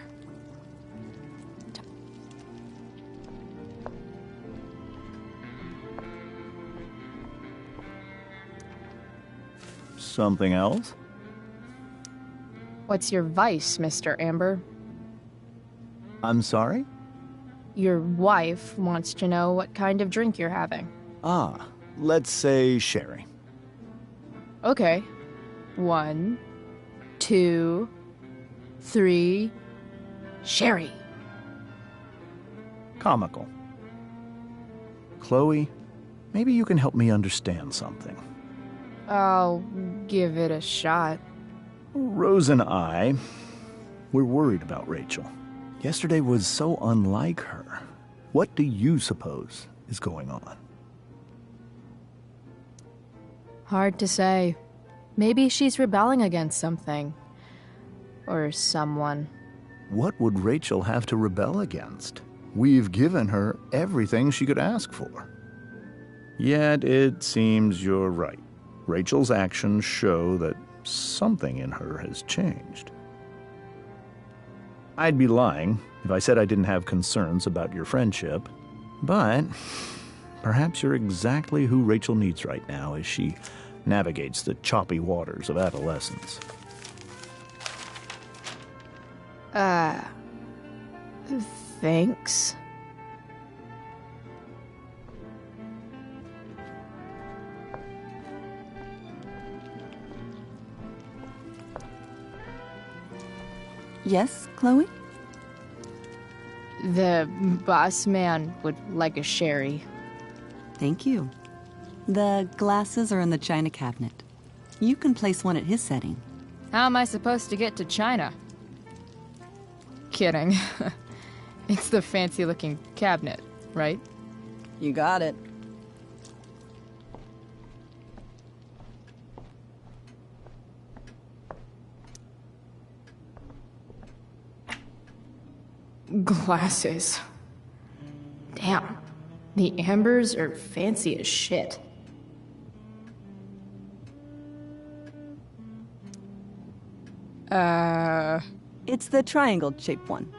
Something else? What's your vice, Mr. Amber? I'm sorry? Your wife wants to know what kind of drink you're having. Ah, let's say sherry. Okay. 1, 2, 3. Sherry. Comical. Chloe, maybe you can help me understand something. I'll give it a shot. Rose and I, we're worried about Rachel. Yesterday was so unlike her. What do you suppose is going on? Hard to say. Maybe she's rebelling against something. Or someone. What would Rachel have to rebel against? We've given her everything she could ask for. Yet it seems you're right. Rachel's actions show that something in her has changed. I'd be lying if I said I didn't have concerns about your friendship, but perhaps you're exactly who Rachel needs right now as she navigates the choppy waters of adolescence. Thanks. Yes, Chloe? The boss man would like a sherry. Thank you. The glasses are in the china cabinet. You can place one at his setting. How am I supposed to get to China? Kidding. It's the fancy-looking cabinet, right? You got it. Glasses. Damn. The Ambers are fancy as shit. It's the triangle-shaped one.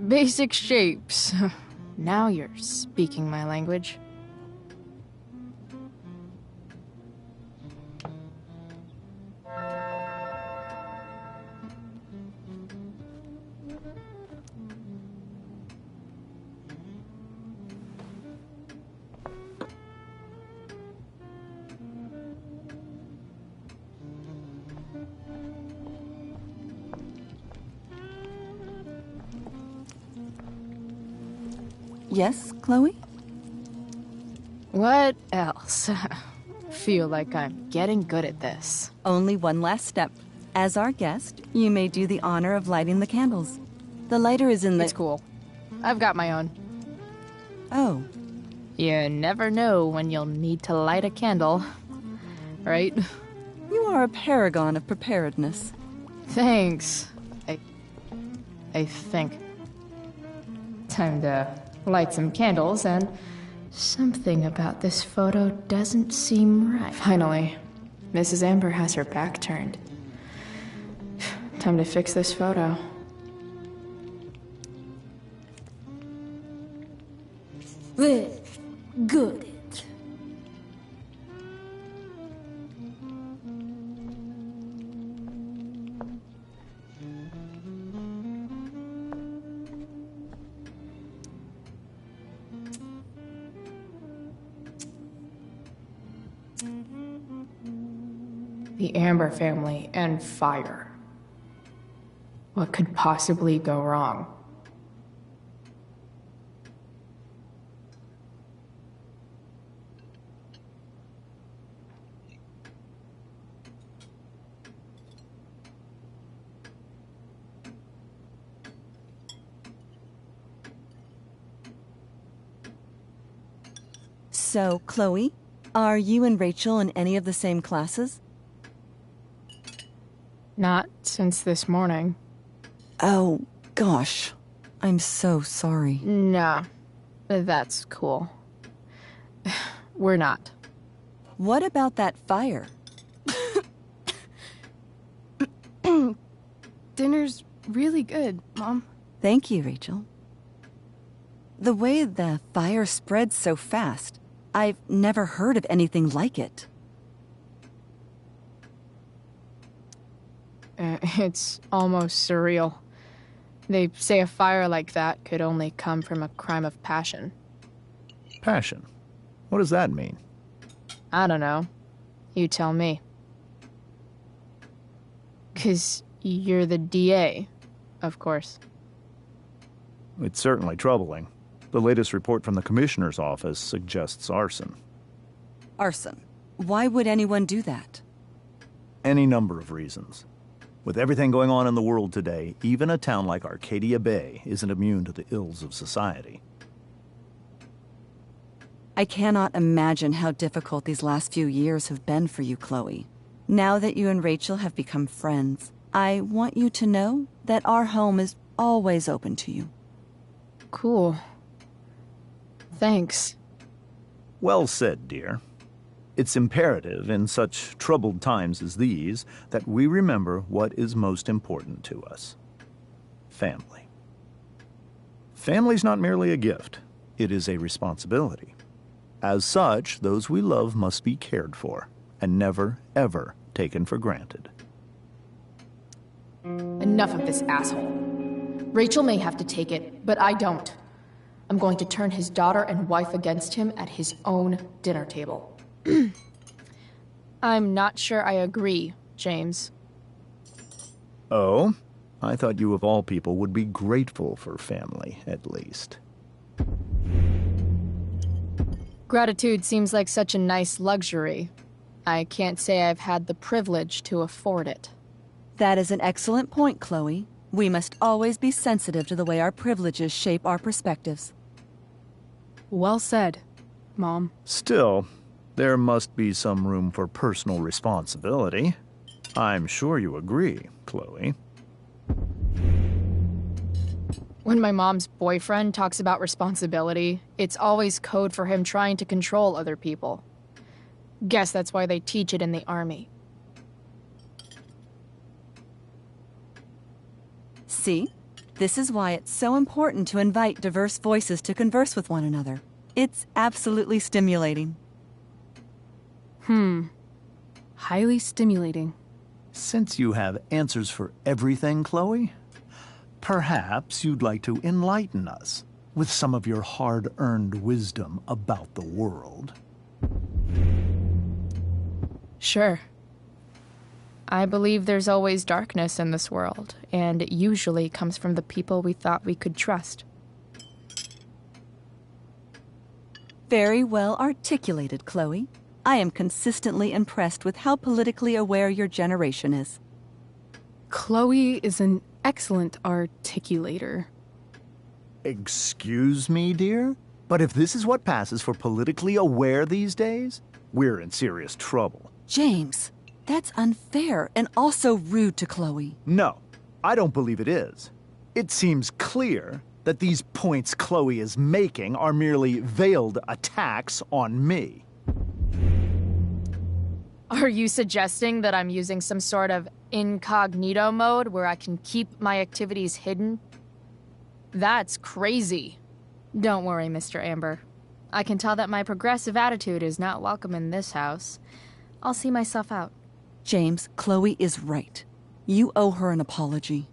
Basic shapes. Now you're speaking my language. Yes, Chloe? What else? Feel like I'm getting good at this. Only one last step. As our guest, you may do the honor of lighting the candles. The lighter is in the... It's cool. I've got my own. Oh. You never know when you'll need to light a candle, right? You are a paragon of preparedness. Thanks. I think. Time to light some candles, and something about this photo doesn't seem right. Finally, Mrs. Amber has her back turned. Time to fix this photo. Well, good. The Amber family and fire. What could possibly go wrong? So, Chloe, are you and Rachel in any of the same classes? Not since this morning. Oh, gosh. I'm so sorry. Nah, that's cool. We're not. What about that fire? Dinner's really good, Mom. Thank you, Rachel. The way the fire spreads so fast, I've never heard of anything like it. It's almost surreal. They say a fire like that could only come from a crime of passion. Passion? What does that mean? I don't know. You tell me. 'Cause you're the DA, of course. It's certainly troubling. The latest report from the Commissioner's office suggests arson. Arson? Why would anyone do that? Any number of reasons. With everything going on in the world today, even a town like Arcadia Bay isn't immune to the ills of society. I cannot imagine how difficult these last few years have been for you, Chloe. Now that you and Rachel have become friends, I want you to know that our home is always open to you. Cool. Thanks. Well said, dear. It's imperative in such troubled times as these that we remember what is most important to us. Family. Family's not merely a gift. It is a responsibility. As such, those we love must be cared for and never, ever taken for granted. Enough of this asshole. Rachel may have to take it, but I don't. I'm going to turn his daughter and wife against him at his own dinner table. I'm not sure I agree, James. Oh? I thought you of all people would be grateful for family, at least. Gratitude seems like such a nice luxury. I can't say I've had the privilege to afford it. That is an excellent point, Chloe. We must always be sensitive to the way our privileges shape our perspectives. Well said, Mom. Still, there must be some room for personal responsibility. I'm sure you agree, Chloe. When my mom's boyfriend talks about responsibility, it's always code for him trying to control other people. Guess that's why they teach it in the army. See? This is why it's so important to invite diverse voices to converse with one another. It's absolutely stimulating. Highly stimulating. Since you have answers for everything, Chloe, perhaps you'd like to enlighten us with some of your hard-earned wisdom about the world. Sure. I believe there's always darkness in this world, and it usually comes from the people we thought we could trust. Very well articulated, Chloe. I am consistently impressed with how politically aware your generation is. Chloe is an excellent articulator. Excuse me, dear? But if this is what passes for politically aware these days, we're in serious trouble. James, that's unfair and also rude to Chloe. No, I don't believe it is. It seems clear that these points Chloe is making are merely veiled attacks on me. Are you suggesting that I'm using some sort of incognito mode where I can keep my activities hidden? That's crazy. Don't worry, Mr. Amber. I can tell that my progressive attitude is not welcome in this house. I'll see myself out. James, Chloe is right. You owe her an apology.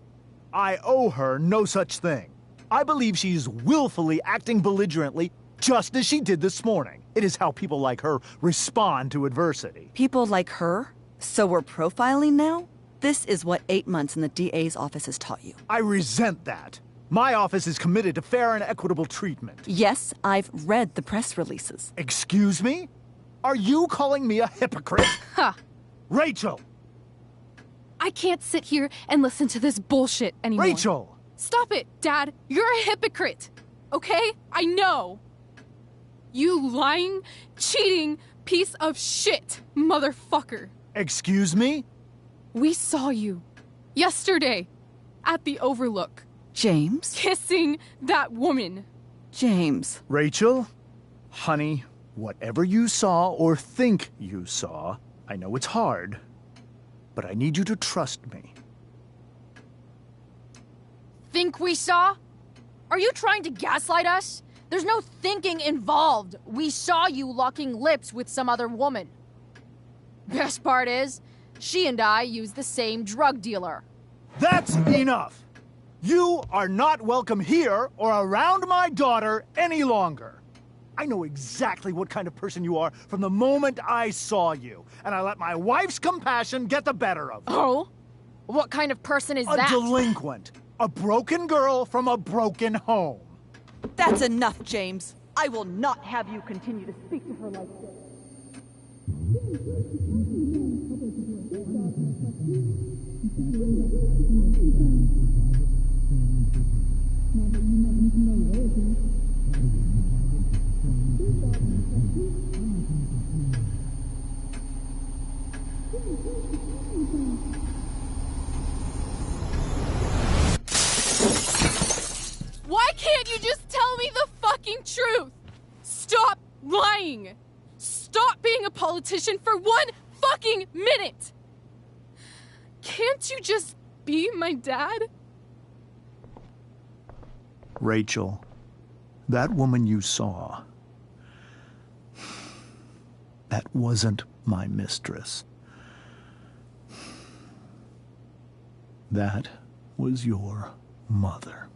I owe her no such thing. I believe she's willfully acting belligerently just as she did this morning. It is how people like her respond to adversity. People like her? So we're profiling now? This is what 8 months in the DA's office has taught you. I resent that. My office is committed to fair and equitable treatment. Yes, I've read the press releases. Excuse me? Are you calling me a hypocrite? Ha! Rachel! I can't sit here and listen to this bullshit anymore. Rachel! Stop it, Dad! You're a hypocrite! Okay? I know! You lying, cheating piece of shit, motherfucker! Excuse me? We saw you yesterday at the Overlook. James? Kissing that woman. James. Rachel? Honey, whatever you saw or think you saw, I know it's hard, but I need you to trust me. Think we saw? Are you trying to gaslight us? There's no thinking involved. We saw you locking lips with some other woman. Best part is, She and I use the same drug dealer. That's enough! You are not welcome here or around my daughter any longer. I know exactly what kind of person you are from the moment I saw you, and I let my wife's compassion get the better of me. Oh? What kind of person is that? A delinquent. A broken girl from a broken home. That's enough, James. I will not have you continue to speak to her like this. Why can't you just tell me the fucking truth? Stop lying! Stop being a politician for 1 fucking minute! Can't you just be my dad? Rachel, that woman you saw, that wasn't my mistress. That was your mother.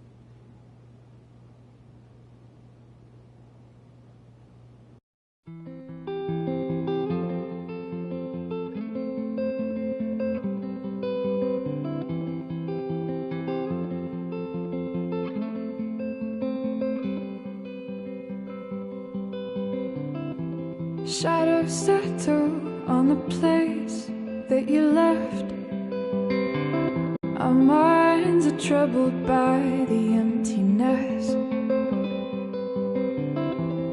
Shadows settle on the place that you left. Our minds are troubled by the emptiness.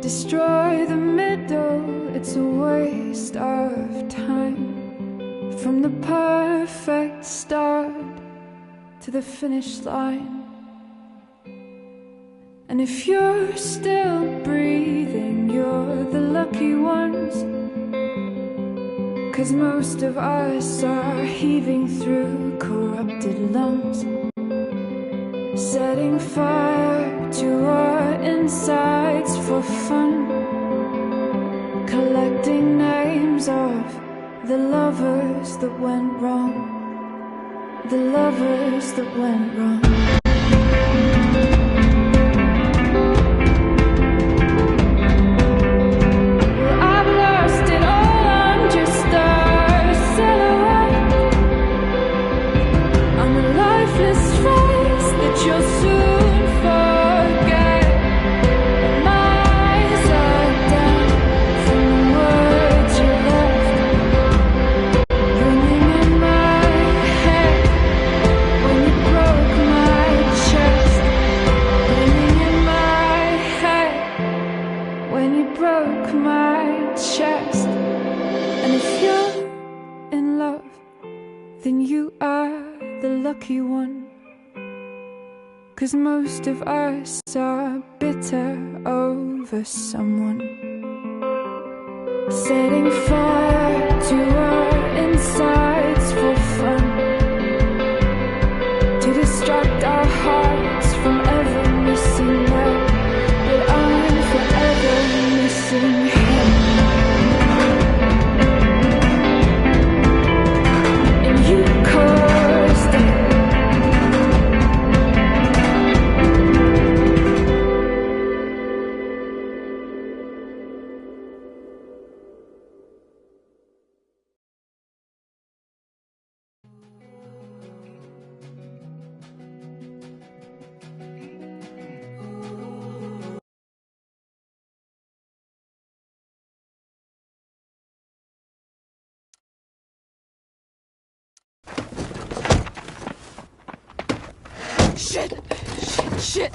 Destroy the middle, it's a waste of time. From the perfect start to the finish line. And if you're still breathing, you're the lucky ones. 'Cause most of us are heaving through corrupted lungs, setting fire to our insides for fun, collecting names of the lovers that went wrong, the lovers that went wrong. Lucky one, 'cause most of us are bitter over someone, setting fire to our insides for fun, to distract our hearts from ever missing out. But I'm forever missing him. And you caused it. Shit! Shit! Shit!